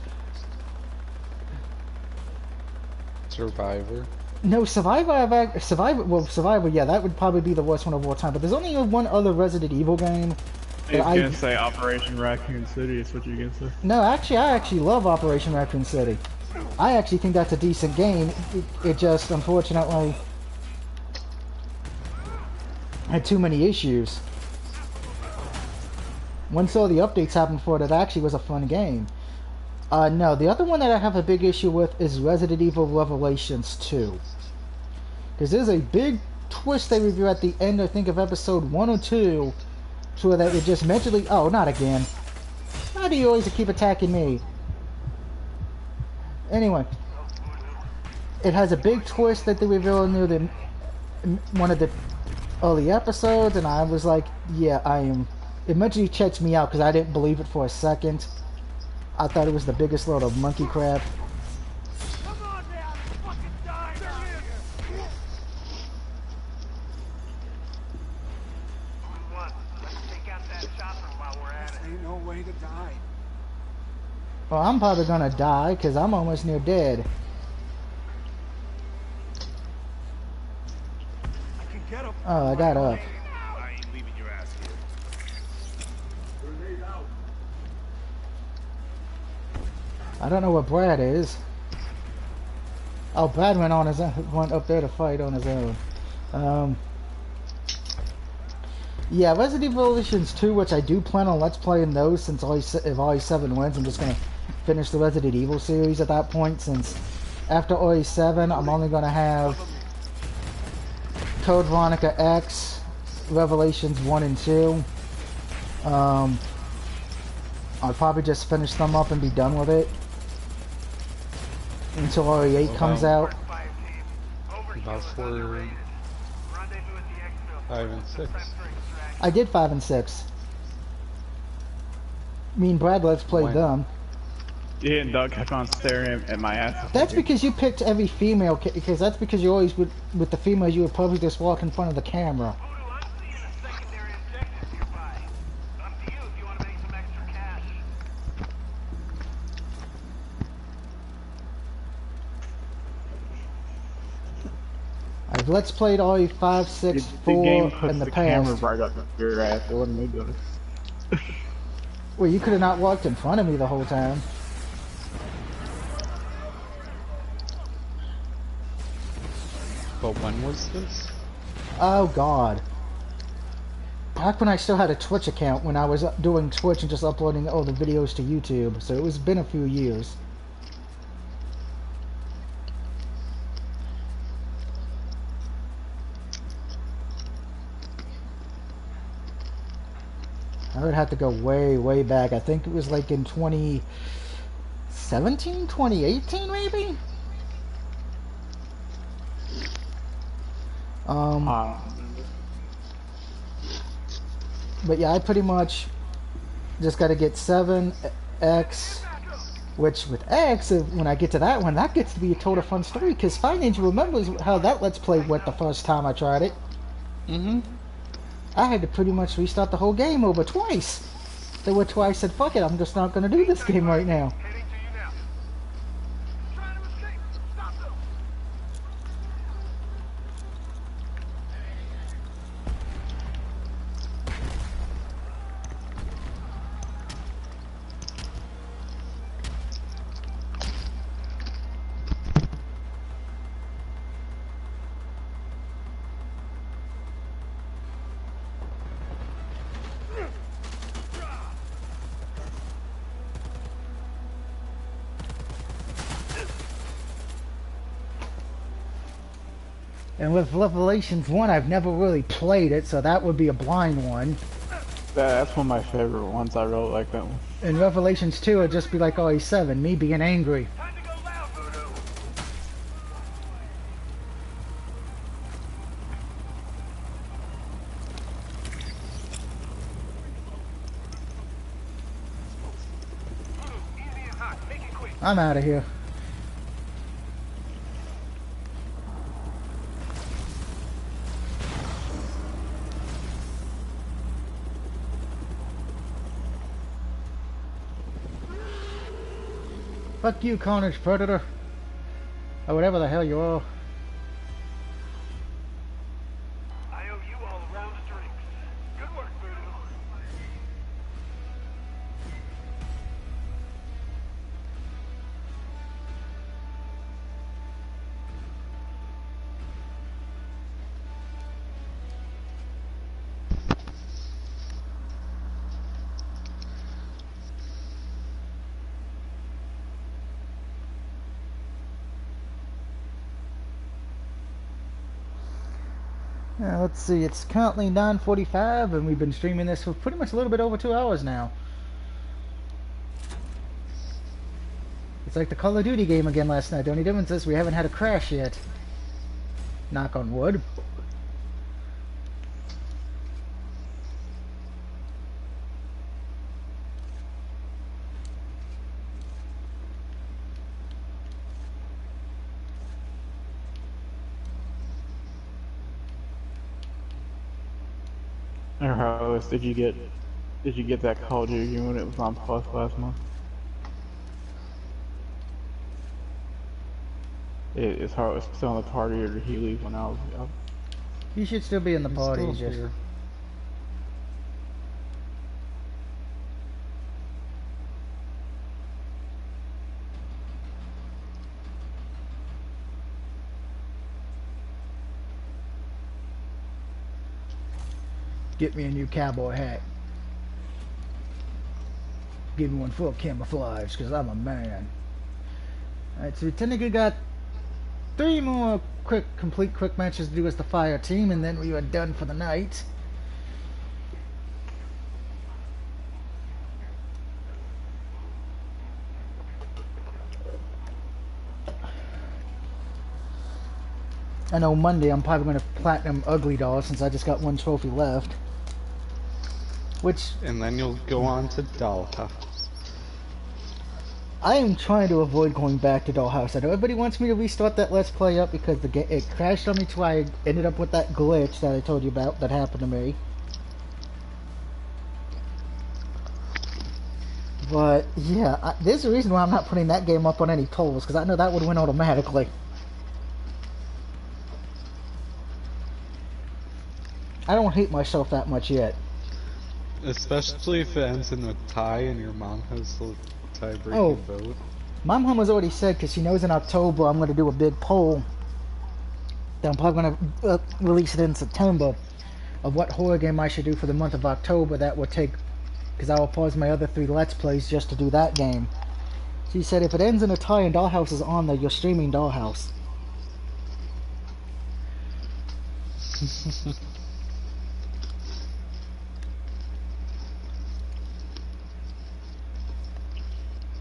Survivor. No, Survivor, yeah, that would probably be the worst one of all time. But there's only one other Resident Evil game. I was gonna say Operation Raccoon City is what you're gonna say. No, actually, I actually love Operation Raccoon City. I actually think that's a decent game. It just, unfortunately, had too many issues. Once all the updates happened for it, it actually was a fun game. No, the other one that I have a big issue with is Resident Evil Revelations 2. Because there's a big twist they review at the end, I think, of episode 1 or 2, so that it just mentally... Oh, not again. Why do you always keep attacking me? Anyway, it has a big twist that they reveal near one of the early episodes, and I was like, yeah, I am. It mentally checks me out because I didn't believe it for a second. I thought it was the biggest load of monkey crap. Come on now, it's fucking dying out here. Who won? Let's take out that chopper while we're at it. Ain't no way to die. Well, I'm probably gonna die because I'm almost near dead. I can get him. Oh, I got up. I ain't leaving your ass here. Grenade out. I don't know what Brad is. Oh, Brad went on his own, went up there to fight on his own. Yeah, Resident Evil Volitions 2, which I do plan on Let's Playing those since if RE7 wins, I'm just gonna finish the Resident Evil series at that point, since after RE7, I'm only gonna have Code Veronica X, Revelations 1 and 2. I'll probably just finish them up and be done with it until RE8 comes out. About 4, 5, and 6. I did 5 and 6. Me and Brad Let's played them. Yeah, and Doug kept on staring at my ass. That's because you picked every female, because that's because you always would, with the females, you would probably just walk in front of the camera. I've Let's played RE5, 6, 4 in the past. Camera right up your ass. It wasn't me doing it. Well, you could have not walked in front of me the whole time. But when was this? Oh God. Back when I still had a Twitch account, when I was doing Twitch and just uploading all the videos to YouTube, so it was been a few years. I would have to go way, way back. I think it was like in 2017, 2018 maybe? But yeah, I pretty much just got to get 7, X, which with X, when I get to that one, that gets to be a total fun story, because Fire Ninja remembers how that Let's Play went the first time I tried it. I had to pretty much restart the whole game over twice. There were twice I said, fuck it, I'm just not going to do this game right now. And with Revelations 1, I've never really played it, so that would be a blind one. That's one of my favorite ones. I really like that one. And Revelations 2 would just be like RE7, me being angry. Time to go loud, Voodoo. Easy and hot. Make it quick. I'm out of here. Fuck you, Carnage Predator. Or whatever the hell you are. I owe you all a round of drinks. Good work, Voodoo. Let's see, it's currently 9:45 and we've been streaming this for pretty much a little bit over 2 hours now. It's like the Call of Duty game again last night. The only difference is we haven't had a crash yet. Knock on wood. Or Carlos, did you get that Call of Duty when it was on Plus last month? Is Carlos still in the party, or did he leave when I was out? You should still be in the He's party. still Just here. get me a new cowboy hat. Give me one full camouflage, because I'm a man. Alright, so we technically got 3 more complete quick matches to do as the fire team, and then we are done for the night. I know Monday I'm probably going to platinum Ugly Doll since I just got 1 trophy left. Which... And then you'll go on to Dollhouse. I am trying to avoid going back to Dollhouse. I know everybody wants me to restart that Let's Play up because it crashed on me till I ended up with that glitch that I told you about that happened to me. But, yeah, there's a reason why I'm not putting that game up on any polls, because I know that would win automatically. I don't hate myself that much yet. Especially if it ends in a tie and your mom has the tie-breaking vote. My mom has already said, because she knows in October I'm going to do a big poll that I'm probably going to release it in September of what horror game I should do for the month of October that will take, because I will pause my other 3 Let's Plays just to do that game. She said if it ends in a tie and Dollhouse is on there, you're streaming Dollhouse.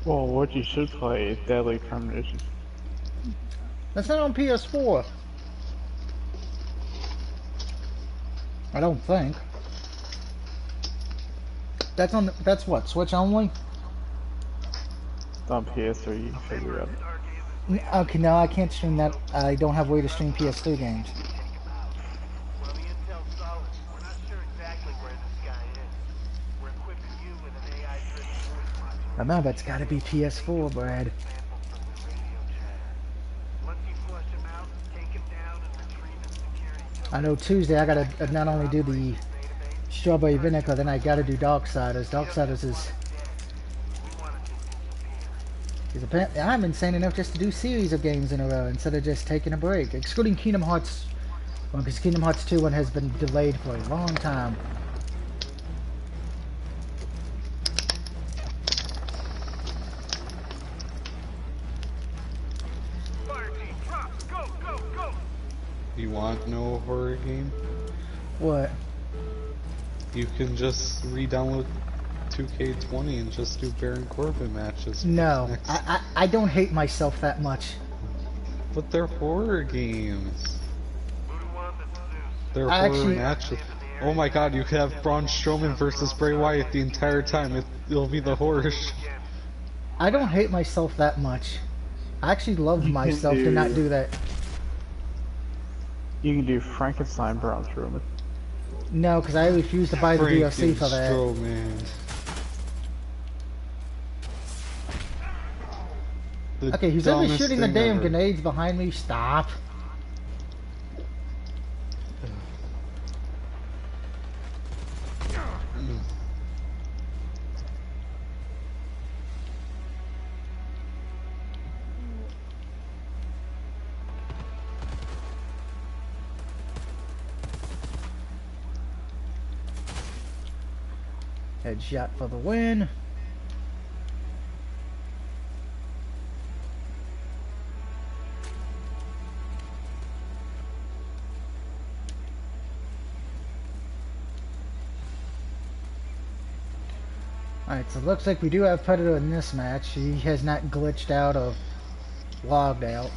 Well, what you should play is Deadly Premonition. That's not on PS4. I don't think. That's on. That's what, Switch only? It's on PS3, you can figure it out. Okay, no, I can't stream that. I don't have a way to stream PS3 games. Well, the intel's solid. We're not sure exactly where this guy is. We're equipping you with an AI-driven voice modulator. Remember, it's gotta be PS4, Brad. Once you flush him out, take him down and retrieve his security code. I know Tuesday I gotta not only do the strawberry vinegar, then I gotta do Darksiders. Darksiders is apparently I'm insane enough just to do series of games in a row instead of just taking a break, excluding Kingdom Hearts 1, because Kingdom Hearts 2 one has been delayed for a long time. Fire team, drop! Go, go, go! You want no horror game? What? You can just re-download 2K20 and just do Baron Corbin matches. No, I don't hate myself that much. But they're horror games. They're I horror actually- matches. Oh my god, you could have Braun Strowman versus Bray Wyatt the entire time. It'll be the horror show. I don't hate myself that much. I actually love myself to not do that. You can do Frankenstein Braun Strowman. No, because I refuse to buy the DLC for that. Strowman. The Okay, who's ever dumbest shooting the thing damn ever. grenades behind me? Stop. Headshot for the win. Alright, so it looks like we do have Predator in this match. He has not glitched out or logged out.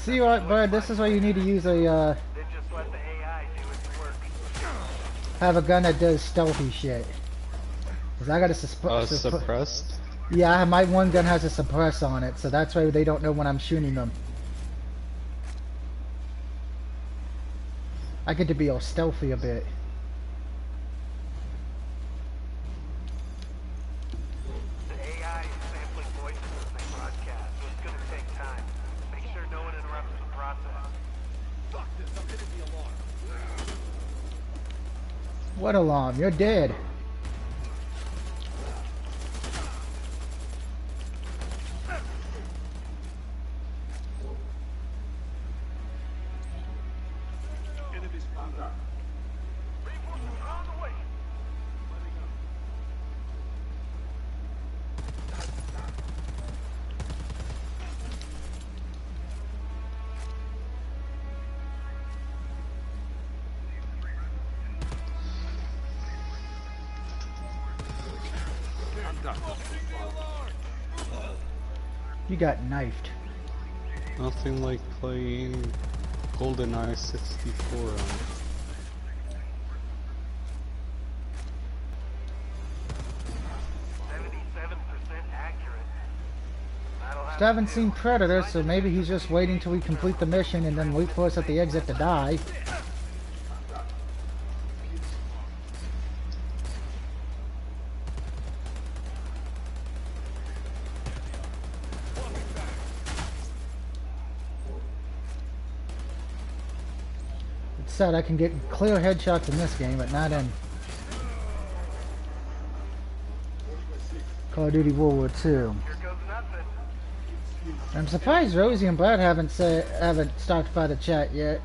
See what, Bud? This is why you need to use a, Then just let the AI do its work. have a gun that does stealthy shit. Cause I got a suppressed? Yeah, my one gun has a suppress on it, so that's why they don't know when I'm shooting them. I get to be all stealthy a bit. The AI is sampling voices as they broadcast, so it's gonna take time. Make sure no one interrupts the process. Fuck this, I'm hitting the alarm. What alarm? You're dead. Enemies found out. Reinforcements are on the way. I'm done. You got knifed. Nothing like playing GoldenEye 64 on it. 77% accurate. Still haven't seen Predator, so maybe he's just waiting till we complete the mission and then wait for us at the exit to die. It's sad I can get clear headshots in this game, but not in Call of Duty World War II. Here goes nothing. I'm surprised Rosie and Brad haven't stopped by the chat yet.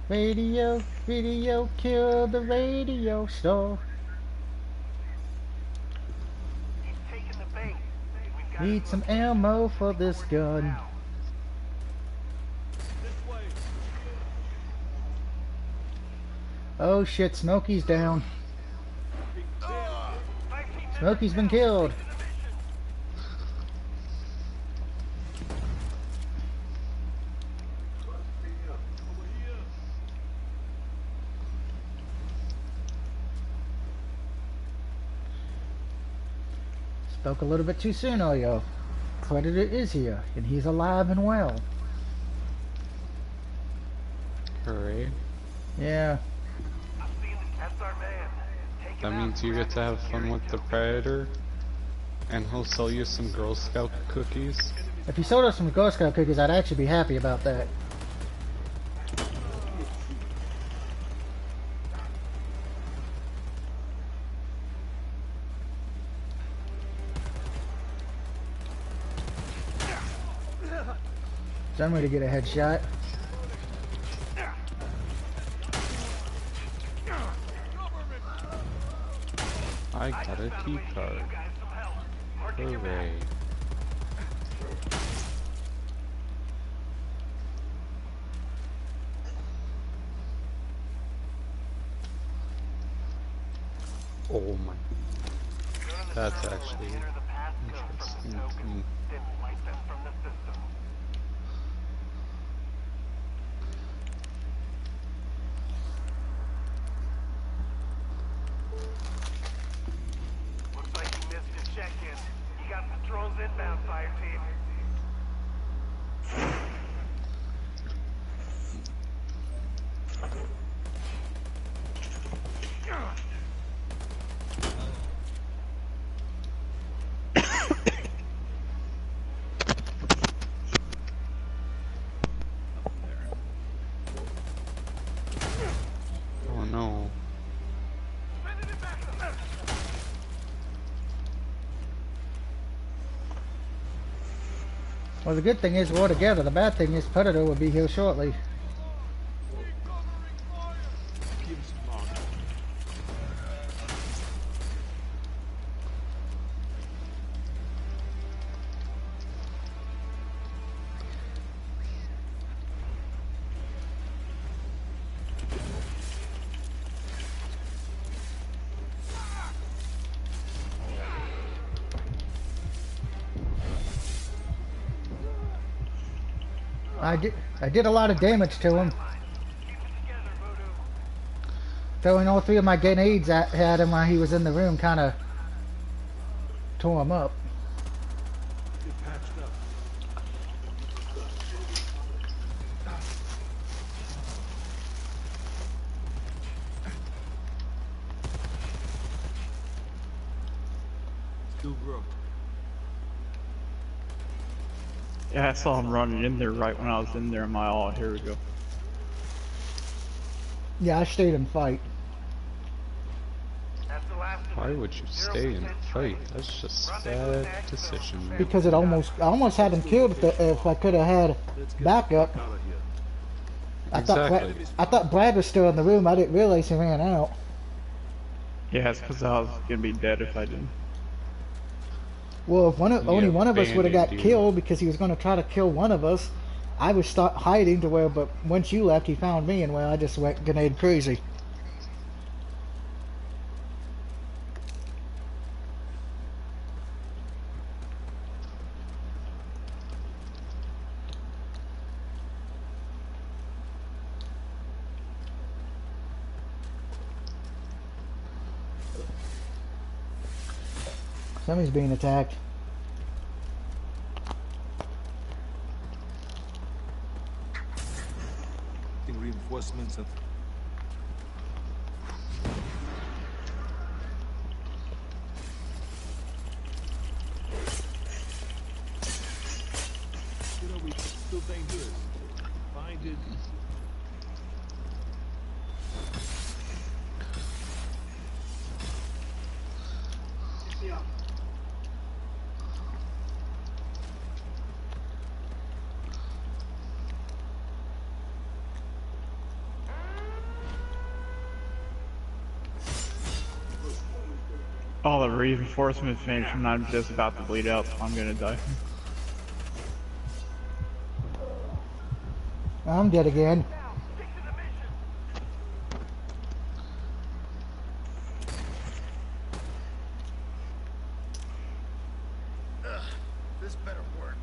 Radio, video, kill the radio star. He's taking the bait. We've got Need some ammo for this gun. Oh shit, Smokey's down. Smokey's been killed. Spoke a little bit too soon, Oyo. Predator is here, and he's alive and well. Hooray. Yeah. That's our man. Take That him means out. you get to have fun with the Predator, and he'll sell you some Girl Scout cookies. If he sold us some Girl Scout cookies, I'd actually be happy about that. Some way to get a headshot. I got a key card. Hooray. Oh my. That's actually interesting to me. Then wipe them from the system. Looks like you missed your check-in. You got the drones inbound, fire team. Oh no. Well, the good thing is we're all together. The bad thing is Predator will be here shortly. I did a lot of damage to him. Throwing all 3 of my grenades at him while he was in the room kind of tore him up. Get patched up. Still broke. Yeah, I saw him running in there right when I was in there. I'm like, oh, here we go. Yeah, I stayed and fight. Why would you stay and fight? That's just a bad decision. Because I almost had him killed if I could have had backup. I thought Brad was still in the room. I didn't realize he ran out. Yeah, it's because I was gonna be dead if I didn't. Well, if only one of us would have got killed because he was going to try to kill one of us, I would start hiding to where. But once you left, he found me, and well, I just went grenade crazy. Somebody's being attacked. Reinforcements and we still dangerous. Find it. Yeah. All the reinforcements finished and I'm just about to bleed out, so I'm gonna die. I'm dead again. This better work.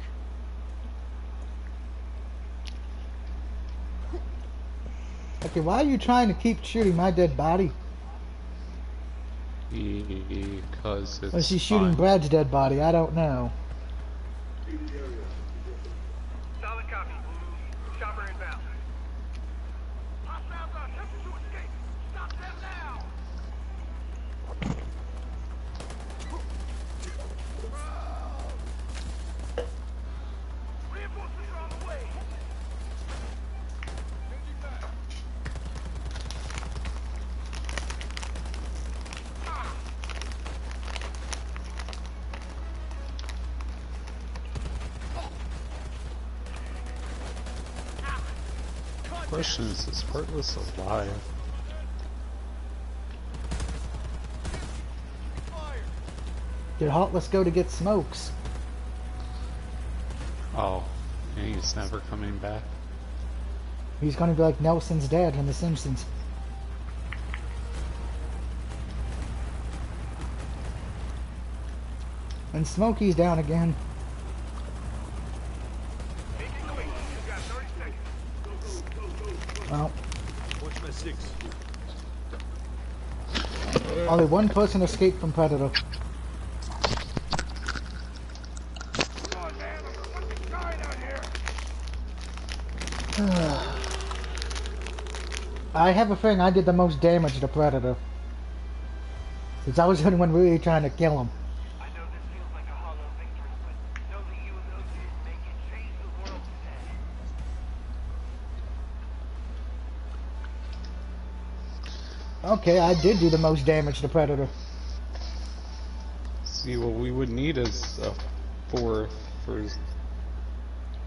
Okay, why are you trying to keep shooting my dead body? Because it's Or is he shooting Brad's dead body? I don't know. Solid copy. Chopper inbound. Hostiles are attempting to escape. Stop them now. Reinforcements are on the way. Question is Heartless alive? Did Heartless go to get smokes? Oh, and he's never coming back. He's gonna be like Nelson's dad in The Simpsons. And Smokey's down again. Well, Watch my 6. only one person escaped from Predator. I have a feeling I did the most damage to Predator. Since I was the only one really trying to kill him. I know this feels like a hollow victory, but know that you and those dudes make it change the world today. Okay, I did do the most damage to Predator. See, what we would need is a 4th for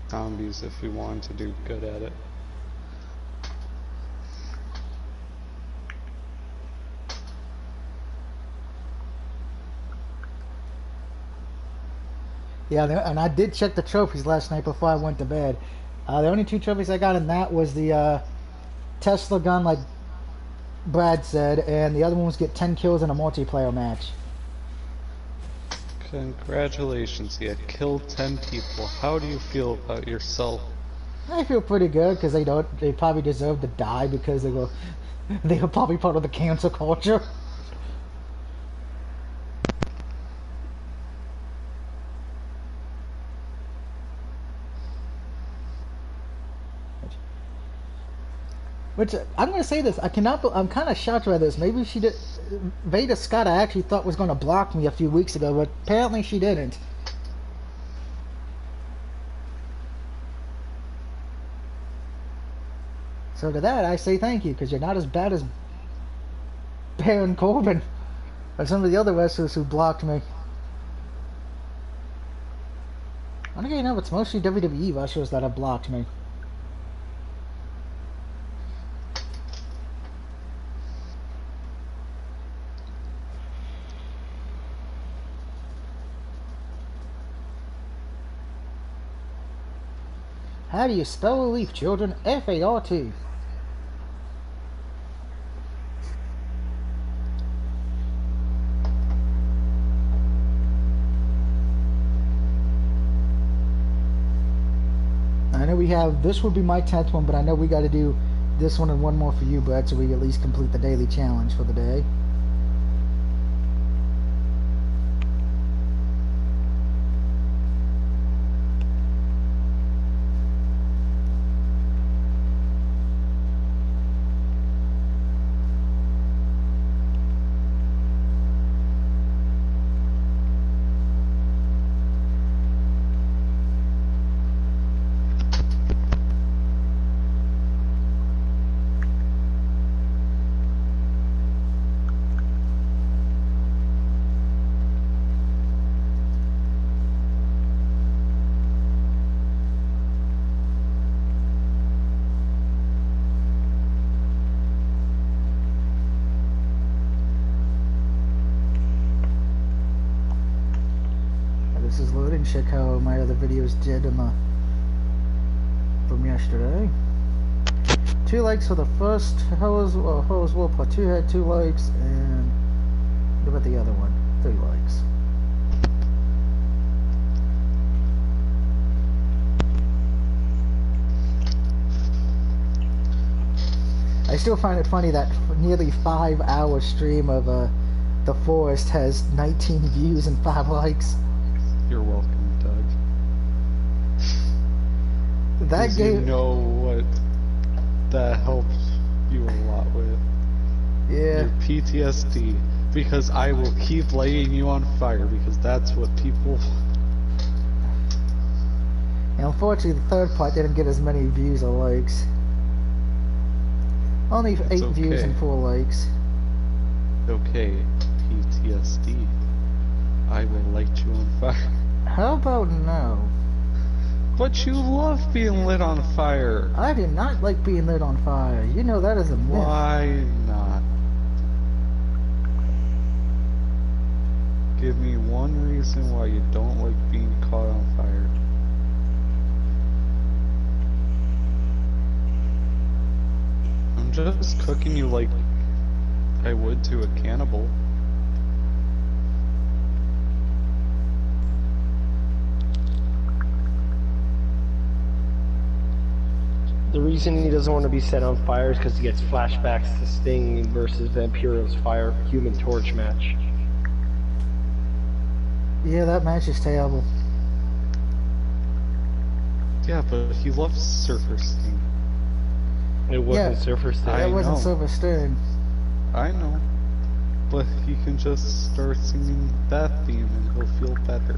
zombies if we wanted to do good at it. Yeah, and I did check the trophies last night before I went to bed. The only 2 trophies I got in that was the Tesla gun, like Brad said, and the other one was get 10 kills in a multiplayer match. Congratulations, you had killed 10 people. How do you feel about yourself? I feel pretty good because they probably deserve to die because they were probably part of the cancel culture. Which I'm gonna say this, I cannot. I'm kind of shocked by this. Maybe she did. Veda Scott, I actually thought was gonna block me a few weeks ago, but apparently she didn't. So to that, I say thank you, because you're not as bad as Baron Corbin or some of the other wrestlers who blocked me. I don't know, it's mostly WWE wrestlers that have blocked me. How do you spell a leaf, children? F-A-R-T. I know we have, this would be my 10th one, but I know we got to do this one and one more for you, Brett, so we at least complete the daily challenge for the day. This is loading. Check how my other videos did from yesterday. 2 likes for the first Hose War Part 2 had 2 likes, and what about the other one? 3 likes. I still find it funny that nearly 5-hour stream of The Forest has 19 views and 5 likes. You're welcome, Doug. That game, you know what that helps you a lot with. yeah. Your PTSD. Because I will keep laying you on fire, because that's what people... And unfortunately, the third part didn't get as many views or likes. Only 8 views and 4 likes. Okay, PTSD. I will light you on fire. How about no? But you love being lit on fire. I do not like being lit on fire. You know that is a myth. Why not? Give me one reason why you don't like being caught on fire. I'm just cooking you like I would to a cannibal. The reason he doesn't want to be set on fire is because he gets flashbacks to Sting versus Vampiro's Human Torch match. Yeah, that match is terrible. Yeah, but he loves Surfer Sting. It wasn't Surfer Sting. That wasn't Surfer Sting. I know. But he can just start singing that theme and he'll feel better.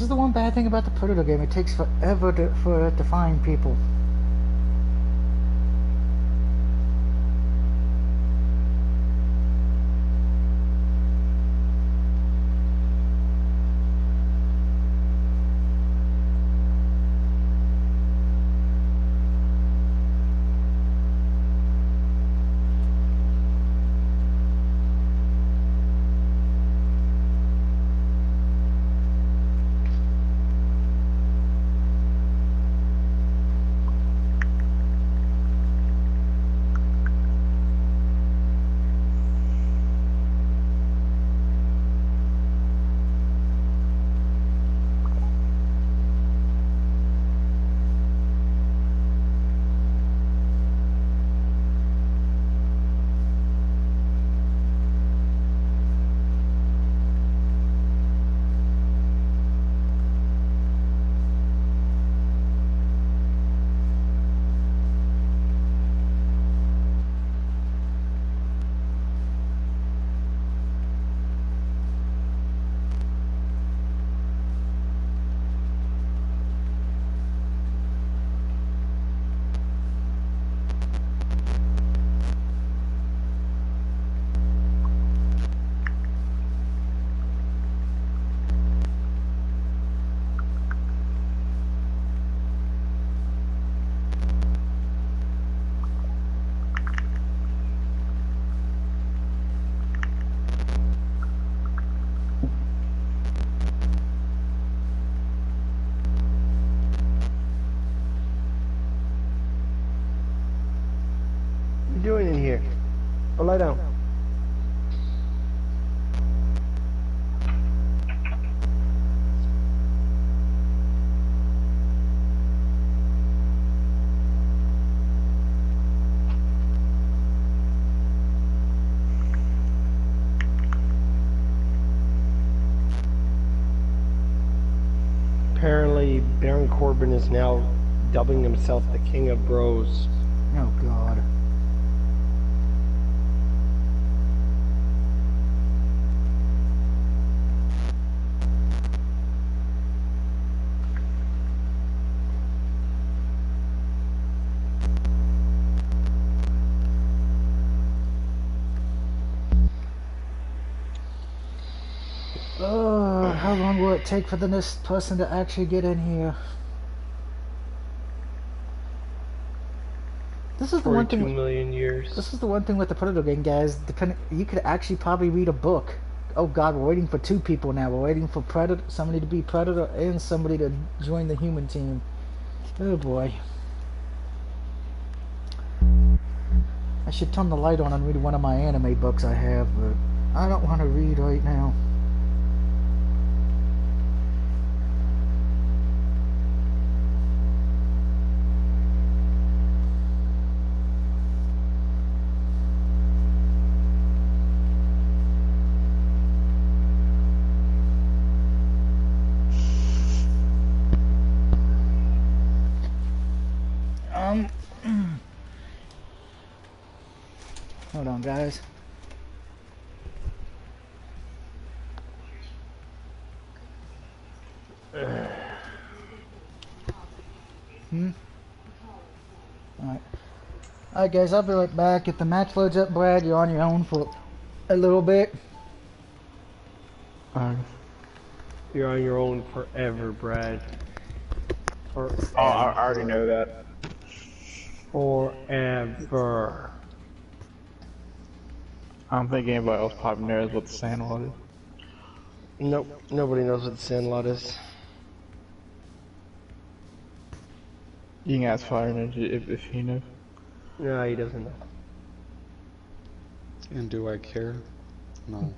This is the one bad thing about the Predator game. It takes forever for it to find people. What are you doing in here? Oh, lie down. Apparently, Baron Corbin is now dubbing himself the King of Bros. Oh God. How long will it take for this person to actually get in here? This is the one thing. 42 million years. This is the one thing with the Predator game, guys. You could actually probably read a book. Oh God, we're waiting for two people now. We're waiting for somebody to be Predator and somebody to join the human team. Oh boy. I should turn the light on and read one of my anime books I have, but I don't want to read right now. Hold on, guys. Alright guys, I'll be right back. If the match loads up, Brad, you're on your own for a little bit. You're on your own forever, Brad. Forever. Oh, I already know that. Forever. I don't think anybody else probably knows what the Sandlot is. Nope, nobody knows what the Sandlot is. You can ask Fire Ninja if he knows. No, he doesn't know. And do I care? No.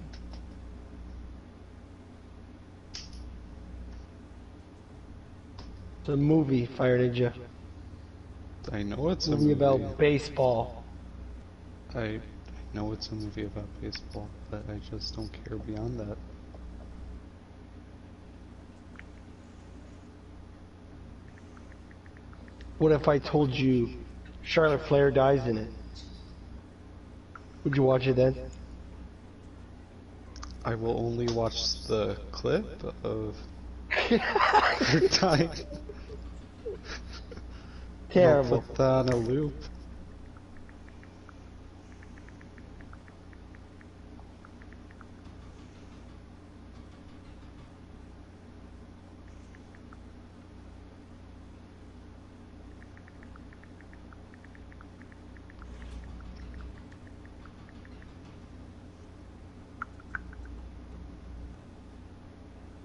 It's a movie, Fire Ninja. I know it's a movie about baseball. I know it's a movie about baseball, but I just don't care beyond that. What if I told you Charlotte Flair dies in it? Would you watch it then? I will only watch the clip of For time. Terrible. I'll put that on a loop.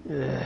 Ugh.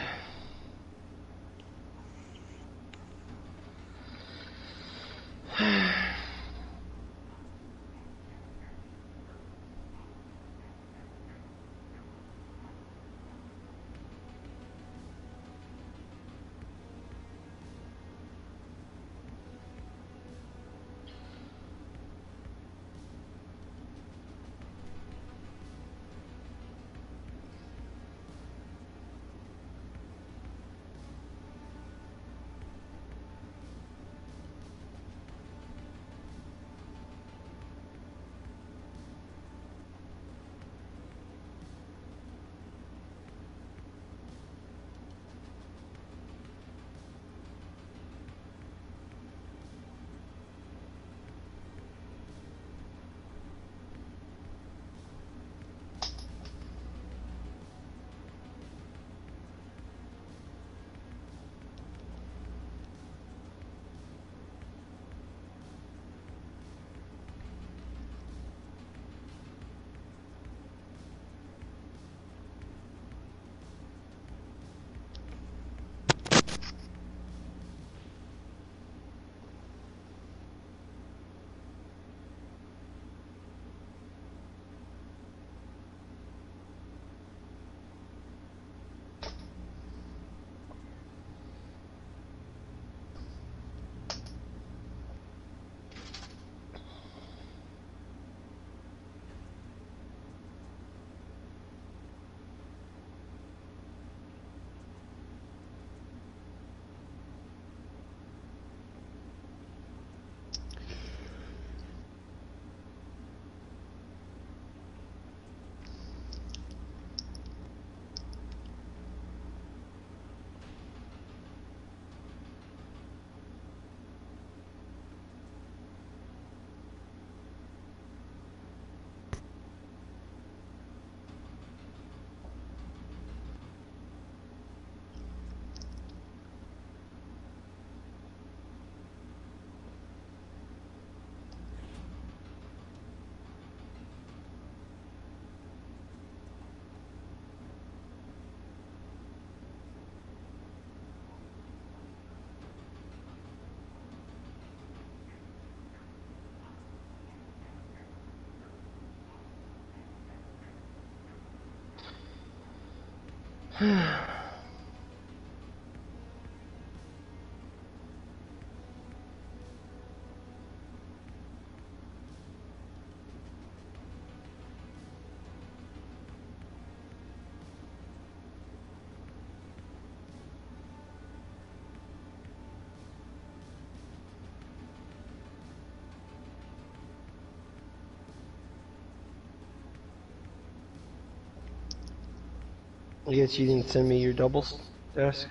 I guess you didn't send me your doubles desk.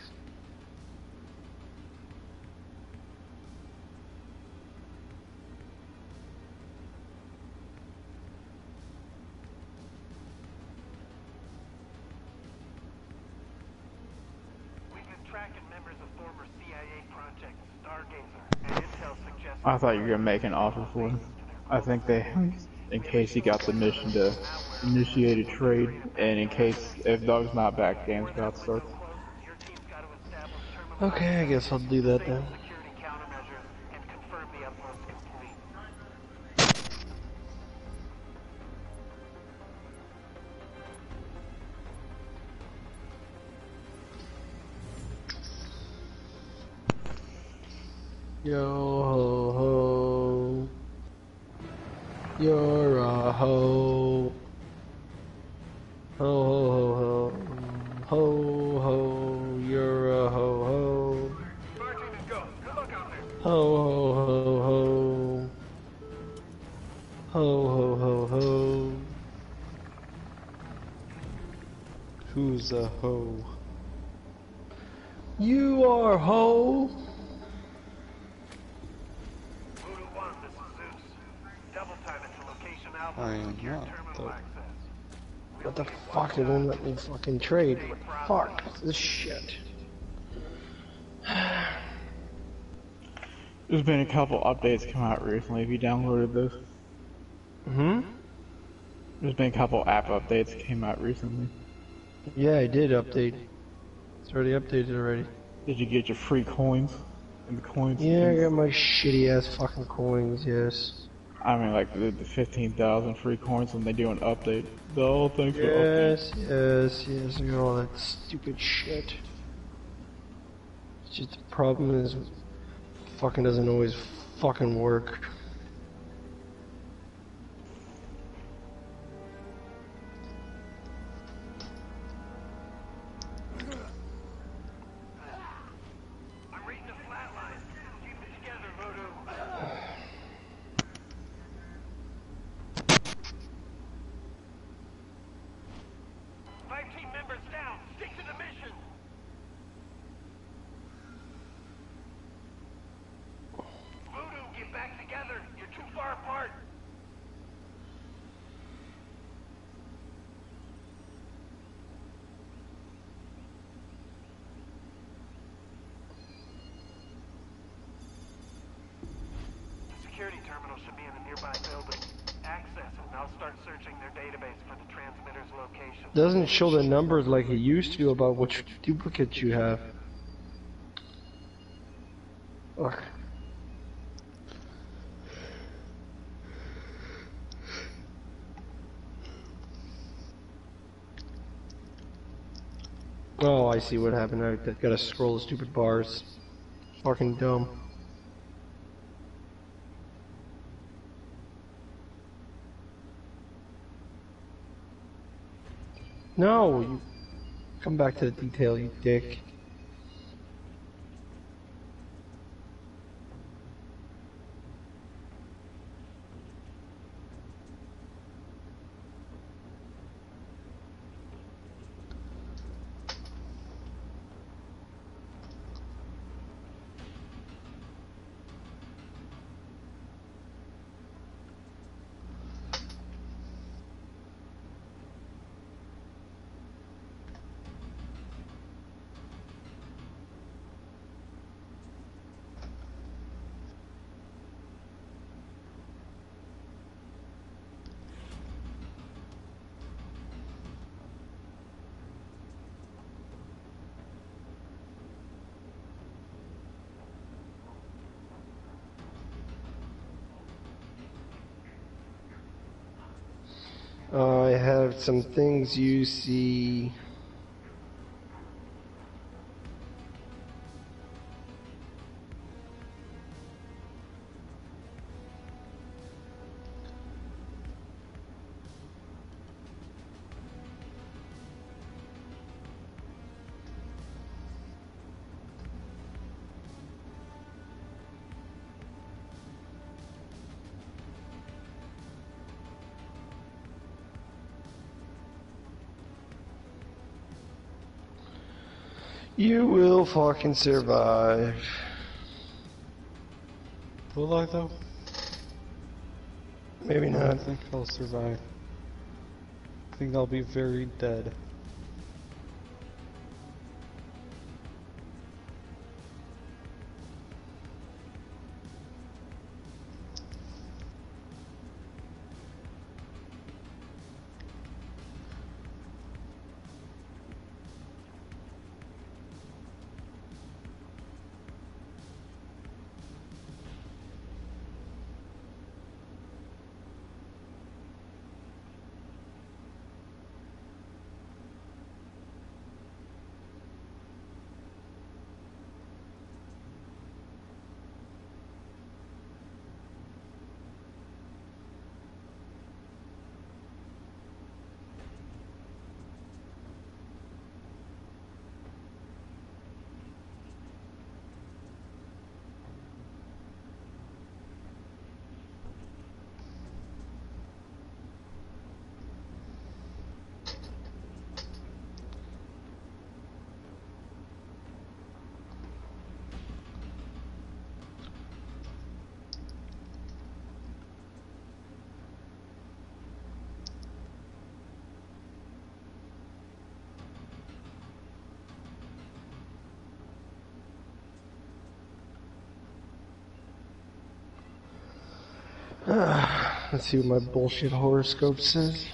We've been tracking members of former CIA project Stargazer, and intel suggests I thought you were gonna make an offer for him. I think they, in case he got the mission to initiate a trade, and in case if Doug's not back, game's about to start. your team's got to establish terminal Okay, I guess I'll do that then. security countermeasures and confirm the upload's complete. Yo ho ho. You're a ho. Ho ho ho ho. Ho ho. You're a ho ho. Ho ho ho ho. Ho ho ho ho. Who's a hoe? You are ho. Voodoo 1, this is Zeus. Double time it to location Alpha I and am secure not, terminal though. access. We What the only need one fuck? They won't let shot. me fucking trade. Fuck this shit. There's been a couple updates come out recently. Have you downloaded this? There's been a couple app updates came out recently. Yeah, I did update. It's already updated already. Did you get your free coins? And the coins? Yeah, I got my shitty ass fucking coins, yes. I mean, like the 15,000 free coins when they do an update. Oh, thanks for update. Yes, I got all that stupid shit. It's just the problem is, fucking doesn't always fucking work. I'm reading the flat line. Keep it together, Voodoo. 5 team members down. Stick to the mission. Voodoo, get back together. You're too far apart. The security terminal should be in a nearby building. Access it, and I'll start searching their database for the transmitter's location. Doesn't show the numbers like it used to about which duplicates you have. Ugh. Oh, I see what happened. I gotta scroll the stupid bars. Fucking dumb. No, you come back to the detail, you dick. I have some things you see. You will fucking survive. Will I, though? Maybe I not. don't think I'll survive. I think I'll be very dead. Let's see what my bullshit horoscope says.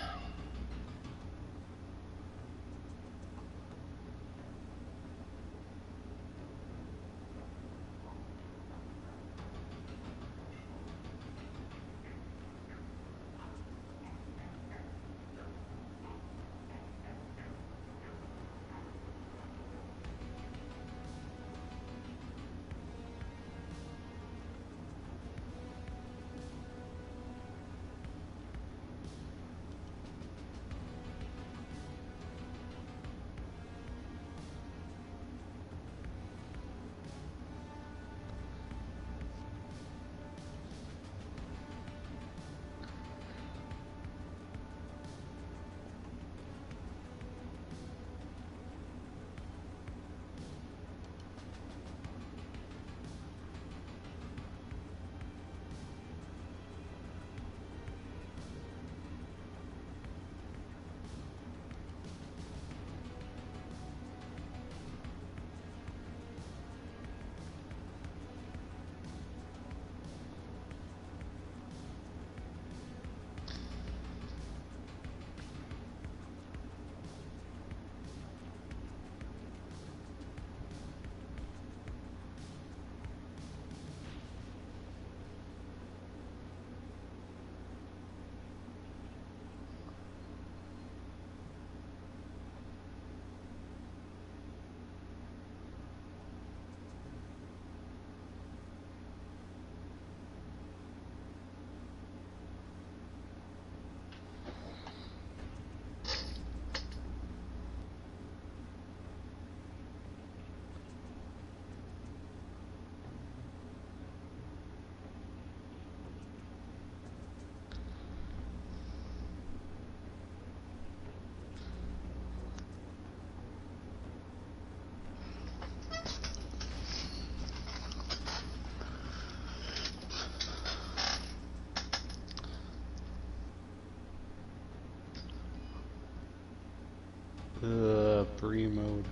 Free mode.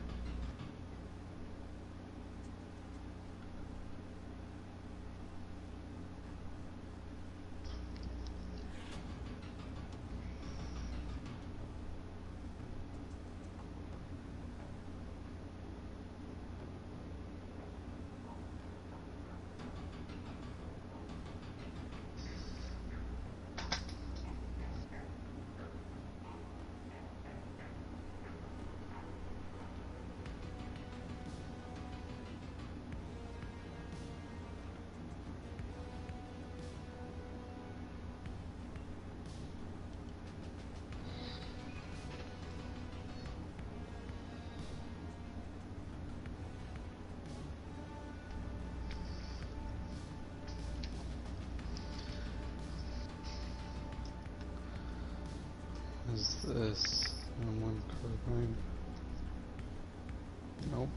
Is this one carbine? Nope.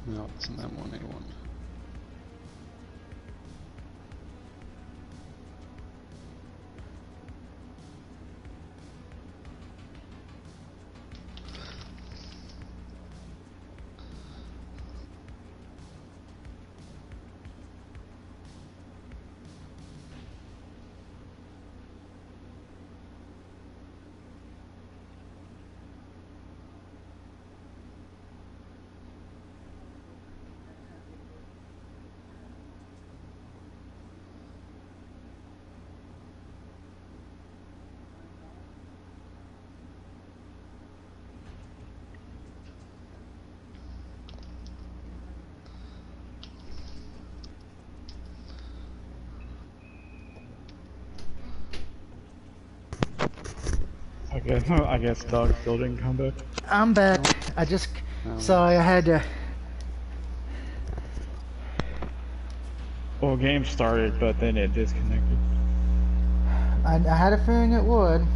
No, it's an M1A1. I guess dog still didn't come back. I'm back. I just sorry I had to. Well, game started, but then it disconnected. I had a feeling it would,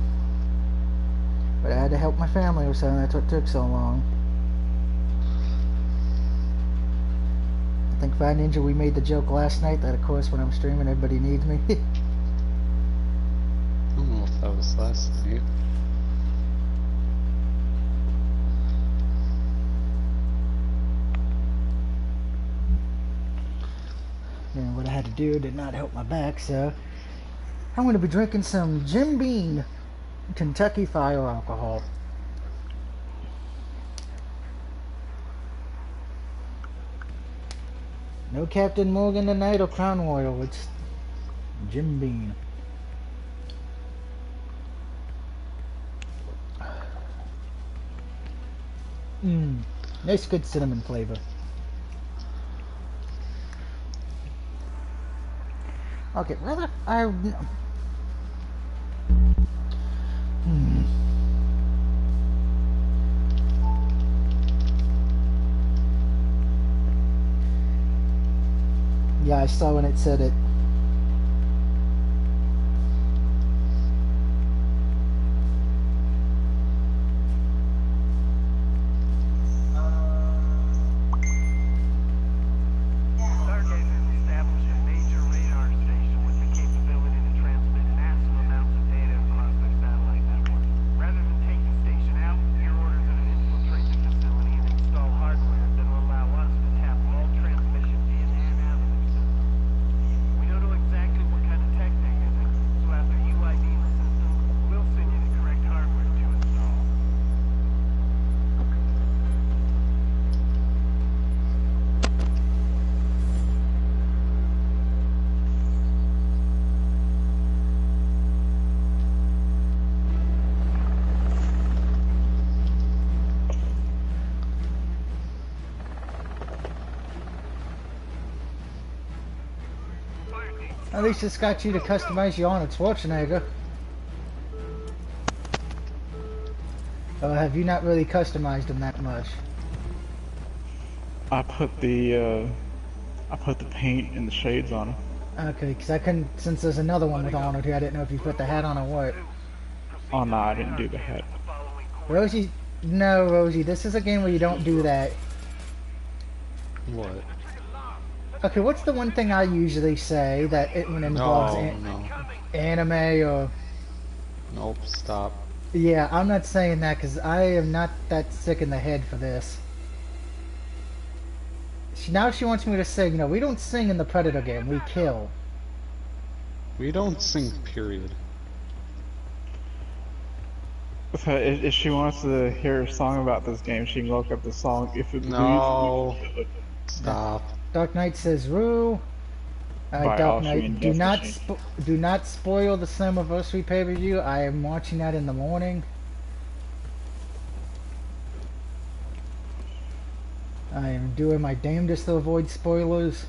but I had to help my family with something. That's what took so long. I think Fire Ninja, we made the joke last night that of course when I'm streaming everybody needs me. I don't know if that was this last night. And what I had to do did not help my back, so I'm going to be drinking some Jim Beam Kentucky Fire alcohol. No Captain Morgan tonight or Crown Royal, it's Jim Beam. Nice good cinnamon flavor. Okay, rather Yeah, I saw when it said it. At least it's got you to customize your Arnold Schwarzenegger. Or have you not really customized him that much? I put the paint and the shades on him. Okay, because I couldn't, since there's another one with Arnold here, I didn't know if you put the hat on or what. Oh no, I didn't do the hat. Rosie, no, Rosie, this is a game where you don't do that. What? Okay, what's the one thing I usually say that it when involves anime or... Nope, stop. Yeah, I'm not saying that because I am not that sick in the head for this. Now she wants me to sing. No, we don't sing in the Predator game, we kill. We don't sing, period. If she wants to hear a song about this game, she can look up the song. If it No. Stop. Dark Knight says, Rue. Dark Knight, do not spoil the Slammiversary pay-per-view. I am watching that in the morning. I am doing my damnedest to avoid spoilers.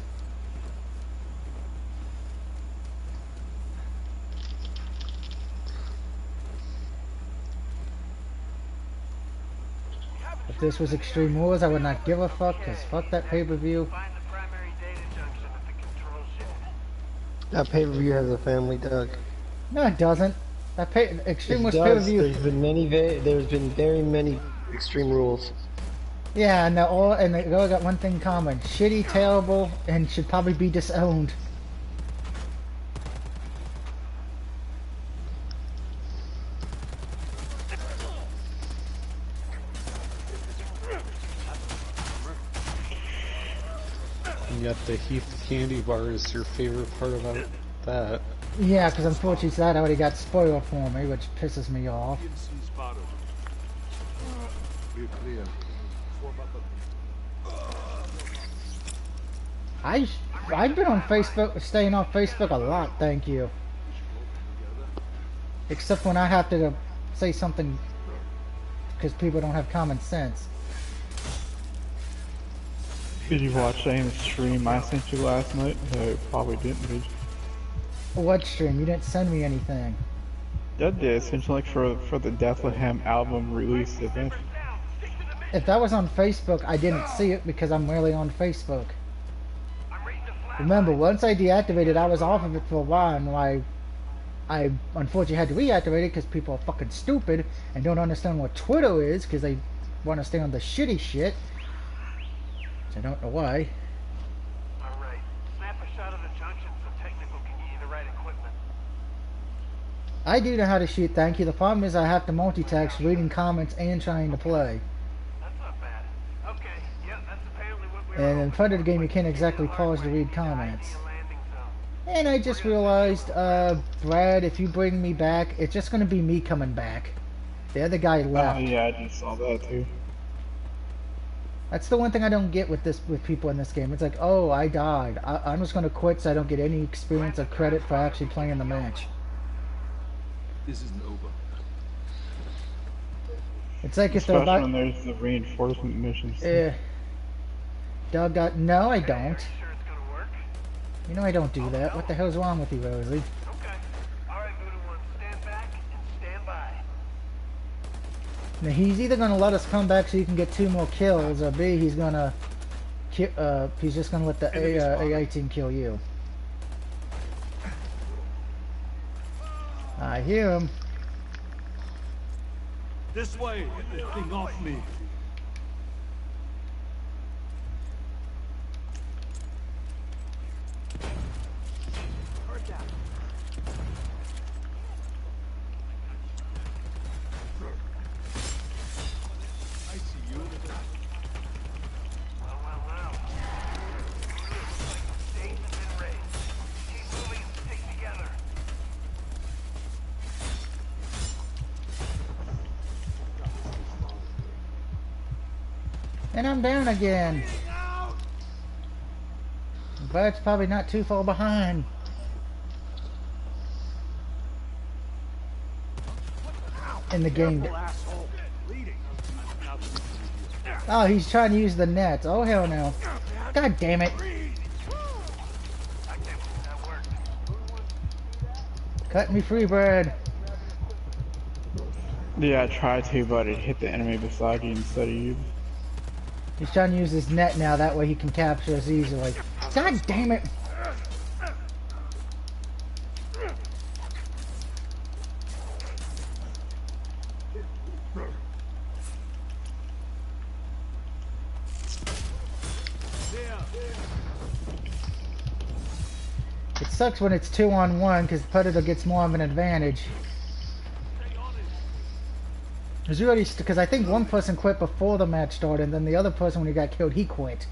If this was Extreme Wars, I would not give a fuck, because fuck that pay-per-view. That pay-per-view has a family, Doug. No, it doesn't. That Extreme Wars pay-per-view. There's been very many Extreme Rules. Yeah, and they all got one thing in common: shitty, terrible, and should probably be disowned. And yet the Heath candy bar is your favorite part about that. Yeah, because unfortunately that already got spoiled for me, which pisses me off. I've been on Facebook, staying on Facebook a lot, thank you. Except when I have to say something because people don't have common sense. Did you watch any stream I sent you last night? No, probably didn't, did you? What stream? You didn't send me anything. That did, essentially, like for the Bethlehem album release event. If that was on Facebook, I didn't see it because I'm rarely on Facebook. Remember, once I deactivated, I was off of it for a while, and I unfortunately had to reactivate it because people are fucking stupid and don't understand what Twitter is because they want to stay on the shitty shit. Which I don't know why. Alright, snap a shot of the junction so technical can get you the right equipment. I do know how to shoot, thank you. The problem is I have to multitask reading comments and trying to play. That's not bad. Okay, yeah, that's apparently what we were And in hoping front of the for, game, you but can't you exactly do the pause hard to way. read You need to ID comments. a landing zone. And I just realized, Brad, if you bring me back, it's just going to be me coming back. The other guy Oh left. yeah, I just saw that too. That's the one thing I don't get with people in this game. It's like, oh, I died. I'm just going to quit so I don't get any experience or credit for actually playing the match. This isn't over. It's like if they're Especially about... when there's the reinforcement missions. Doug got... No, I don't. Are you sure it's gonna work? You know I don't do that. What the hell's wrong with you, Rosie? Okay. Alright, Voodoo 1, stand back and stand by. Now, he's either going to let us come back so you can get 2 more kills, or B, he's going to... he's just going to let the AI team kill you. I hear him. This way! Get this thing off me! I see you. Well. Stage has been raised. Keep moving and stick together. And I'm down again. But it's probably not too far behind. In the game. Oh, he's trying to use the nets. Oh, hell no. God damn it. Cut me free, Brad. Yeah, I tried to, but it hit the enemy beside you instead of you. He's trying to use his net now, that way he can capture us easily. God damn it! It sucks when it's 2-on-1 because Predator gets more of an advantage. Because I think one person quit before the match started, and then the other person, when he got killed, he quit.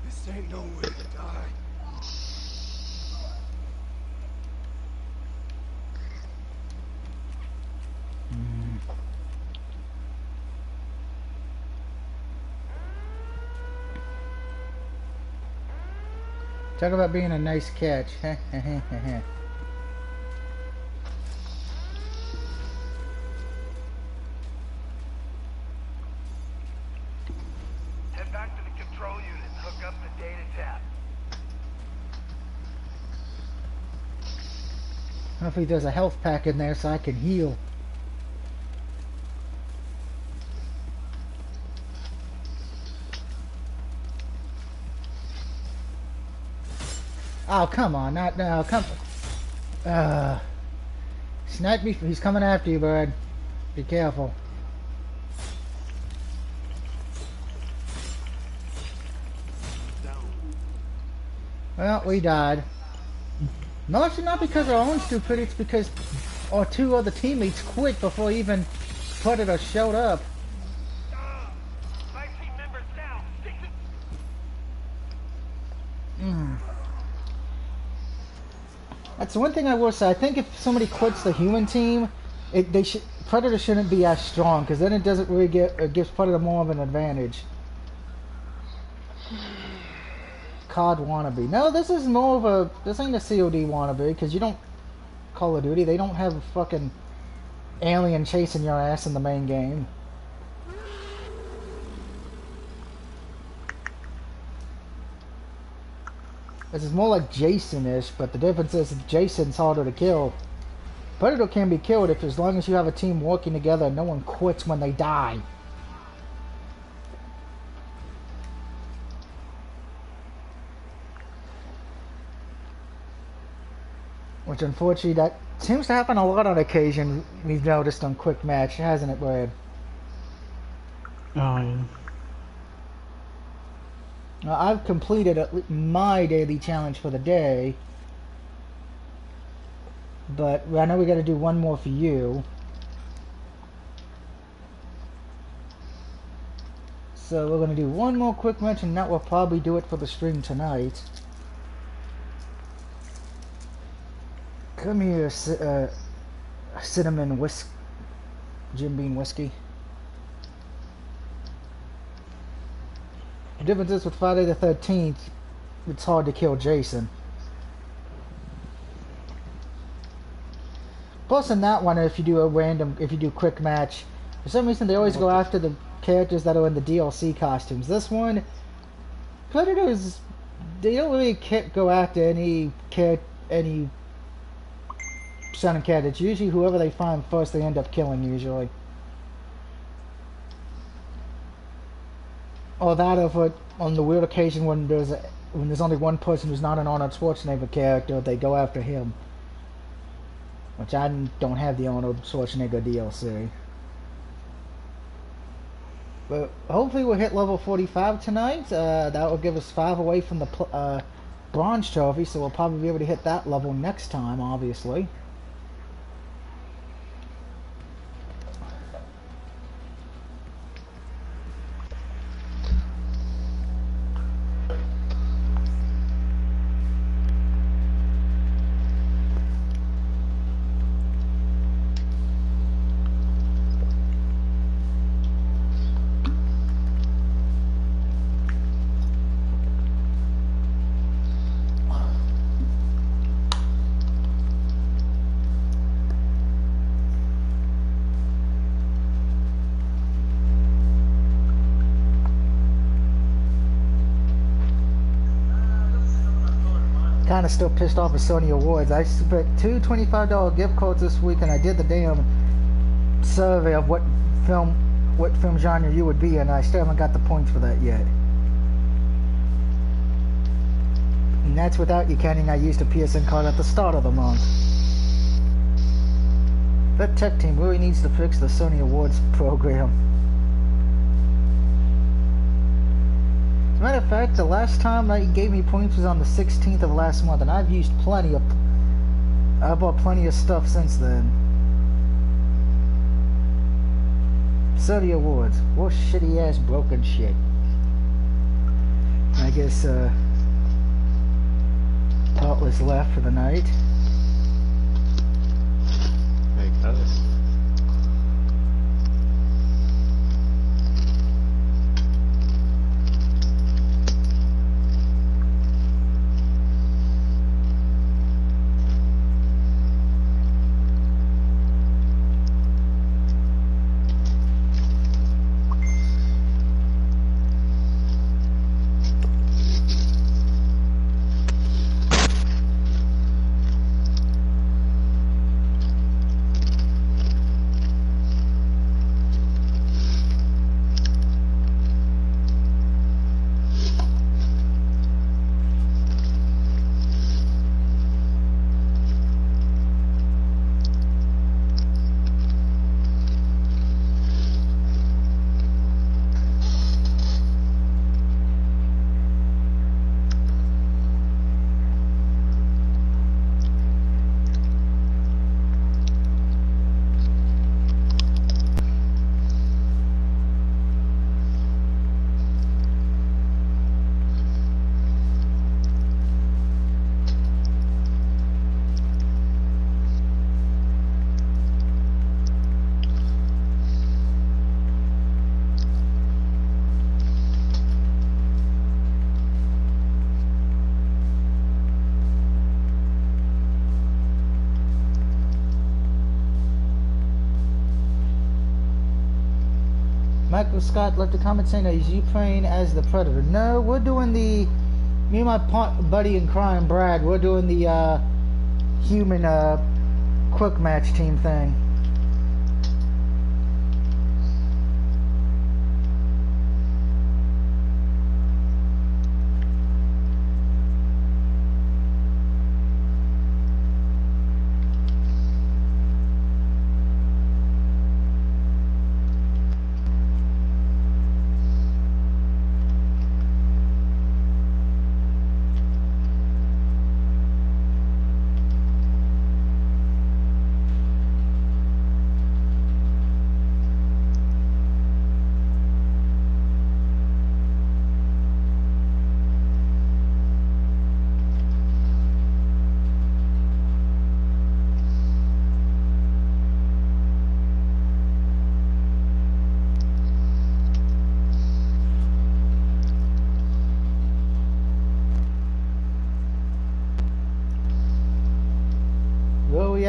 This ain't no way to die. Talk about being a nice catch. Head back to the control unit and hook up the data tap. Hopefully there's a health pack in there so I can heal. Oh, come on, not now, come. Snipe me, he's coming after you, bud. Be careful. Well, we died. No, it's not because our own stupidity, it's because our 2 other teammates quit before even Predator showed up. 5 team members down. That's the one thing I will say. I think if somebody quits the human team, Predator shouldn't be as strong, because then it doesn't really gives Predator more of an advantage. COD wannabe. No, this is more of a... This ain't a COD wannabe, because you don't... Call of Duty, they don't have a fucking alien chasing your ass in the main game. This is more like Jason-ish, but the difference is Jason's harder to kill. Predator can be killed as long as you have a team working together and no one quits when they die. which unfortunately that seems to happen a lot on occasion. We've noticed on Quick Match, hasn't it, Brad? Oh, yeah. Now, I've completed my daily challenge for the day, but I know we got to do one more for you. So we're going to do one more quick match, and that will probably do it for the stream tonight. Come here, cinnamon Jim Beam whiskey. The difference is with Friday the 13th, it's hard to kill Jason. Plus in that one, if you do quick match, for some reason they always go after the characters that are in the DLC costumes. This one, Predators, they don't really go after any sounding character. It's usually whoever they find first they end up killing, usually. Or that of on the weird occasion when there's only one person who's not an Arnold Schwarzenegger character, they go after him. Which I don't have the Arnold Schwarzenegger DLC. But hopefully we'll hit level 45 tonight. That will give us 5 away from the bronze trophy, so we'll probably be able to hit that level next time, obviously. Kind of still pissed off at Sony Awards. I spent 2 $25 gift codes this week, and I did the damn survey of what film genre you would be in. I still haven't got the points for that yet. And that's without you counting I used a PSN card at the start of the month. That tech team really needs to fix the Sony Awards program. As a matter of fact, the last time that you gave me points was on the 16th of last month, and I've bought plenty of stuff since then. Sony Awards, what shitty ass broken shit. I guess Thoughtless left for the night. Hey guys. Michael Scott left a comment saying that you playing as the Predator. No, we're doing me and my buddy in crime, Brad, we're doing the human quick match team thing.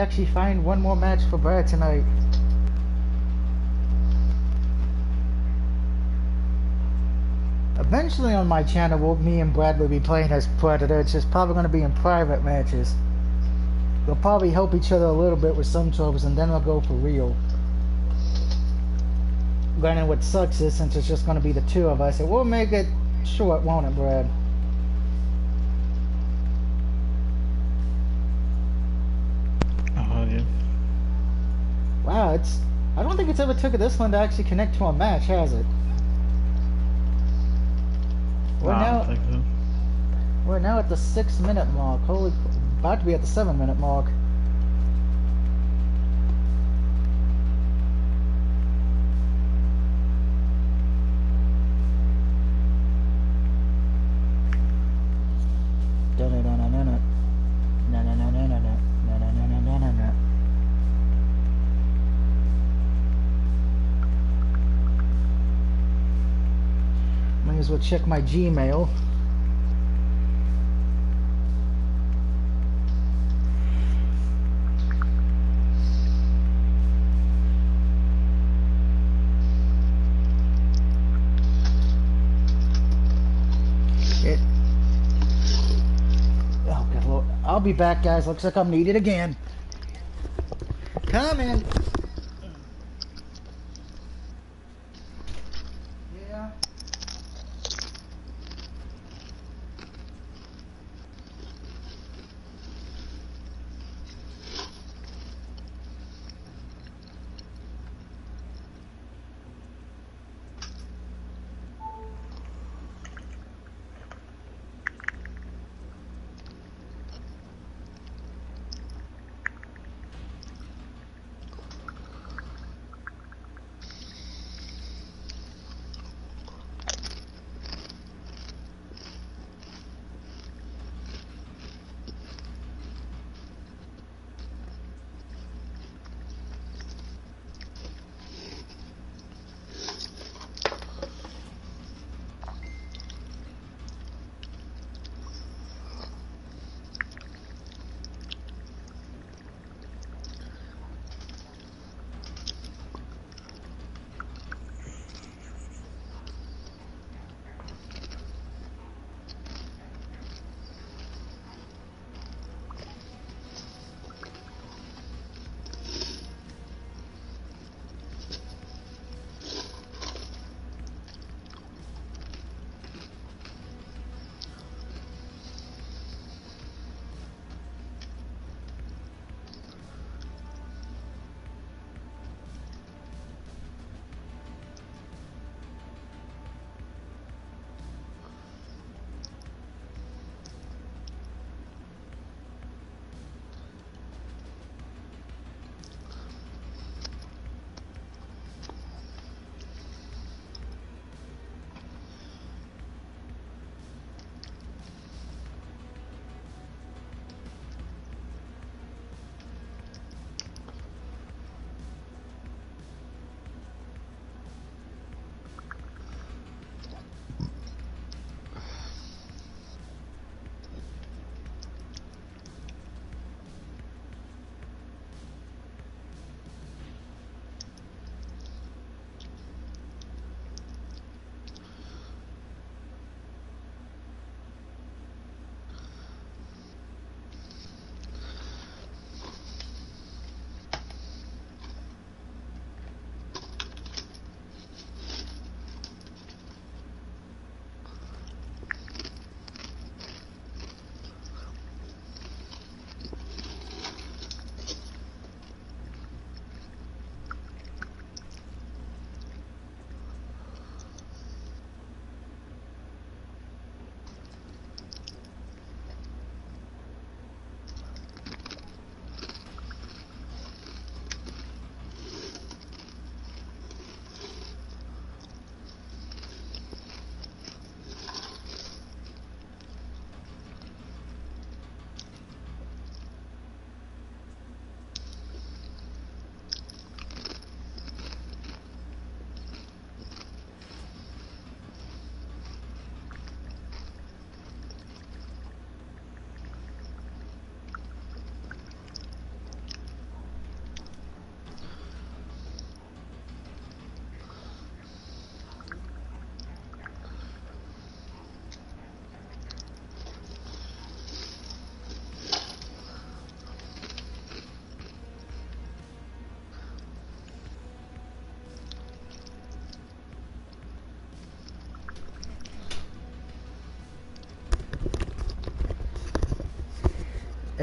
actually find one more match for Brad tonight. Eventually on my channel, me and Brad will be playing as Predator. It's just probably going to be in private matches. We'll probably help each other a little bit with some troubles, and then we'll go for real. Granted, what sucks is since it's just going to be the two of us, it will make it short, won't it, Brad? Oh, yeah. Wow, I don't think it's ever took it this long to actually connect to a match, has it? I don't think so. We're now at the 6-minute mark. About to be at the 7-minute mark. Might as well check my Gmail. Oh, good Lord. I'll be back, guys. Looks like I'm needed again. Come in. Yeah.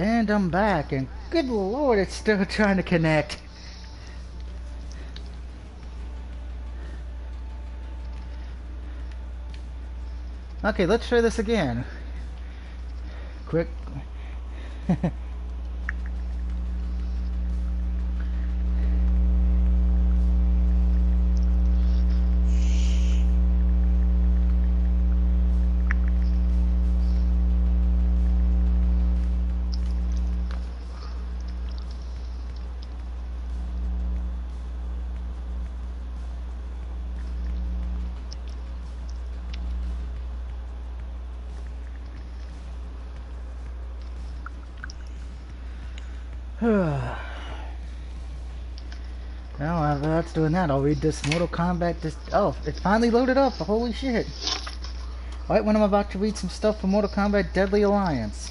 And I'm back, and good lord, it's still trying to connect. Okay, let's try this again. Quick. Now, after that's doing that, I'll read this Mortal Kombat. Oh, it's finally loaded up. Holy shit. Right when I'm about to read some stuff from Mortal Kombat Deadly Alliance.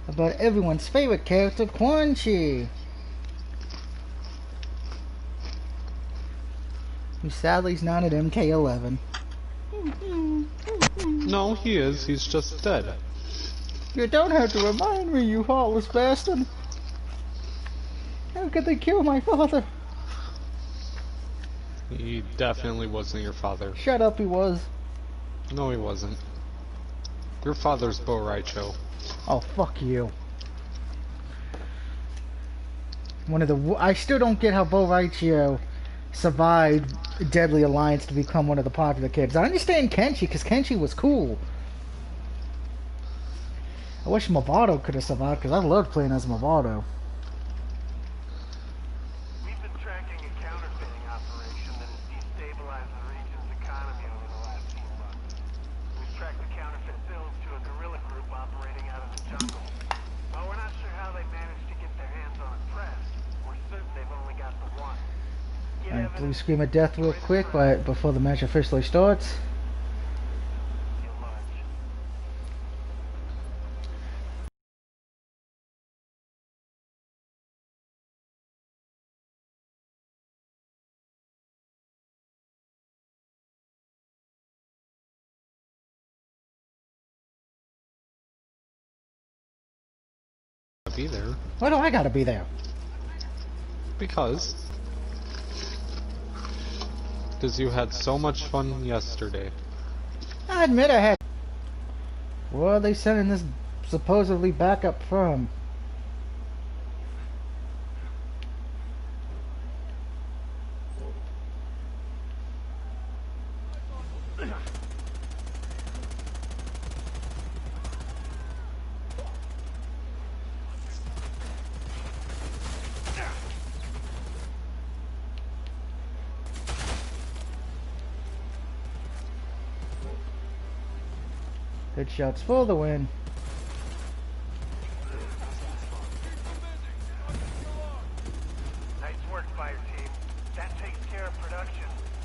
About everyone's favorite character, Quan Chi. Who sadly is not at MK11. No, he is. He's just dead. You don't have to remind me, you heartless bastard. How could they kill my father? He definitely wasn't your father. Shut up, he was. No, he wasn't. Your father's Bo Raicho. Oh, fuck you. I still don't get how Bo Raicho survived Deadly Alliance to become one of the popular kids. I understand Kenshi, because Kenshi was cool. I wish Movado could have survived, because I loved playing as Movado. We've been tracking a counterfeiting operation that has destabilized the region's economy over the last few months. We've tracked the counterfeit bills to a guerrilla group operating out of the jungle. While we're not sure how they managed to get their hands on a press, we're certain they've only got the one. Alright, blue scream of death real quick before the match officially starts. Be there. Why do I gotta be there? Because you had so much fun yesterday. I admit I had. Where are they sending this supposedly backup from? Headshots for the win. Nice work, fire team. That takes care of production.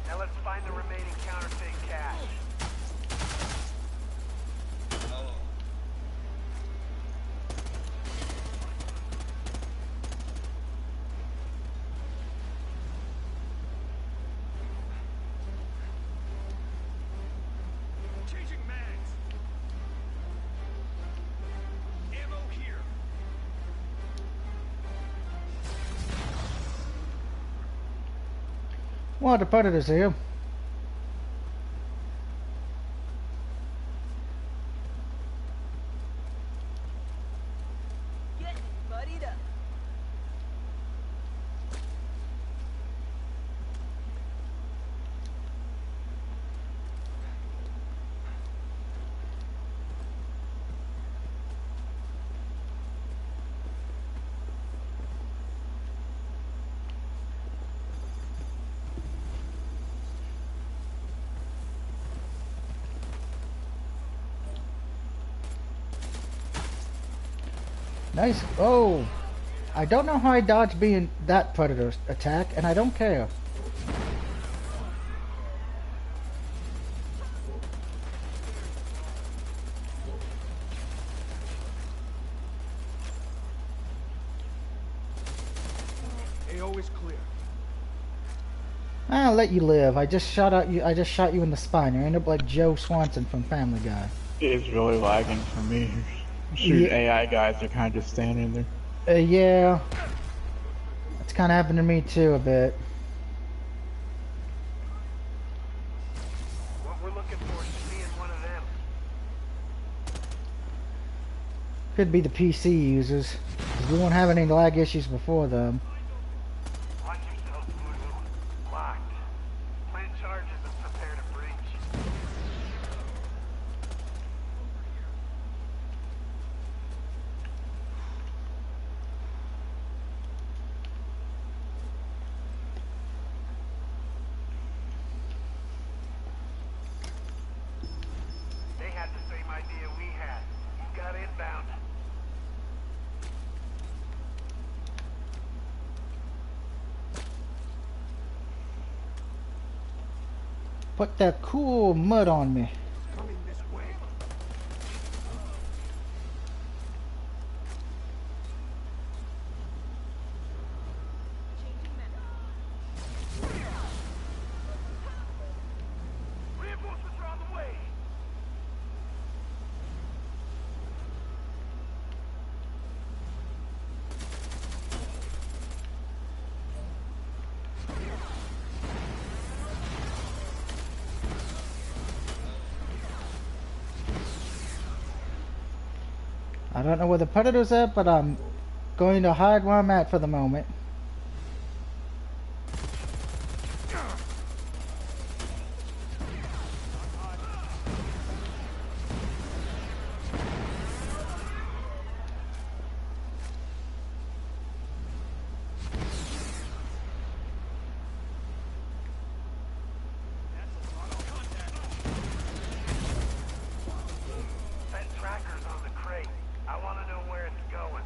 Now let's find the remaining counterfeit cash. Well, the predators here. Get buddied up. Nice. Oh, I don't know how I dodged being that predator attack, and I don't care. AO is clear. I'll let you live. I just shot you in the spine. You end up like Joe Swanson from Family Guy. It's really lagging for me. Shooting AI guys are kind of just standing there. Yeah. It's kind of happened to me too a bit. What we're looking for should be in one of them. Could be the PC users. 'Cause we won't have any lag issues before them. Watch yourself, Voodoo. Locked. Plant charges and prepare to breach. They had the same idea we had. You've got inbound. Put that cool mud on me. Coming this way. Reinforcements are on the way. I don't know where the predator's at, but I'm going to hide where I'm at for the moment. That tracker's on the crate. I want to know where it's going.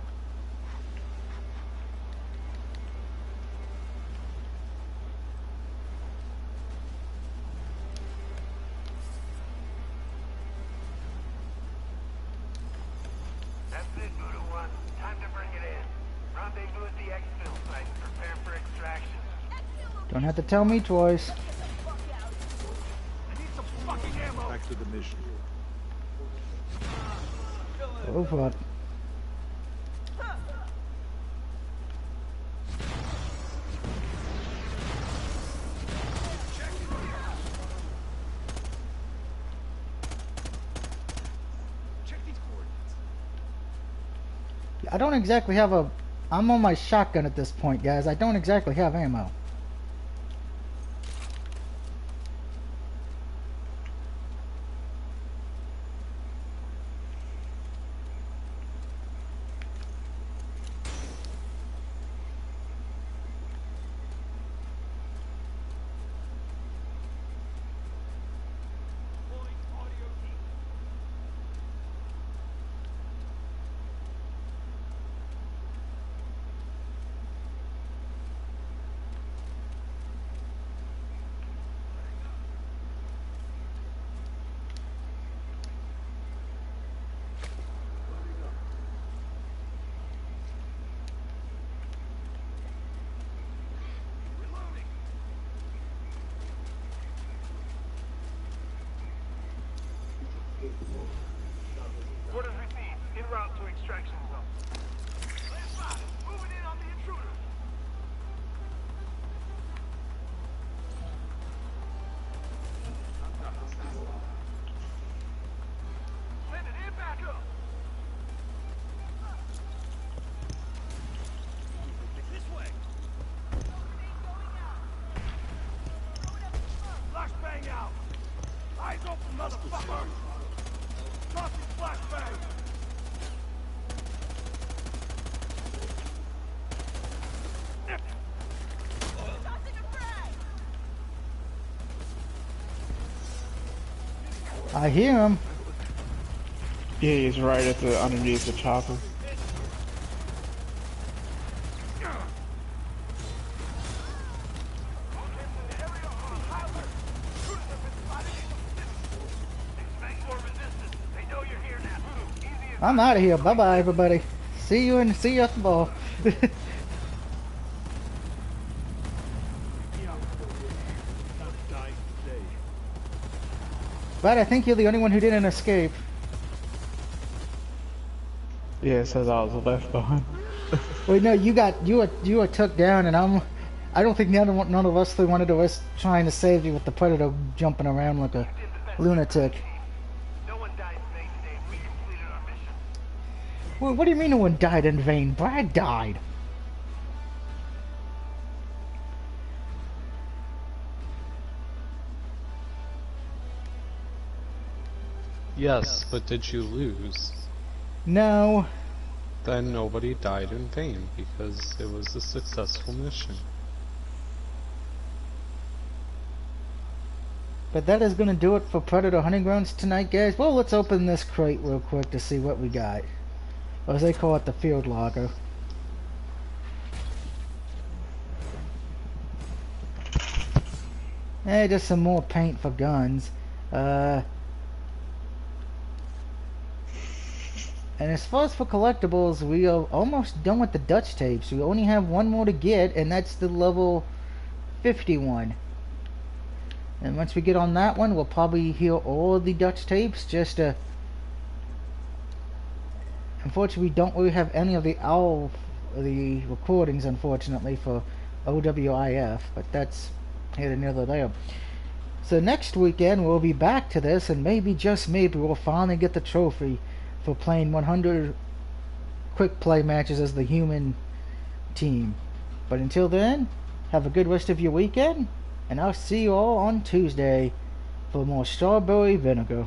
That's it, Voodoo 1. Time to bring it in. Rendezvous at the exfil site and prepare for extraction. Don't have to tell me twice. I need some fucking ammo! Back to the mission. Oh fuck. Check these coordinates. I don't exactly have a... I'm on my shotgun at this point, guys. I don't exactly have ammo. Orders received. En route to extraction zone. Stand by. Moving in on the intruder. Send it in back up. This way. Flashbang out. Eyes open, motherfucker. Tossing flashbang. I hear him. Yeah, he's right at the underneath the chopper. I'm out of here. Bye bye, everybody. See you at the ball. But I think you're the only one who didn't escape. Yeah, it says I was left behind. Wait, no, you were took down, and I don't think none of us three wanted to risk trying to save you with the predator jumping around like a lunatic. No one died in vain today. We completed our mission. Well, what do you mean no one died in vain? Brad died. Yes, but did you lose? No. Then nobody died in vain, because it was a successful mission. But that is going to do it for Predator Hunting Grounds tonight, guys. Well, let's open this crate real quick to see what we got. Or as they call it, the field locker. Hey, just some more paint for guns. And as far as for collectibles, we are almost done with the Dutch tapes. We only have one more to get, and that's the level 51. And once we get on that one, we'll probably hear all the Dutch tapes. Just unfortunately, we don't really have any of the recordings, unfortunately, for OWIF. But that's here and there. So next weekend, we'll be back to this, and maybe, just maybe, we'll finally get the trophy for playing 100 quick play matches as the human team. But until then, have a good rest of your weekend, and I'll see you all on Tuesday for more strawberry vinegar.